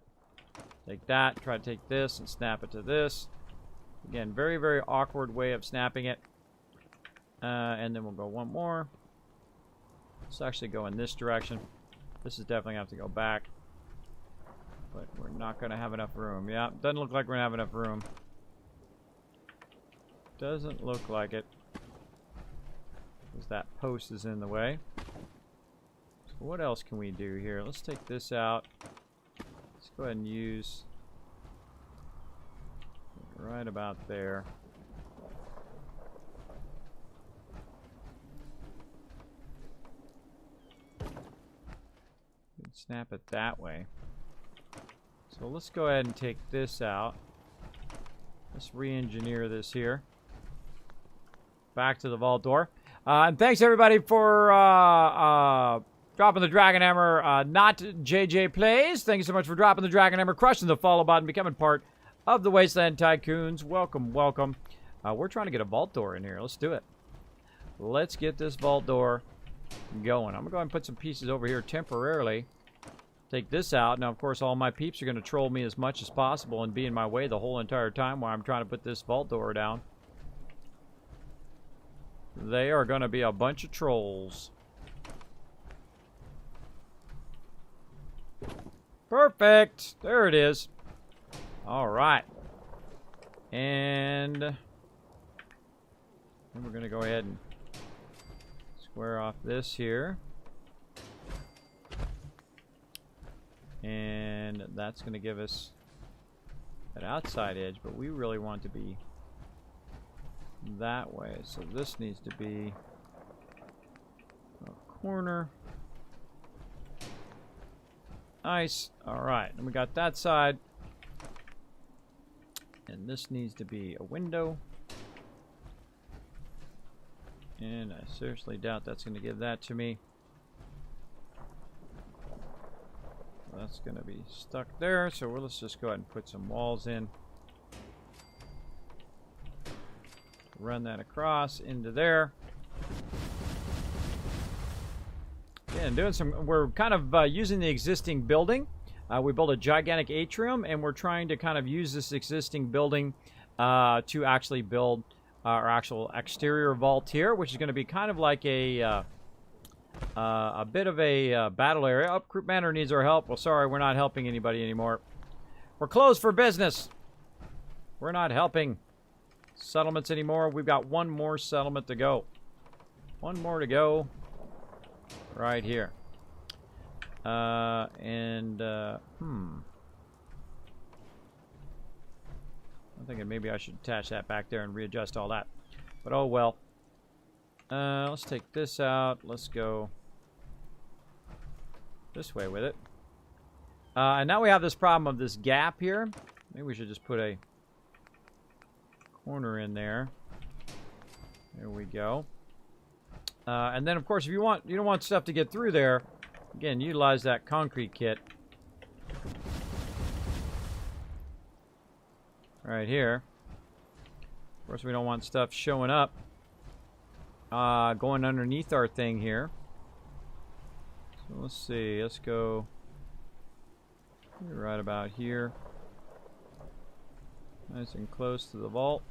take that, try to take this and snap it to this. Again, very, very awkward way of snapping it. And then we'll go one more. Let's actually go in this direction. This is definitely going to have to go back. But we're not going to have enough room. Yeah, doesn't look like we're going to have enough room. Doesn't look like it. Because that post is in the way. So what else can we do here? Let's take this out. Let's go ahead and use right about there. Snap it that way. So let's go ahead and take this out. Let's re-engineer this here. Back to the vault door. And thanks everybody for dropping the Dragon Hammer. Not JJ Plays. Thank you so much for dropping the Dragon Hammer, crushing the follow button, becoming part of the Wasteland Tycoons. Welcome, welcome. We're trying to get a vault door in here. Let's do it. Let's get this vault door going. I'm going to go ahead and put some pieces over here temporarily. Take this out. Now, of course, all my peeps are going to troll me as much as possible and be in my way the whole entire time while I'm trying to put this vault door down. They are going to be a bunch of trolls. Perfect. There it is. All right. And then we're going to go ahead and square off this here. And that's going to give us that outside edge, but we really want to be that way. So this needs to be a corner. Nice. All right. And we got that side. And this needs to be a window. And I seriously doubt that's going to give that to me. That's going to be stuck there. So let's just go ahead and put some walls in. Run that across into there. Yeah, and doing some, we're kind of using the existing building. We built a gigantic atrium, and we're trying to kind of use this existing building to actually build our actual exterior vault here, which is going to be kind of like a bit of a battle area. Oh, Group Commander needs our help. Well, sorry, we're not helping anybody anymore. We're closed for business. We're not helping settlements anymore. We've got one more settlement to go. One more to go. Right here. I'm thinking maybe I should attach that back there and readjust all that. But oh well. Let's take this out. Let's go this way with it. And now we have this problem of this gap here. Maybe we should just put a corner in there. There we go. And then, of course, if you don't want stuff to get through there, again, utilize that concrete kit. Right here. Of course, we don't want stuff showing up. Going underneath our thing here. So let's see. Let's go right about here. Nice and close to the vault.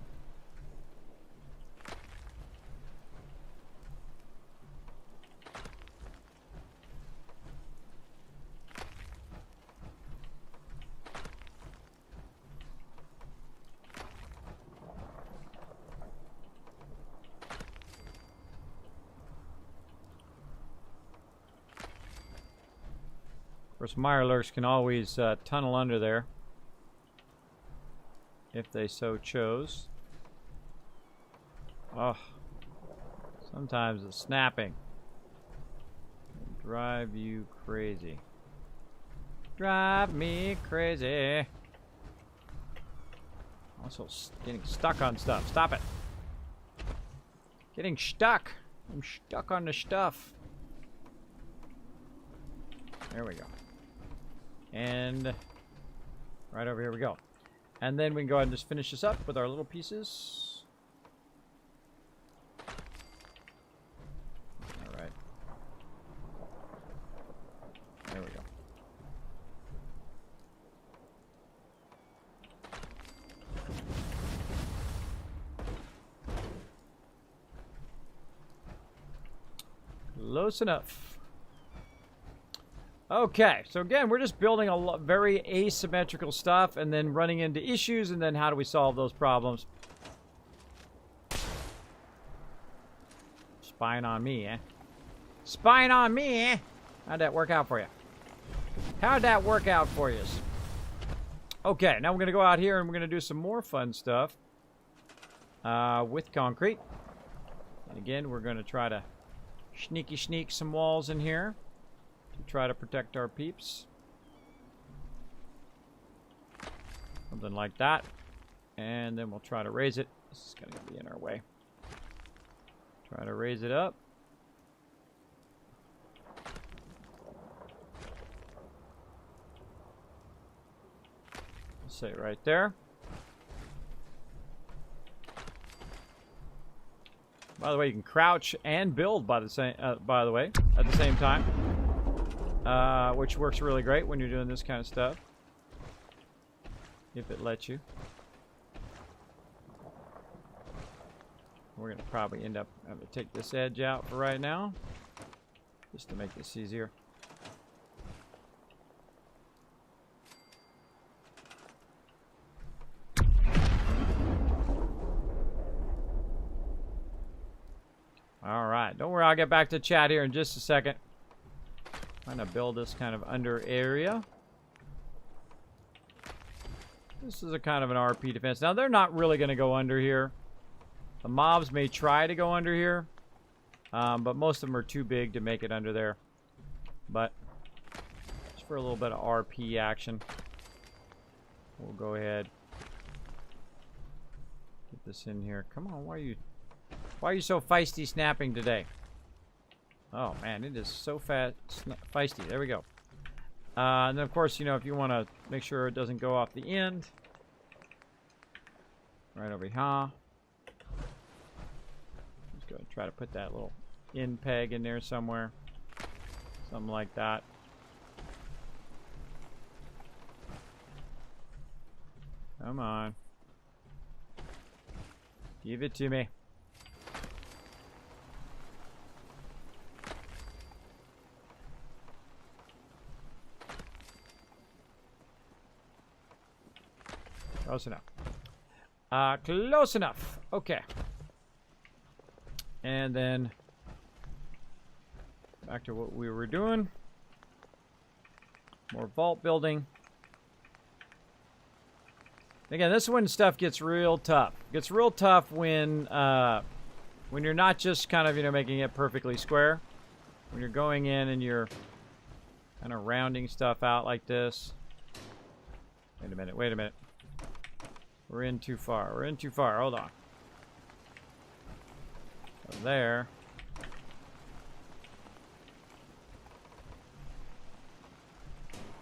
Of course, Mirelurks can always tunnel under there if they so chose. Oh, sometimes the snapping will drive you crazy. Drive me crazy. Also getting stuck on stuff. Stop it. Getting stuck. I'm stuck on the stuff. There we go. And right over here we go. And then we can go ahead and just finish this up with our little pieces. All right. There we go. Close enough. Okay, so again, we're just building a very asymmetrical stuff and then running into issues, and then how do we solve those problems? Spying on me, eh? Spying on me, eh? How'd that work out for you? How'd that work out for you? Okay, now we're going to go out here and we're going to do some more fun stuff with concrete. And again, we're going to try to sneak some walls in here to try to protect our peeps. Something like that. And then we'll try to raise it. This is going to be in our way. Try to raise it up. Let's say right there. By the way, you can crouch and build at the same time, which works really great when you're doing this kind of stuff, if it lets you. We're gonna probably end up having to take this edge out for right now, just to make this easier. All right, don't worry, I'll get back to chat here in just a second. Trying to build this kind of under area. This is a kind of an RP defense. Now, they're not really going to go under here. The mobs may try to go under here. But most of them are too big to make it under there. But just for a little bit of RP action, we'll go ahead. Get this in here. Come on, why are you so feisty snapping today? Oh, man, it is so feisty. There we go. And then, of course, you know, if you want to make sure it doesn't go off the end. Right over here. Just go and try to put that little end peg in there somewhere. Something like that. Come on. Give it to me. Close enough. Close enough. Okay. And then back to what we were doing. More vault building. Again, this is when stuff gets real tough. It gets real tough when you're not just kind of, you know, making it perfectly square. When you're going in and you're kind of rounding stuff out like this. Wait a minute, wait a minute. We're in too far. We're in too far. Hold on. So there.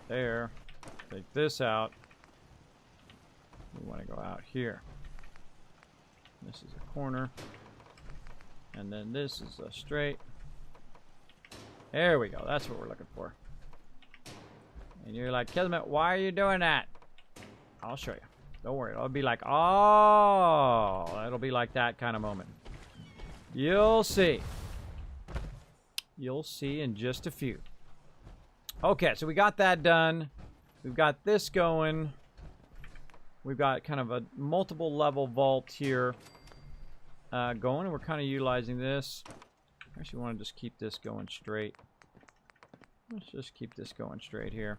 There. Take this out. We want to go out here. This is a corner. And then this is a straight. There we go. That's what we're looking for. And you're like, Kismet, why are you doing that? I'll show you. Don't worry. It'll be like, oh, it'll be like that kind of moment. You'll see. You'll see in just a few. Okay, so we got that done. We've got this going. We've got kind of a multiple level vault here going, and we're kind of utilizing this. I actually want to just keep this going straight. Let's just keep this going straight here.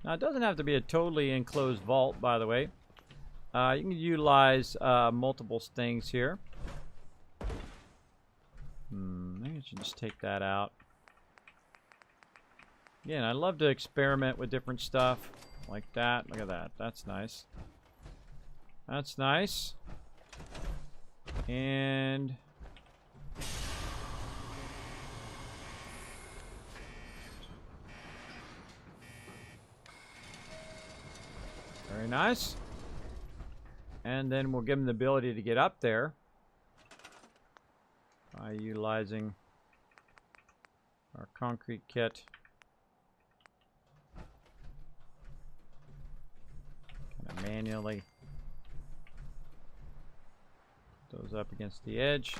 Now, it doesn't have to be a totally enclosed vault, by the way. You can utilize multiple things here. Maybe I should just take that out. Again, I love to experiment with different stuff like that. Look at that. That's nice. That's nice. And very nice. And then we'll give them the ability to get up there by utilizing our concrete kit. Kind of manually put those up against the edge.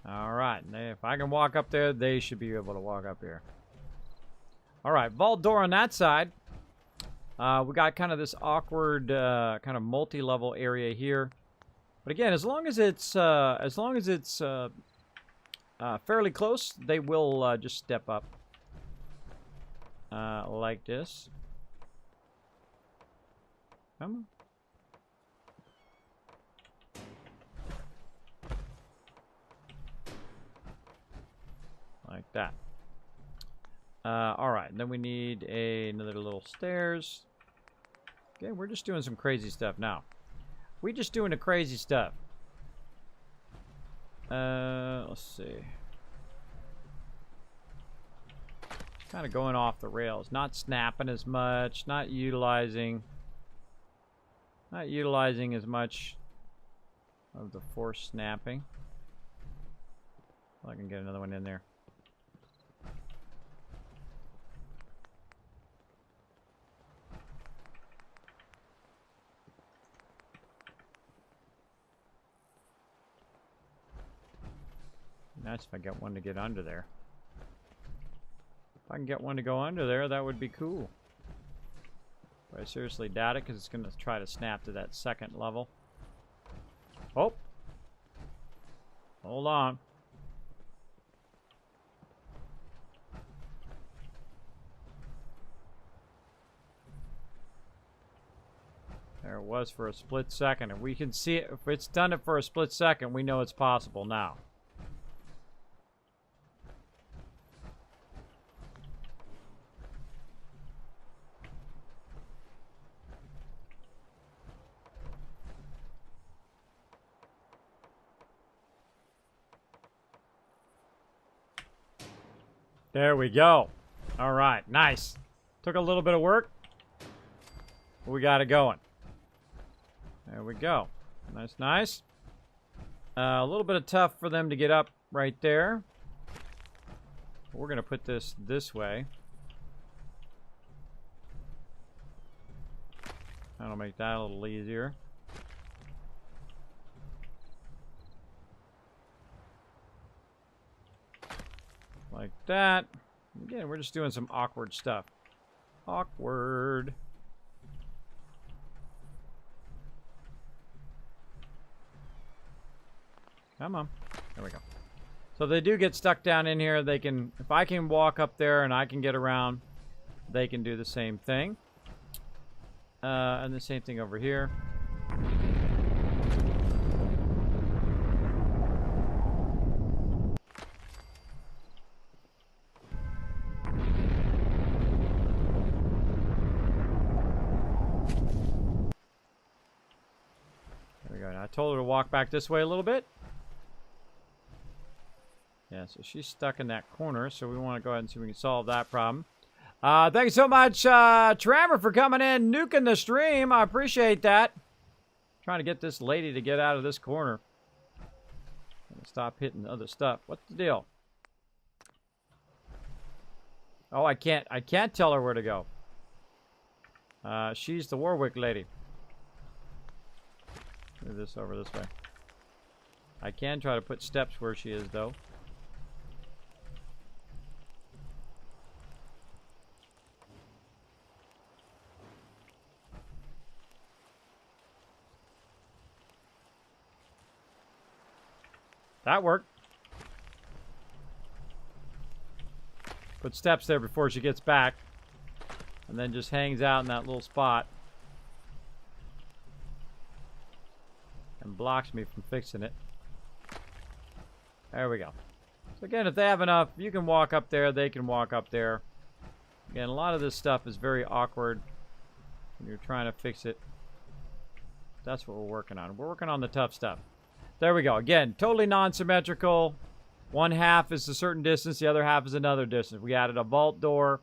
Alright, if I can walk up there, they should be able to walk up here. Alright, vault door on that side. We got kind of this awkward kind of multi-level area here. But again, as long as it's fairly close, they will just step up like this. Come on. Like that. Alright, then we need another little stairs. Okay, we're just doing some crazy stuff now. We're just doing the crazy stuff. Let's see. Kind of going off the rails. Not snapping as much. Not utilizing as much of the force snapping. Well, I can get another one in there. That's if I get one to get under there. If I can get one to go under there, that would be cool. But I seriously doubt it because it's going to try to snap to that second level. Oh. Hold on. There it was for a split second. If we can see it, if it's done it for a split second, we know it's possible now. There we go. All right, nice. Took a little bit of work. But we got it going. There we go. Nice, nice. A little bit of tough for them to get up right there. We're going to put this way. That'll make that a little easier. Like that. Again, we're just doing some awkward stuff. Awkward. Come on. There we go. So they do get stuck down in here. They can, if I can walk up there and I can get around, they can do the same thing. And the same thing over here. There we go. Now I told her to walk back this way a little bit. Yeah, so she's stuck in that corner, so we want to go ahead and see if we can solve that problem. Thank you so much, Trevor, for coming in, nuking the stream. I appreciate that. Trying to get this lady to get out of this corner. Stop hitting other stuff. What's the deal? Oh, I can't tell her where to go. She's the Warwick lady. Move this over this way. I can try to put steps where she is, though. That worked. Put steps there before she gets back. And then just hangs out in that little spot. And blocks me from fixing it. There we go. So again, if they have enough, you can walk up there, they can walk up there. Again, a lot of this stuff is very awkward when you're trying to fix it. That's what we're working on. We're working on the tough stuff. There we go. Again, totally non-symmetrical. One half is a certain distance, the other half is another distance. We added a vault door.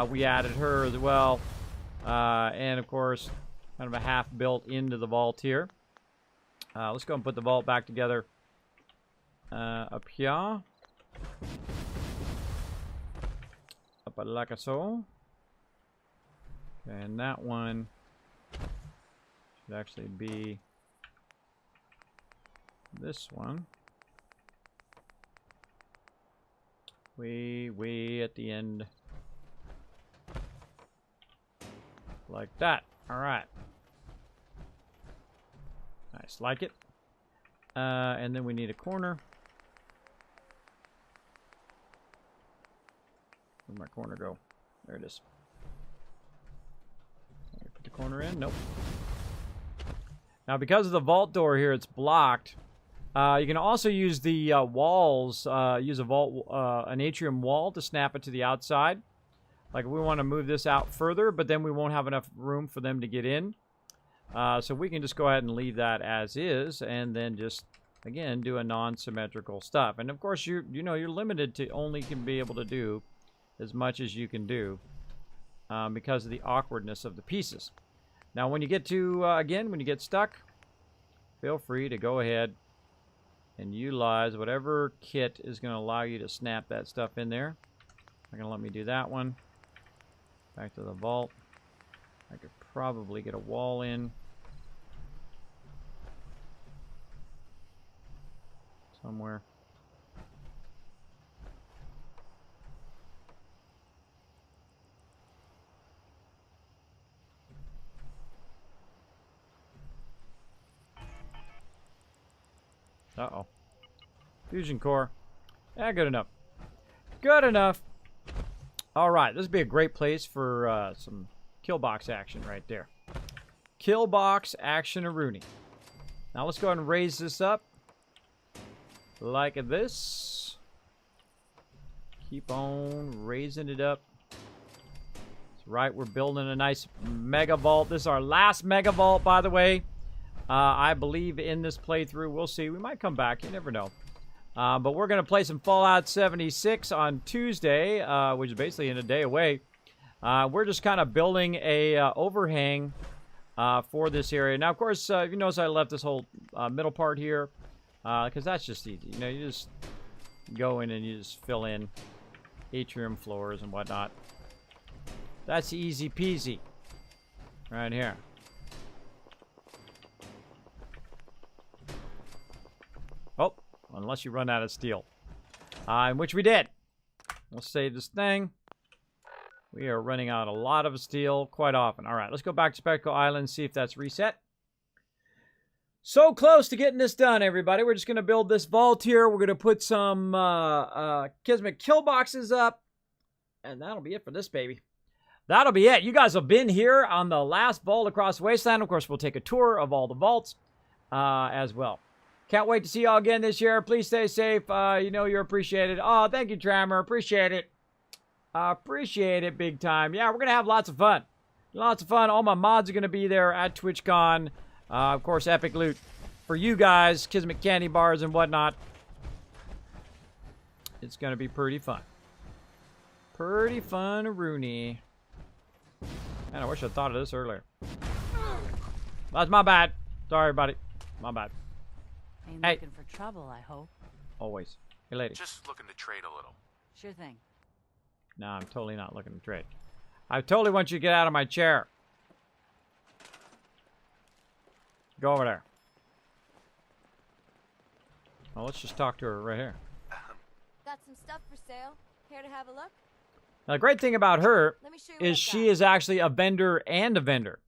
We added her as well. And of course, kind of a half built into the vault here. Let's go and put the vault back together up here. Up like so. And that one should actually be this one. Way at the end. Like that. Alright. Nice. Like it. And then we need a corner. Where'd my corner go? There it is. Put the corner in. Nope. Now, because of the vault door here, it's blocked. You can also use the walls, use an atrium wall to snap it to the outside. Like, we want to move this out further, but then we won't have enough room for them to get in. So we can just go ahead and leave that as is, and then just, again, do a non-symmetrical stuff. And of course, you're limited to only can be able to do as much as you can do because of the awkwardness of the pieces. Now, when you get to, again, when you get stuck, feel free to go ahead and utilize whatever kit is going to allow you to snap that stuff in there. They're going to let me do that one. Back to the vault. I could probably get a wall in. Somewhere. Uh-oh. Fusion core. Yeah, good enough. Good enough. All right, this would be a great place for some kill box action right there. Kill box action Rooney. Now let's go ahead and raise this up like this. Keep on raising it up. That's right, we're building a nice mega vault. This is our last mega vault, by the way. I believe in this playthrough. We'll see. We might come back. You never know. But we're going to play some Fallout 76 on Tuesday, which is basically in a day away. We're just kind of building a overhang for this area. Now, of course, you notice I left this whole middle part here because that's just easy. You know, you just go in and you just fill in atrium floors and whatnot. That's easy peasy right here. Oh, unless you run out of steel. Which we did. Let's save this thing. We are running out a lot of steel quite often. All right, let's go back to Spectacle Island, see if that's reset. So close to getting this done, everybody. We're just going to build this vault here. We're going to put some Kismet kill boxes up. And that'll be it for this baby. That'll be it. You guys have been here on the last vault across the wasteland. Of course, we'll take a tour of all the vaults as well. Can't wait to see y'all again this year. Please stay safe. You know you're appreciated. Oh, thank you, Trammer. Appreciate it. Appreciate it big time. Yeah, we're going to have lots of fun. Lots of fun. All my mods are going to be there at TwitchCon. Of course, epic loot for you guys. Kismet candy bars and whatnot. It's going to be pretty fun. Pretty fun, Rooney. Man, I wish I'd thought of this earlier. That's my bad. Sorry, everybody. My bad. Ain't Hey. looking for trouble, I hope. Always. Hey, lady. Just looking to trade a little. Sure thing. No, I'm totally not looking to trade. I totally want you to get out of my chair. Go over there. Well, let's just talk to her right here. Got some stuff for sale. Care to have a look? Now, the great thing about her Let me show you what is I've she got. is actually a vendor and a vendor.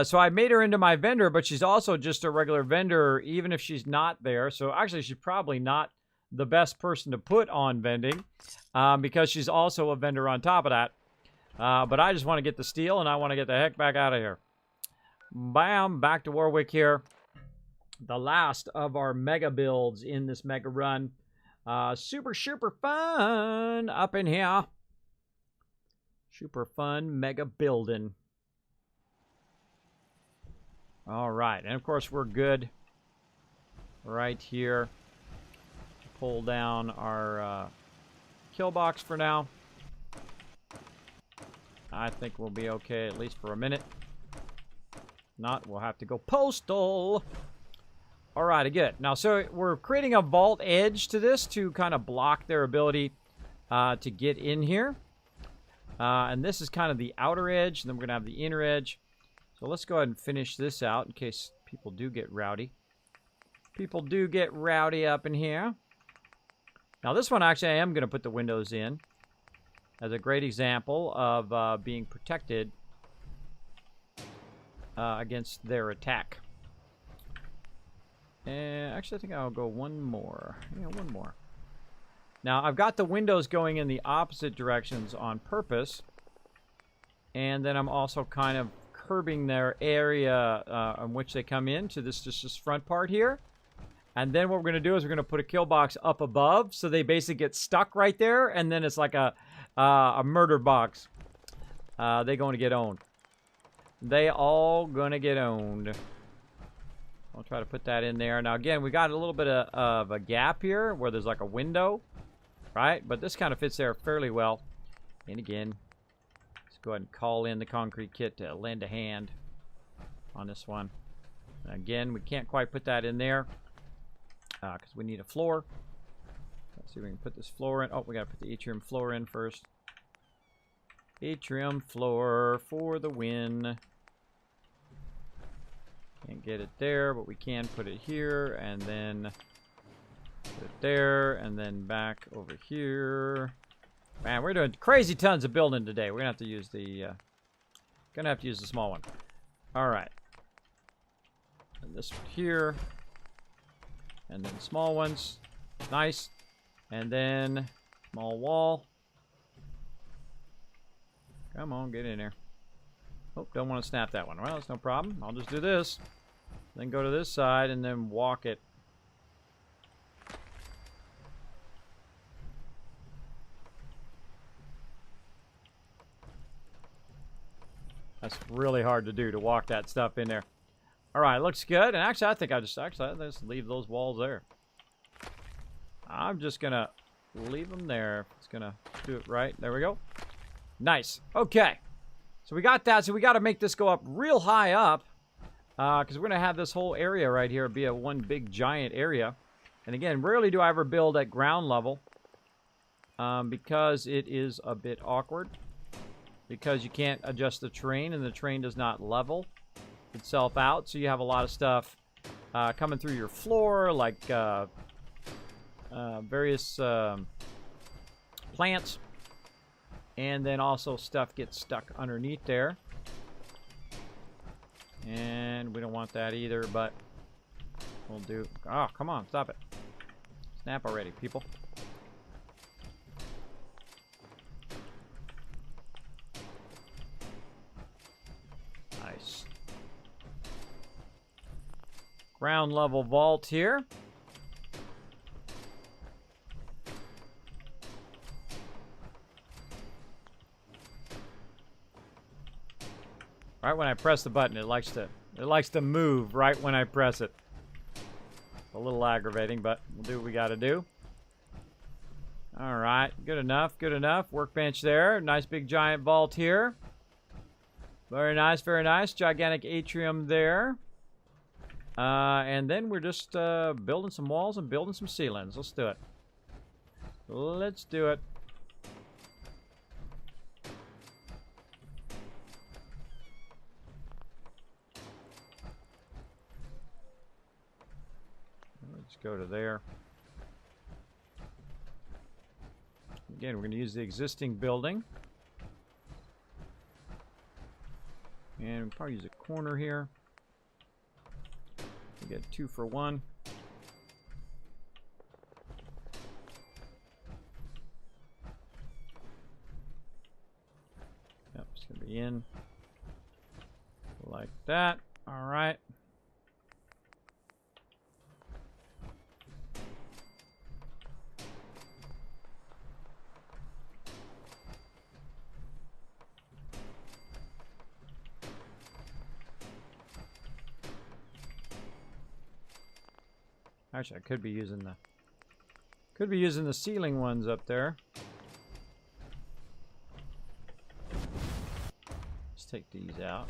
So I made her into my vendor, but she's also just a regular vendor, even if she's not there. So actually, she's probably not the best person to put on vending because she's also a vendor on top of that. But I just want to get the steel, and I want to get the heck back out of here. Bam, back to Warwick here. The last of our mega builds in this mega run. Super fun up in here. Super fun mega building. All right, and of course we're good right here. Pull down our kill box for now. I think we'll be okay at least for a minute. Not, we'll have to go postal. All right, good. Now, so we're creating a vault edge to this to kind of block their ability to get in here. And this is kind of the outer edge, and then we're going to have the inner edge. So let's go ahead and finish this out in case people do get rowdy. People do get rowdy up in here. Now, this one, actually, I am going to put the windows in as a great example of being protected against their attack. And actually, I think I'll go one more. Yeah, one more. Now, I've got the windows going in the opposite directions on purpose. And then I'm also kind of curbing their area on which they come in to this front part here. And then what we're going to do is we're going to put a kill box up above, so they basically get stuck right there, and then it's like a murder box. They're going to get owned. They all going to get owned. I'll try to put that in there. Now, again, we got a little bit of a gap here where there's like a window, right? But this kind of fits there fairly well. And again, let's go ahead and call in the concrete kit to lend a hand on this one. Again, we can't quite put that in there because we need a floor. Let's see if we can put this floor in. Oh, we got to put the atrium floor in first. Atrium floor for the win. Can't get it there, but we can put it here, and then put it there, and then back over here. Man, we're doing crazy tons of building today. We're gonna have to use the small one. All right. And this one here. And then small ones. Nice. And then small wall. Come on, get in here. Oh, don't want to snap that one. Well, it's no problem. I'll just do this. Then go to this side and then walk it. That's really hard to do, to walk that stuff in there. All right, looks good. And actually, I think I'll just leave those walls there. I'm just going to leave them there. It's going to do it right. There we go. Nice. Okay. So we got that. So we got to make this go up real high up. Because we're going to have this whole area right here be a one big giant area. And again, rarely do I ever build at ground level. Because it is a bit awkward. Because you can't adjust the terrain, and the terrain does not level itself out. So you have a lot of stuff coming through your floor, like various plants. And then also stuff gets stuck underneath there. And we don't want that either, but we'll do... Oh, come on, stop it. Snap already, people. Nice. Ground level vault here. Right when I press the button, it likes to move right when I press it. A little aggravating, but we'll do what we got to do. All right, good enough, good enough. Workbench there. Nice big giant vault here. Very nice, very nice. Gigantic atrium there. And then we're just building some walls and building some ceilings. Let's do it. Let's do it. Let's go to there. Again, we're going to use the existing building. And we'll probably use a corner here. We get 2 for 1. Yep, it's going to be in like that. All right. Actually, I could be using the ceiling ones up there. Let's take these out.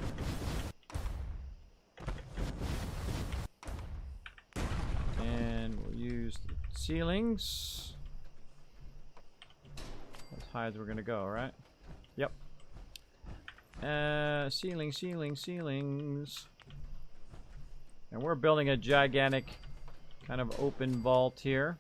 And we'll use the ceilings. As high as we're gonna go, right? Yep. Ceilings. And we're building a gigantic kind of open vault here.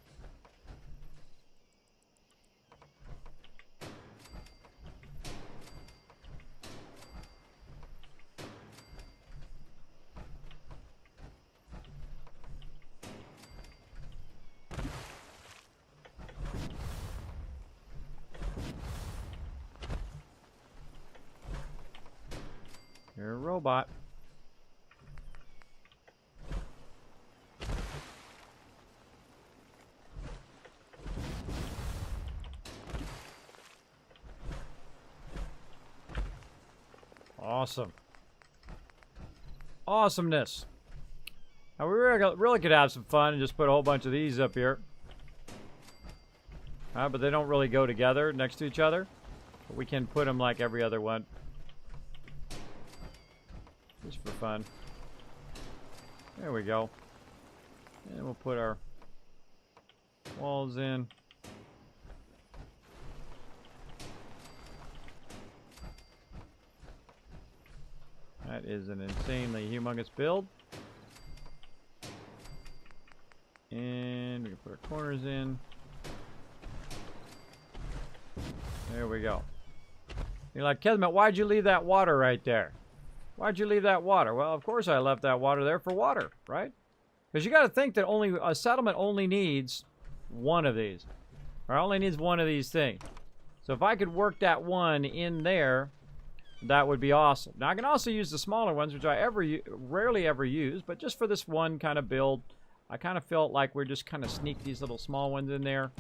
You're a robot. Awesome. Awesomeness. Now we really could have some fun and just put a whole bunch of these up here. But they don't really go together next to each other. But we can put them like every other one. Just for fun. There we go. And we'll put our walls in. That is an insanely humongous build. And we can put our corners in. There we go. You're like, Kismet, why'd you leave that water right there? Why'd you leave that water? Well, of course I left that water there for water, right? Because you got to think that only a settlement only needs one of these. Or only needs one of these things. So if I could work that one in there, that would be awesome. Now I can also use the smaller ones, which I rarely ever use, but just for this one kind of build, I kind of felt like we're just kind of sneak these little small ones in there.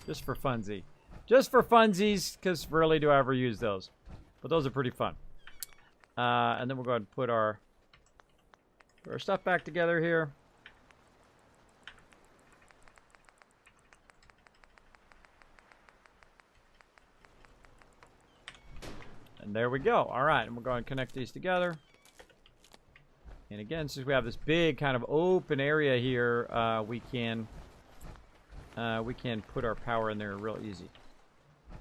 Just for funsy. Just for funsies, because rarely do I ever use those. But those are pretty fun. And then we'll go ahead and put our stuff back together here. And there we go. All right, and we'll go ahead and connect these together. And again, since we have this big kind of open area here, we can put our power in there real easy.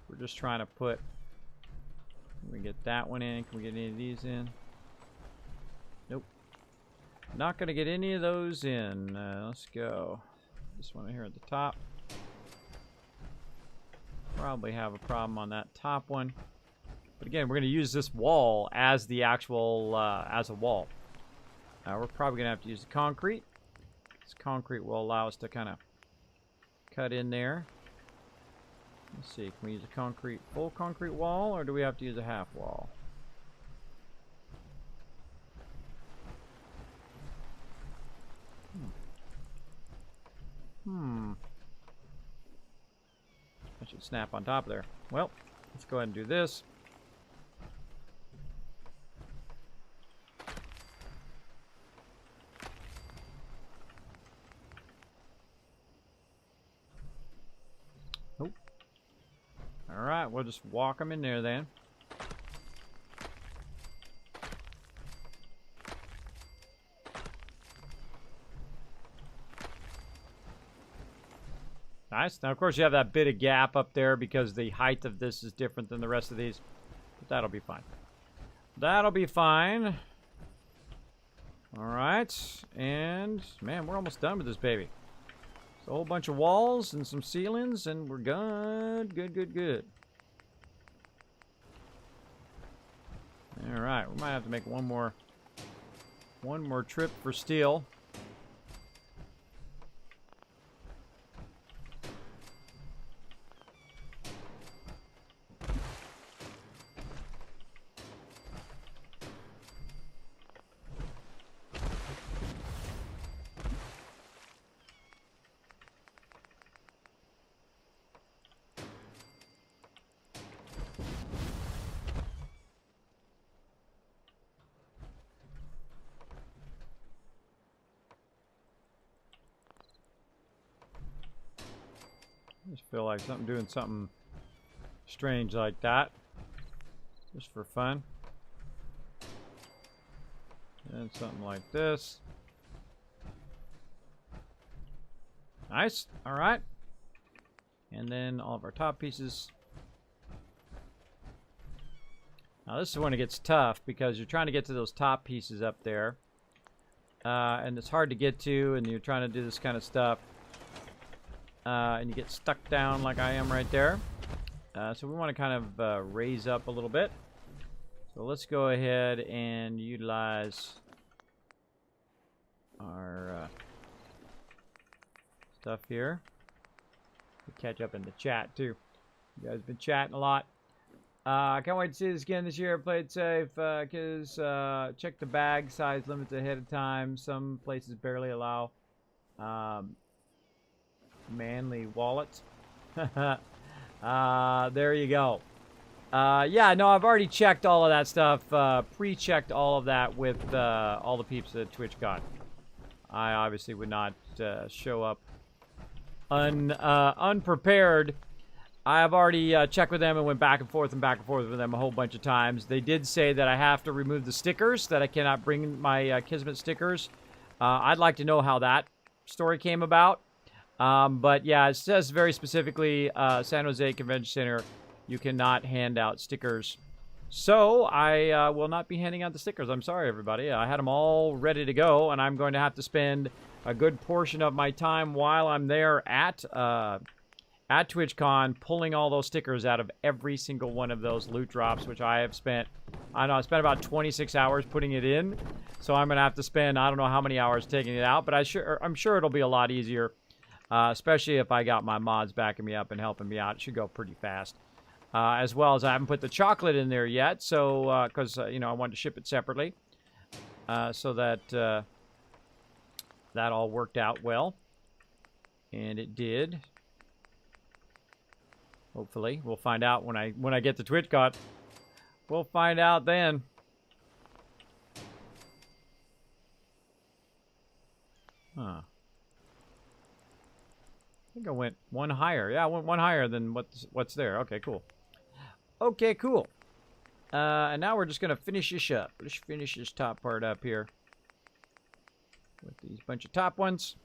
We're just trying to put. Can we get that one in? Can we get any of these in? Nope. Not gonna get any of those in. Let's go. This one here at the top. Probably have a problem on that top one. But again, we're going to use this wall as the actual, as a wall. We're probably going to have to use the concrete. This concrete will allow us to kind of cut in there. Let's see, can we use a full concrete wall, or do we have to use a half wall? I should snap on top of there. Well, let's go ahead and do this. Alright, we'll just walk them in there then. Nice. Now, of course, you have that bit of gap up there because the height of this is different than the rest of these. But that'll be fine. That'll be fine. Alright. And, man, we're almost done with this baby. A whole bunch of walls and some ceilings, and we're good. Good. All right, we might have to make one more trip for steel. I just feel like doing something strange like that. Just for fun. And something like this. Nice. Alright. And then all of our top pieces. Now this is when it gets tough because you're trying to get to those top pieces up there. And it's hard to get to, and you're trying to do this kind of stuff. And you get stuck down like I am right there. So we want to kind of raise up a little bit. So let's go ahead and utilize our stuff here. We catch up in the chat too. You guys have been chatting a lot. I can't wait to see this again this year. Play it safe, because check the bag size limits ahead of time. Some places barely allow manly wallets. There you go. Yeah, no, I've already checked all of that stuff. Pre-checked all of that with all the peeps at TwitchCon. I obviously would not show up unprepared. I have already checked with them and went back and forth with them a whole bunch of times. They did say that I have to remove the stickers, that I cannot bring my Kismet stickers. I'd like to know how that story came about. But yeah, it says very specifically, San Jose Convention Center, you cannot hand out stickers. So I will not be handing out the stickers. I'm sorry, everybody. I had them all ready to go, and I'm going to have to spend a good portion of my time while I'm there at TwitchCon pulling all those stickers out of every single one of those loot drops, which I have spent I know I spent about 26 hours putting it in, so I'm gonna have to spend I don't know how many hours taking it out, but I'm sure it'll be a lot easier, especially if I got my mods backing me up and helping me out. It should go pretty fast. As well as I haven't put the chocolate in there yet, so because you know I wanted to ship it separately, so that that all worked out well, and it did. Hopefully, we'll find out when I get the Twitch card. We'll find out then. Huh. I think I went one higher. Yeah, I went one higher than what's there. Okay, cool. Okay, cool. And now we're just gonna finish this up. Let's finish this top part up here with these bunch of top ones.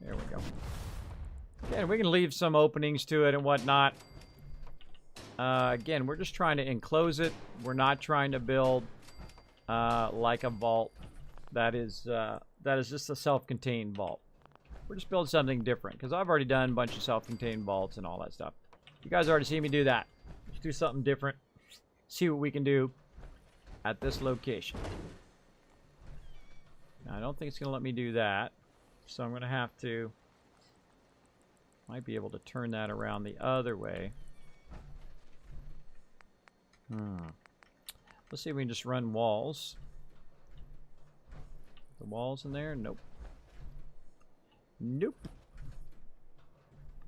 There we go. Again, we can leave some openings to it and whatnot. Again, we're just trying to enclose it. We're not trying to build like a vault that is just a self-contained vault. We're just building something different because I've already done a bunch of self-contained vaults and all that stuff. You guys already seen me do that. Let's do something different. See what we can do at this location. Now, I don't think it's going to let me do that. So I'm going to have to... Might be able to turn that around the other way. Let's see if we can just run walls. The walls in there? Nope. Nope.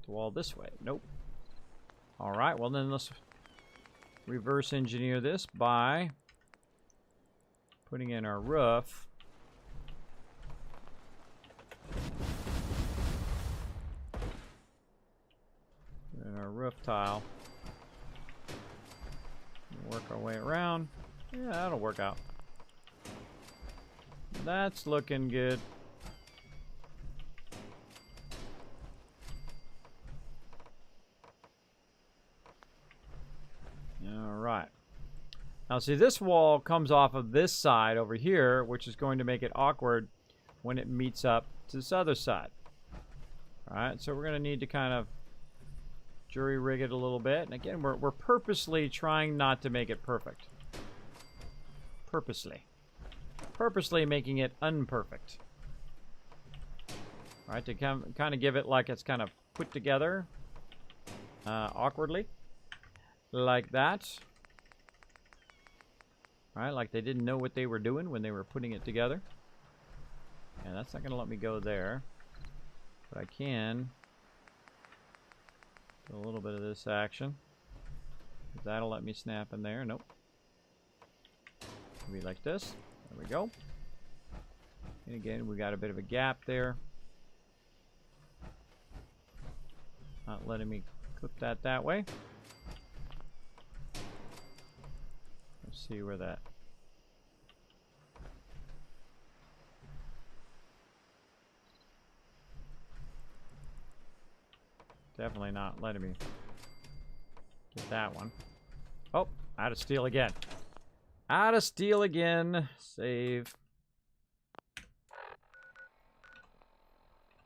The wall this way? Nope. Alright, well then let's reverse engineer this by putting in our roof. And our roof tile. Work our way around. Yeah, that'll work out. That's looking good. Alright. Now see, this wall comes off of this side over here, which is going to make it awkward when it meets up to this other side. Alright, so we're going to need to kind of jury rig it a little bit. And again, we're purposely trying not to make it perfect. Purposely making it unperfect. All right, to kind of give it like it's kind of put together awkwardly. Like that. All right, like they didn't know what they were doing when they were putting it together. And that's not going to let me go there. But I can do a little bit of this action. That'll let me snap in there. Nope. Maybe like this. There we go. And again, we got a bit of a gap there. Not letting me clip that way. Let's see where that... Definitely not letting me get that one. Oh, out of steel again. Out of steel again. Save.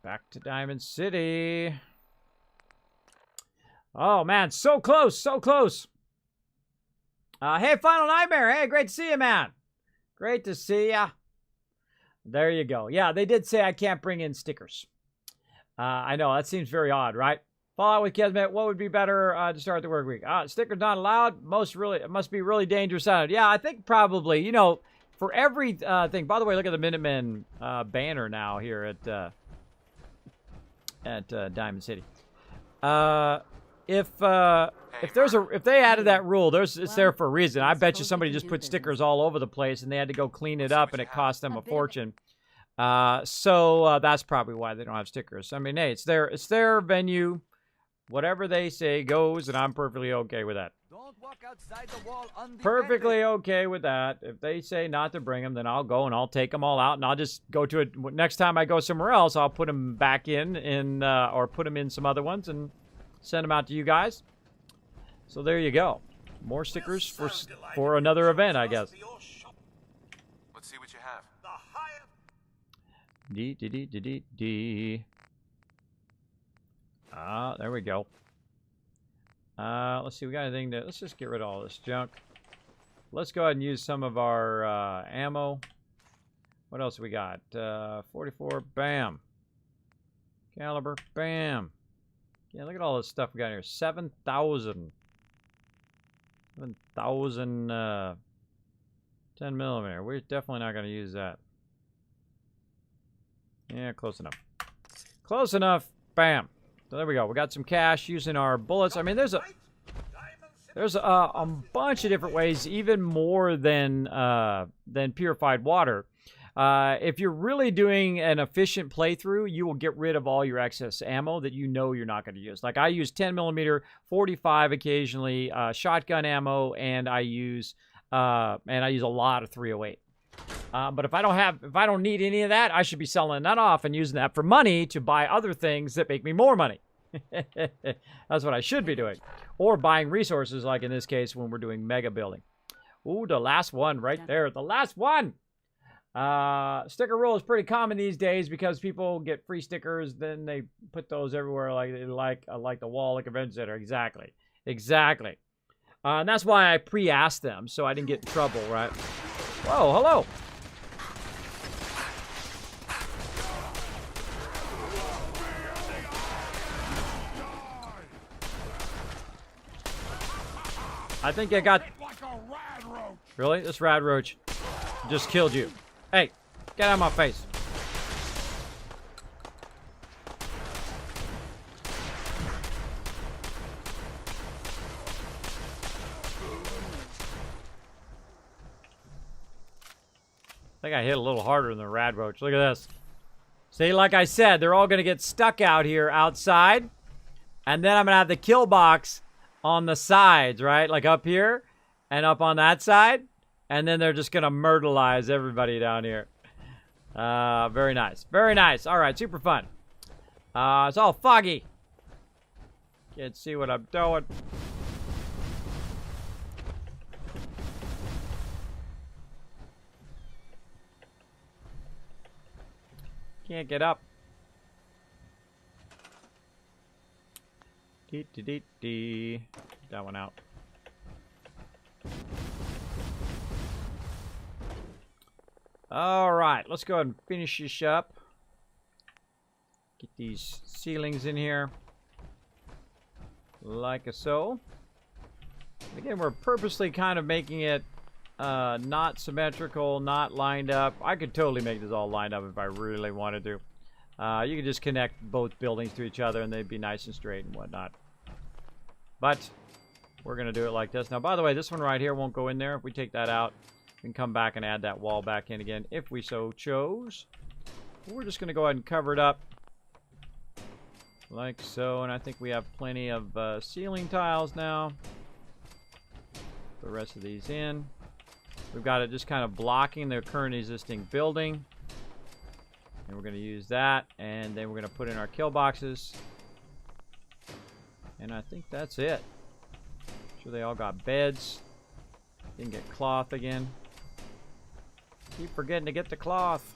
Back to Diamond City. Oh, man. So close. So close. Hey, Final Nightmare. Hey, great to see you, man. Great to see ya. There you go. Yeah, they did say I can't bring in stickers. I know. That seems very odd, right? Fallout with Kismet, what would be better to start the work week? Stickers not allowed. It must be really dangerous out. Yeah, I think probably, you know, for every thing. By the way, look at the Minutemen banner now here at Diamond City. If they added that rule, it's there for a reason. I bet you somebody just put stickers all over the place and they had to go clean it up and it cost them a fortune. So that's probably why they don't have stickers. I mean, hey, it's their venue. Whatever they say goes, and I'm perfectly okay with that. Don't walk outside the wall undefended. Perfectly okay with that. If they say not to bring them, then I'll go and I'll take them all out, and I'll just go to it. Next time I go somewhere else, I'll put them back in, or put them in some other ones and send them out to you guys. So there you go. More stickers for another event, I guess. Let's see what you have. D. Ah, there we go. Let's see, we got anything to... Let's just get rid of all this junk. Let's go ahead and use some of our ammo. What else we got? 44, bam. Caliber, bam. Yeah, look at all this stuff we got here. 7,000. 7,000 10 millimeter. We're definitely not going to use that. Yeah, close enough. Close enough. Bam. So there we go. We got some cash using our bullets. I mean, there's a bunch of different ways, even more than purified water. If you're really doing an efficient playthrough, you will get rid of all your excess ammo that you know you're not going to use. Like I use 10 millimeter, 45 occasionally, shotgun ammo, and I use a lot of 308. But if I don't need any of that, I should be selling that off and using that for money to buy other things that make me more money. That's what I should be doing. Or buying resources, like in this case when we're doing mega building. Ooh, the last one right there. The last one! Sticker rule is pretty common these days because people get free stickers, then they put those everywhere like the wall, like convention center. Exactly. And that's why I pre-asked them, so I didn't get in trouble, right? Whoa, hello! I think I got... Really? This rad roach just killed you. Hey, get out of my face. I think I hit a little harder than the rad roach. Look at this. See, like I said, they're all going to get stuck out here outside. And then I'm going to have the kill box on the sides, right? Like up here and up on that side. And then they're just going to myrtleize everybody down here. Very nice. Very nice. All right, super fun. It's all foggy. Can't see what I'm doing. Can't get up. Dee. That one out. All right, let's go ahead and finish this up. Get these ceilings in here. Like so. Again, we're purposely kind of making it not symmetrical, not lined up. I could totally make this all lined up if I really wanted to. You could just connect both buildings to each other and they'd be nice and straight and whatnot. But we're going to do it like this. Now, by the way, this one right here won't go in there. If we take that out, we can come back and add that wall back in again if we so chose. We're just going to go ahead and cover it up like so. And I think we have plenty of ceiling tiles now. Put the rest of these in. We've got it just kind of blocking the current existing building. And we're going to use that. And then we're going to put in our kill boxes. And I think that's it. Sure they all got beds. Didn't get cloth again. Keep forgetting to get the cloth.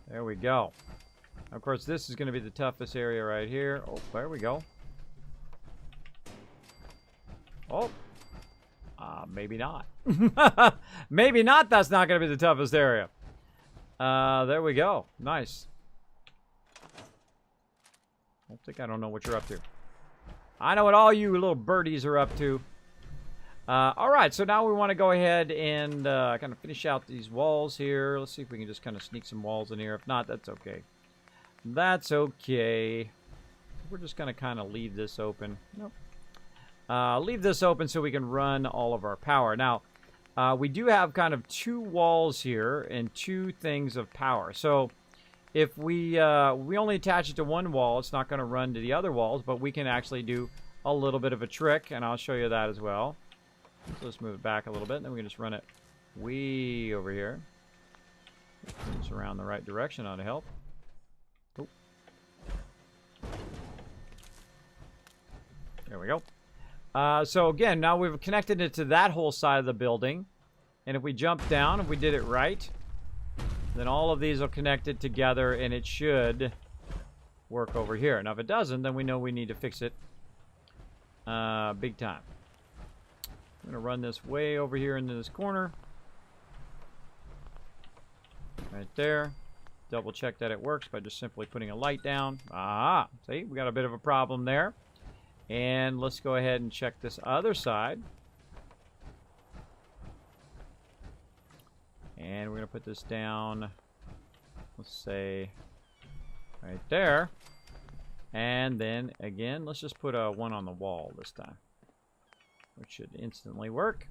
There we go. Of course, this is going to be the toughest area right here. Oh, there we go. Oh. Maybe not. Maybe not. That's not going to be the toughest area. There we go. Nice. I don't know what you're up to. I know what all you little birdies are up to. Alright, so now we want to go ahead and kind of finish out these walls here. Let's see if we can just kind of sneak some walls in here. If not, that's okay. That's okay. We're just going to kind of leave this open. Nope. Leave this open so we can run all of our power. Now, we do have kind of two walls here and two things of power. So if we only attach it to one wall, it's not going to run to the other walls, but we can actually do a little bit of a trick, and I'll show you that as well. So let's move it back a little bit, and then we can just run it way over here. Just around the right direction ought to help. There we go. So again, now we've connected it to that whole side of the building. And if we jump down, if we did it right, then all of these are connected together and it should work over here. Now if it doesn't, then we know we need to fix it big time. I'm going to run this way over here into this corner. Right there. Double check that it works by just simply putting a light down. Ah, see, we got a bit of a problem there. And let's go ahead and check this other side. And we're going to put this down, let's say, right there. And then, again, let's just put a 1 on the wall this time, which should instantly work.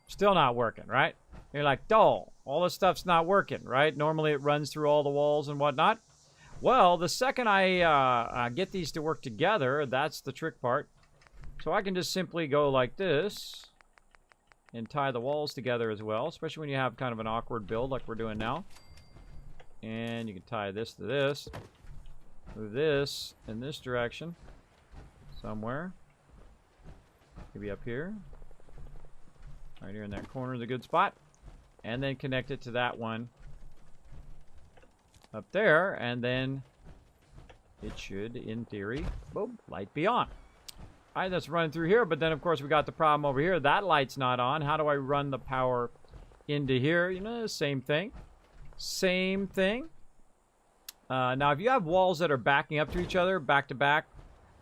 Still not working, right? You're like, oh, all this stuff's not working, right? Normally it runs through all the walls and whatnot. Well, the second I get these to work together, that's the trick part. So I can just simply go like this and tie the walls together as well, especially when you have kind of an awkward build like we're doing now. And you can tie this to this. Move this in this direction somewhere. Maybe up here. Right here in that corner is a good spot. And then connect it to that one up there, and then it should, in theory, boom, light be on. All right, that's running through here, but then, of course, we got the problem over here. That light's not on. How do I run the power into here? You know, same thing. Same thing. Now, if you have walls that are backing up to each other, back to back,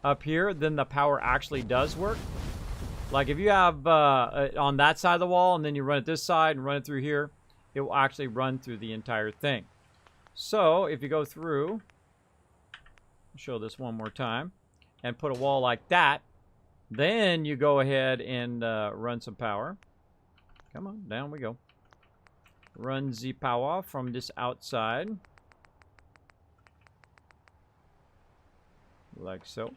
up here, then the power actually does work. Like, if you have on that side of the wall, and then you run it this side and run it through here, it will actually run through the entire thing. So, if you go through, I'll show this one more time, and put a wall like that, then you go ahead and run some power. Come on, down we go. Run the power from this outside. Like so.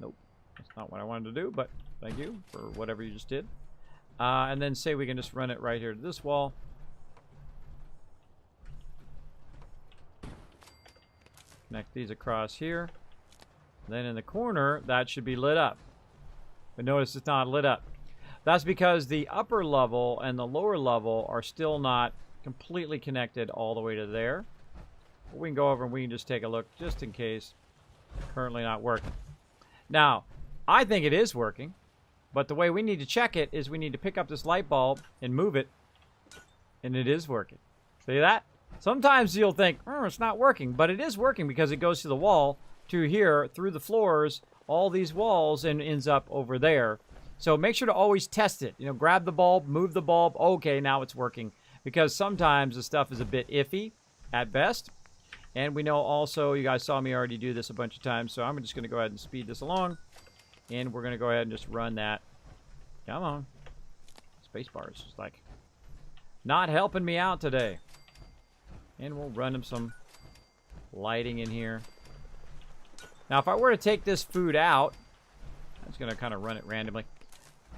Nope, that's not what I wanted to do, but thank you for whatever you just did. And then say we can just run it right here to this wall. Connect these across here. Then in the corner, that should be lit up. But notice it's not lit up. That's because the upper level and the lower level are still not completely connected all the way to there. But we can go over and we can just take a look just in case. Currently not working. Now, I think it is working. But the way we need to check it is we need to pick up this light bulb and move it. And it is working. See that? Sometimes you'll think, oh, it's not working. But it is working because it goes to the wall, to here, through the floors, all these walls, and ends up over there. So make sure to always test it. You know, grab the bulb, move the bulb. Okay, now it's working. Because sometimes the stuff is a bit iffy at best. And we know also, you guys saw me already do this a bunch of times. So I'm just going to go ahead and speed this along. And we're going to go ahead and just run that. Come on. Spacebar is just like not helping me out today. And we'll run him some lighting in here. Now, if I were to take this food out, I'm just going to kind of run it randomly.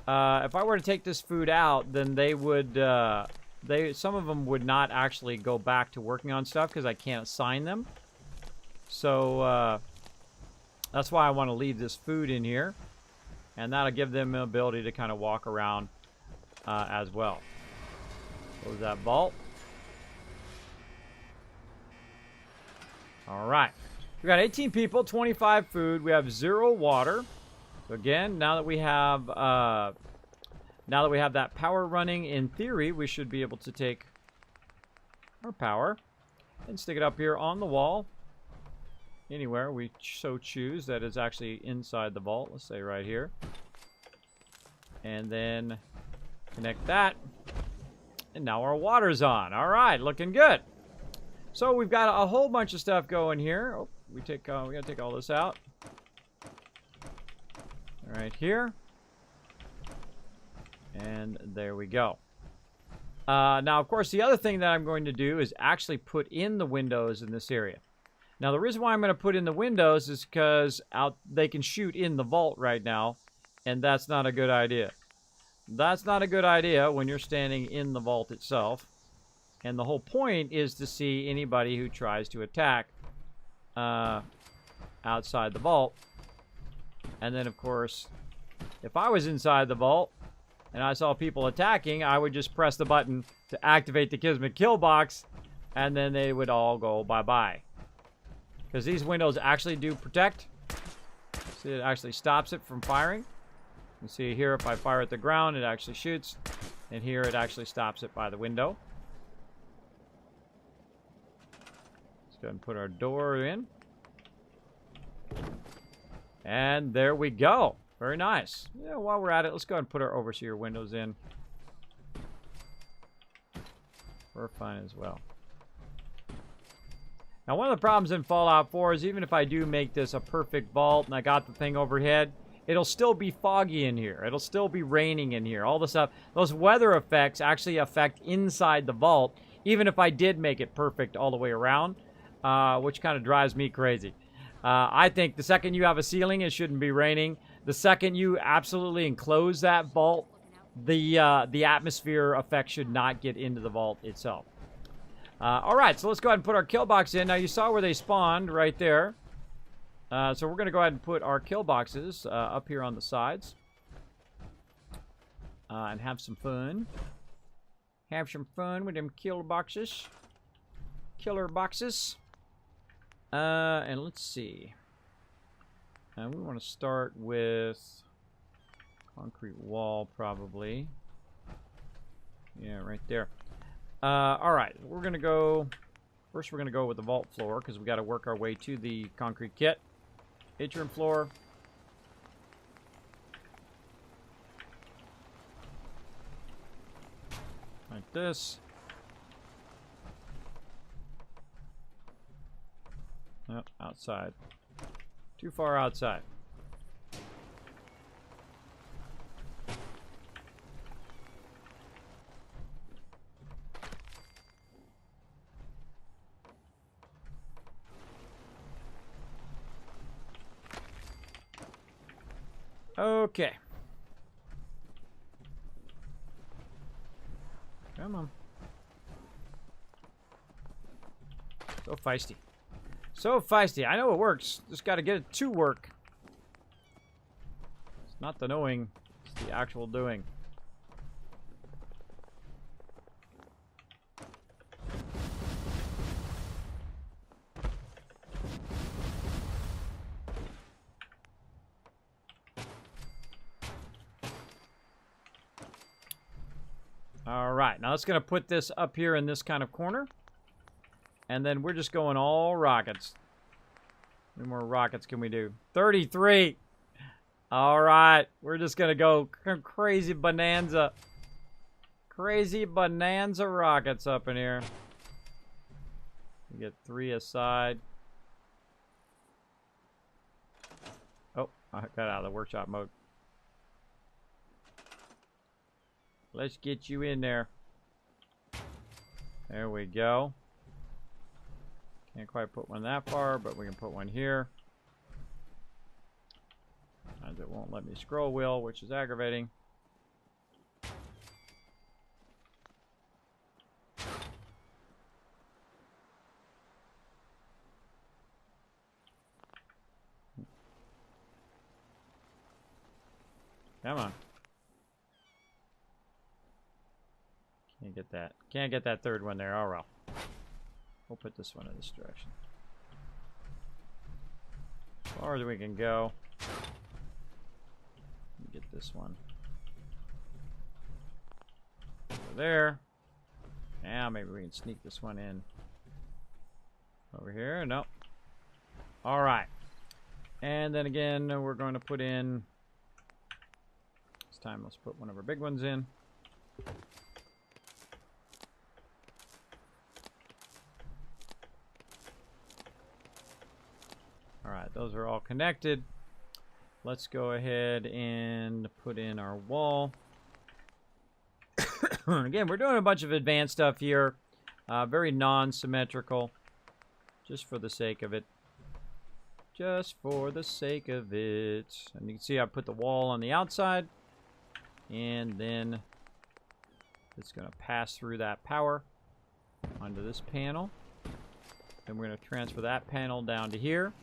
If I were to take this food out, then they would, some of them would not actually go back to working on stuff because I can't assign them. So, that's why I want to leave this food in here. And that'll give them the ability to kind of walk around as well. Close that vault. All right. We got 18 people, 25 food. We have 0 water. So again, now that we have that power running, in theory, we should be able to take our power and stick it up here on the wall. Anywhere we so choose that is actually inside the vault. Let's say right here. And then connect that. And now our water's on. All right, looking good. So we've got a whole bunch of stuff going here. Oh, we gotta take all this out. Right here. And there we go. Now, of course, the other thing that I'm going to do is actually put in the windows in this area. Now, the reason why I'm going to put in the windows is because they can shoot in the vault right now, and that's not a good idea. That's not a good idea when you're standing in the vault itself. And the whole point is to see anybody who tries to attack outside the vault And then, of course, if I was inside the vault and I saw people attacking, I would just press the button to activate the Kismet kill box, and then they would all go bye-bye. Because these windows actually do protect. See, it actually stops it from firing. You can see here, if I fire at the ground, it actually shoots. And here, it actually stops it by the window. Let's go ahead and put our door in. And there we go. Very nice. Yeah, while we're at it, let's go ahead and put our overseer windows in. We're fine as well. Now, one of the problems in Fallout 4 is even if I do make this a perfect vault and I got the thing overhead, it'll still be foggy in here. It'll still be raining in here. All the stuff. Those weather effects actually affect inside the vault, even if I did make it perfect all the way around, which kind of drives me crazy. I think the second you have a ceiling, it shouldn't be raining. The second you absolutely enclose that vault, the atmosphere effect should not get into the vault itself. All right, so let's go ahead and put our kill box in. Now, you saw where they spawned right there. So we're going to go ahead and put our kill boxes up here on the sides. And have some fun. Have some fun with them kill boxes. Killer boxes. And let's see. We want to start with concrete wall, probably. Yeah, right there. All right, we're going to go... First, we're going to go with the vault floor, because we got to work our way to the concrete kit. Atrium floor. Like this. Nope, outside. Too far outside. Okay. Come on. So feisty. So feisty. I know it works. Just got to get it to work. It's not the knowing, it's the actual doing. Alright, now let's going to put this up here in this kind of corner. And then we're just going all rockets. How many more rockets can we do? 33! Alright, we're just going to go crazy bonanza. Crazy bonanza rockets up in here. We get 3 aside. Oh, I got out of the workshop mode. Let's get you in there. There we go. Can't quite put one that far, but we can put one here. And it won't let me scroll wheel, which is aggravating. Come on. Can't get that. Can't get that third one there. Oh well. We'll put this one in this direction. As far as we can go. Get this one over there. Now maybe we can sneak this one in over here. Nope. All right. And then again, we're going to put in. This time, let's put one of our big ones in. Alright, those are all connected. Let's go ahead and put in our wall. Again, we're doing a bunch of advanced stuff here. Very non-symmetrical. Just for the sake of it. Just for the sake of it. And you can see I put the wall on the outside. And then it's going to pass through that power onto this panel. Then we're going to transfer that panel down to here.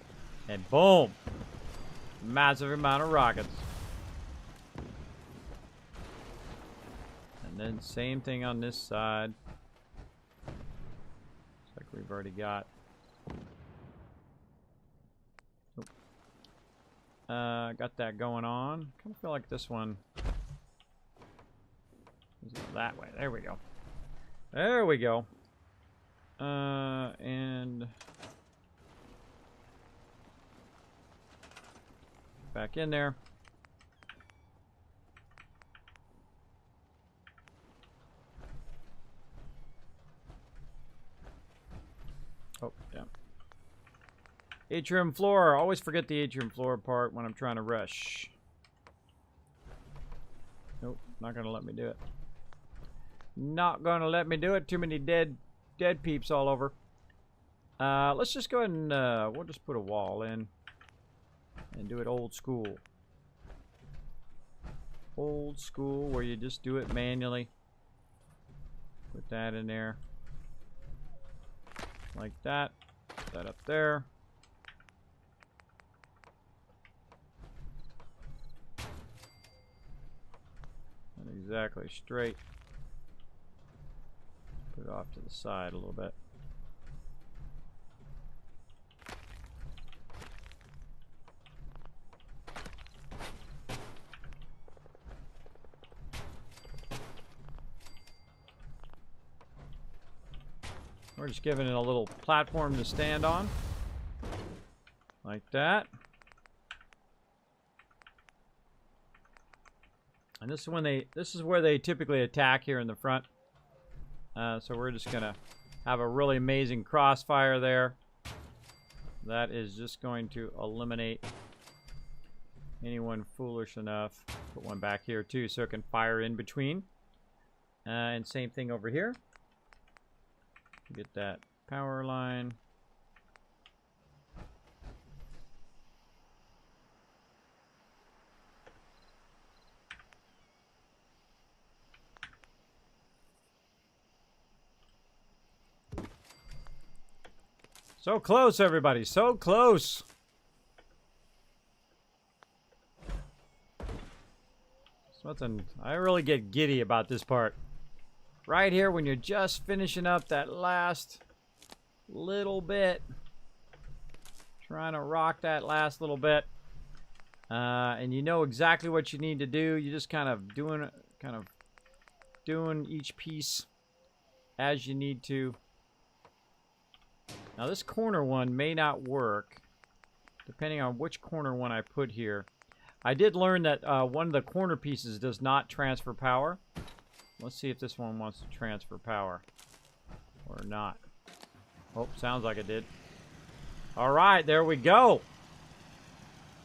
And boom! Massive amount of rockets. And then same thing on this side. Looks like we've already got. Got that going on. Kind of feel like this one is that way. There we go. There we go. And back in there. Oh, yeah. Atrium floor. Always forget the atrium floor part when I'm trying to rush. Nope, not gonna let me do it. Not gonna let me do it. Too many dead peeps all over. Let's just go ahead and we'll just put a wall in and do it old school. Old school, where you just do it manually. Put that in there. Like that. Put that up there. Not exactly straight. Put it off to the side a little bit. We're just giving it a little platform to stand on. Like that. And this is where they typically attack here in the front. So we're just gonna have a really amazing crossfire there. That is just going to eliminate anyone foolish enough. Put one back here too so it can fire in between. And same thing over here. Get that power line. So close, everybody. So close. Something I really get giddy about this part. Right here when you're just finishing up that last little bit. Trying to rock that last little bit. And you know exactly what you need to do. You're just kind of doing each piece as you need to. Now this corner one may not work, depending on which corner one I put here. I did learn that one of the corner pieces does not transfer power. Let's see if this one wants to transfer power or not. Oh, sounds like it did. All right, there we go.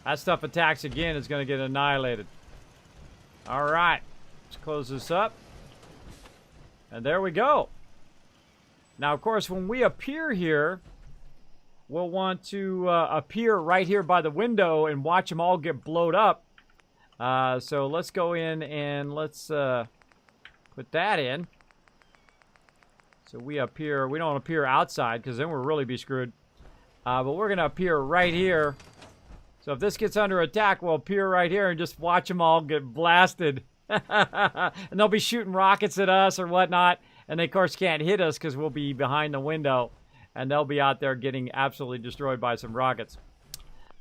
That stuff attacks again, it's going to get annihilated. All right, let's close this up. And there we go. Now, of course, when we appear here, we'll want to appear right here by the window and watch them all get blowed up. So let's go in and let's put that in. So we appear, we don't appear outside because then we'll really be screwed. But we're going to appear right here. So if this gets under attack, we'll appear right here and just watch them all get blasted. And they'll be shooting rockets at us or whatnot. And they, of course, can't hit us because we'll be behind the window. And they'll be out there getting absolutely destroyed by some rockets.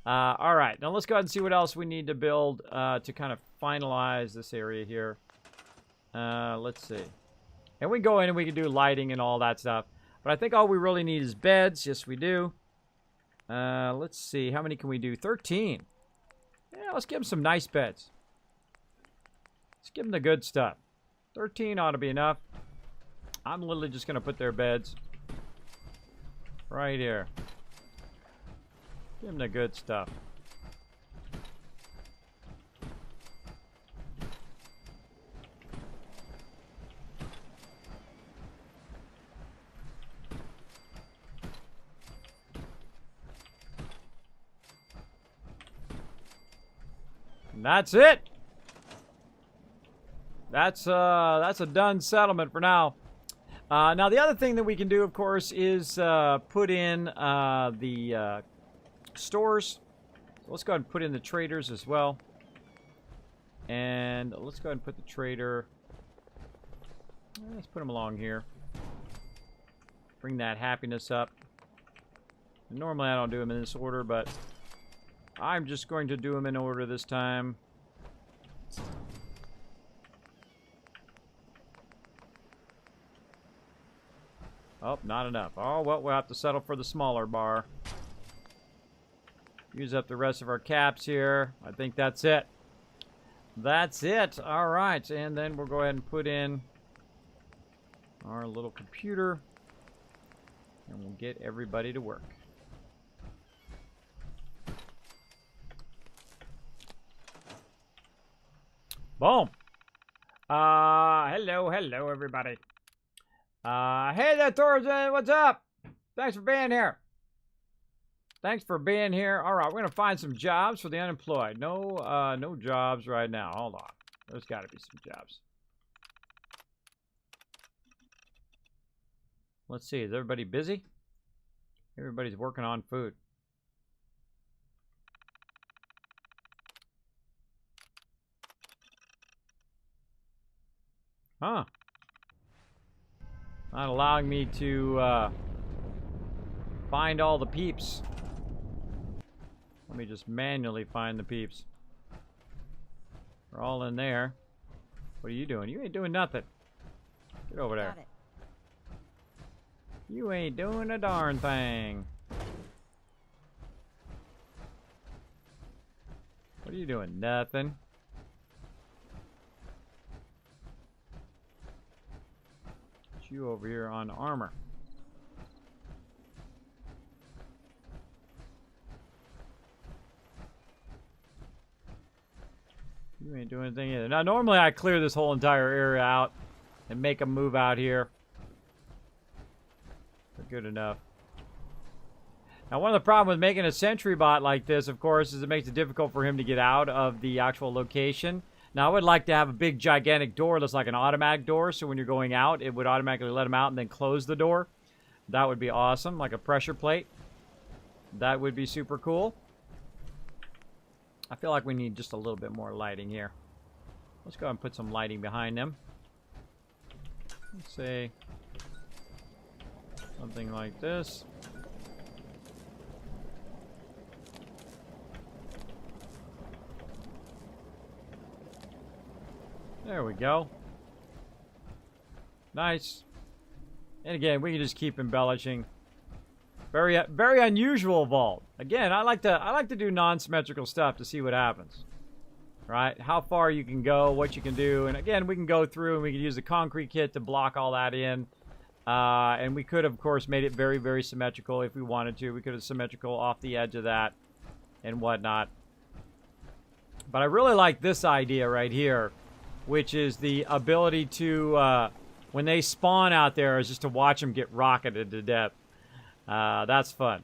All right. Now let's go ahead and see what else we need to build to kind of finalize this area here. Let's see. And we go in and we can do lighting and all that stuff. But I think all we really need is beds. Yes, we do. Let's see. How many can we do? 13. Yeah, let's give them some nice beds. Let's give them the good stuff. 13 ought to be enough. I'm literally just going to put their beds right here. Give them the good stuff. And that's it. That's a done settlement for now. Now the other thing that we can do, of course, is put in the stores. So let's go ahead and put in the traders as well. And let's go ahead and put the trader. Let's put him along here. Bring that happiness up. And normally I don't do them in this order, but I'm just going to do them in order this time. Oh, not enough. Oh, well, we'll have to settle for the smaller bar. Use up the rest of our caps here. I think that's it. That's it. All right. And then we'll go ahead and put in our little computer. And we'll get everybody to work. Boom. Hello, everybody. Hey there, Tarzan. What's up? Thanks for being here. Thanks for being here. All right, we're gonna find some jobs for the unemployed. No jobs right now. Hold on. There's got to be some jobs. Let's see. Is everybody busy? Everybody's working on food. Huh. Not allowing me to find all the peeps. Let me just manually find the peeps. We're all in there. What are you doing? You ain't doing nothing. Get over there. Got it. You ain't doing a darn thing. What are you doing? Nothing. Put you over here on armor. You ain't doing anything either. Now, normally I clear this whole entire area out and make them move out here. But good enough. Now, one of the problems with making a sentry bot like this, of course, is it makes it difficult for him to get out of the actual location. Now, I would like to have a big, gigantic door that's like an automatic door, so when you're going out, it would automatically let him out and then close the door. That would be awesome, like a pressure plate. That would be super cool. I feel like we need just a little bit more lighting here. Let's go ahead and put some lighting behind them. Let's say something like this. There we go. Nice. And again, we can just keep embellishing. Very unusual vault. Again, I like to do non-symmetrical stuff to see what happens. Right? How far you can go, what you can do, and again, we can go through and we can use the concrete kit to block all that in. And we could, of course, made it very, very symmetrical if we wanted to. We could have symmetrical off the edge of that and whatnot. But I really like this idea right here, which is the ability to, when they spawn out there, is just to watch them get rocketed to death. That's fun.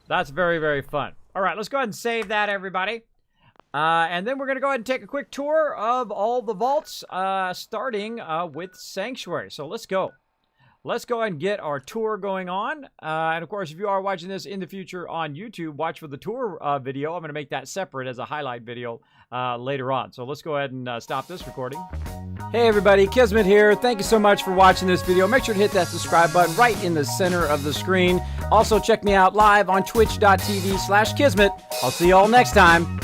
That's very, very fun. All right, let's go ahead and save that, everybody. And then we're going to go ahead and take a quick tour of all the vaults, starting with Sanctuary. So let's go. Let's go ahead and get our tour going on. And of course, if you are watching this in the future on YouTube, watch for the tour video. I'm going to make that separate as a highlight video later on. So let's go ahead and stop this recording. Hey everybody, Kismet here. Thank you so much for watching this video. Make sure to hit that subscribe button right in the center of the screen. Also, check me out live on twitch.tv/Kismet. I'll see you all next time.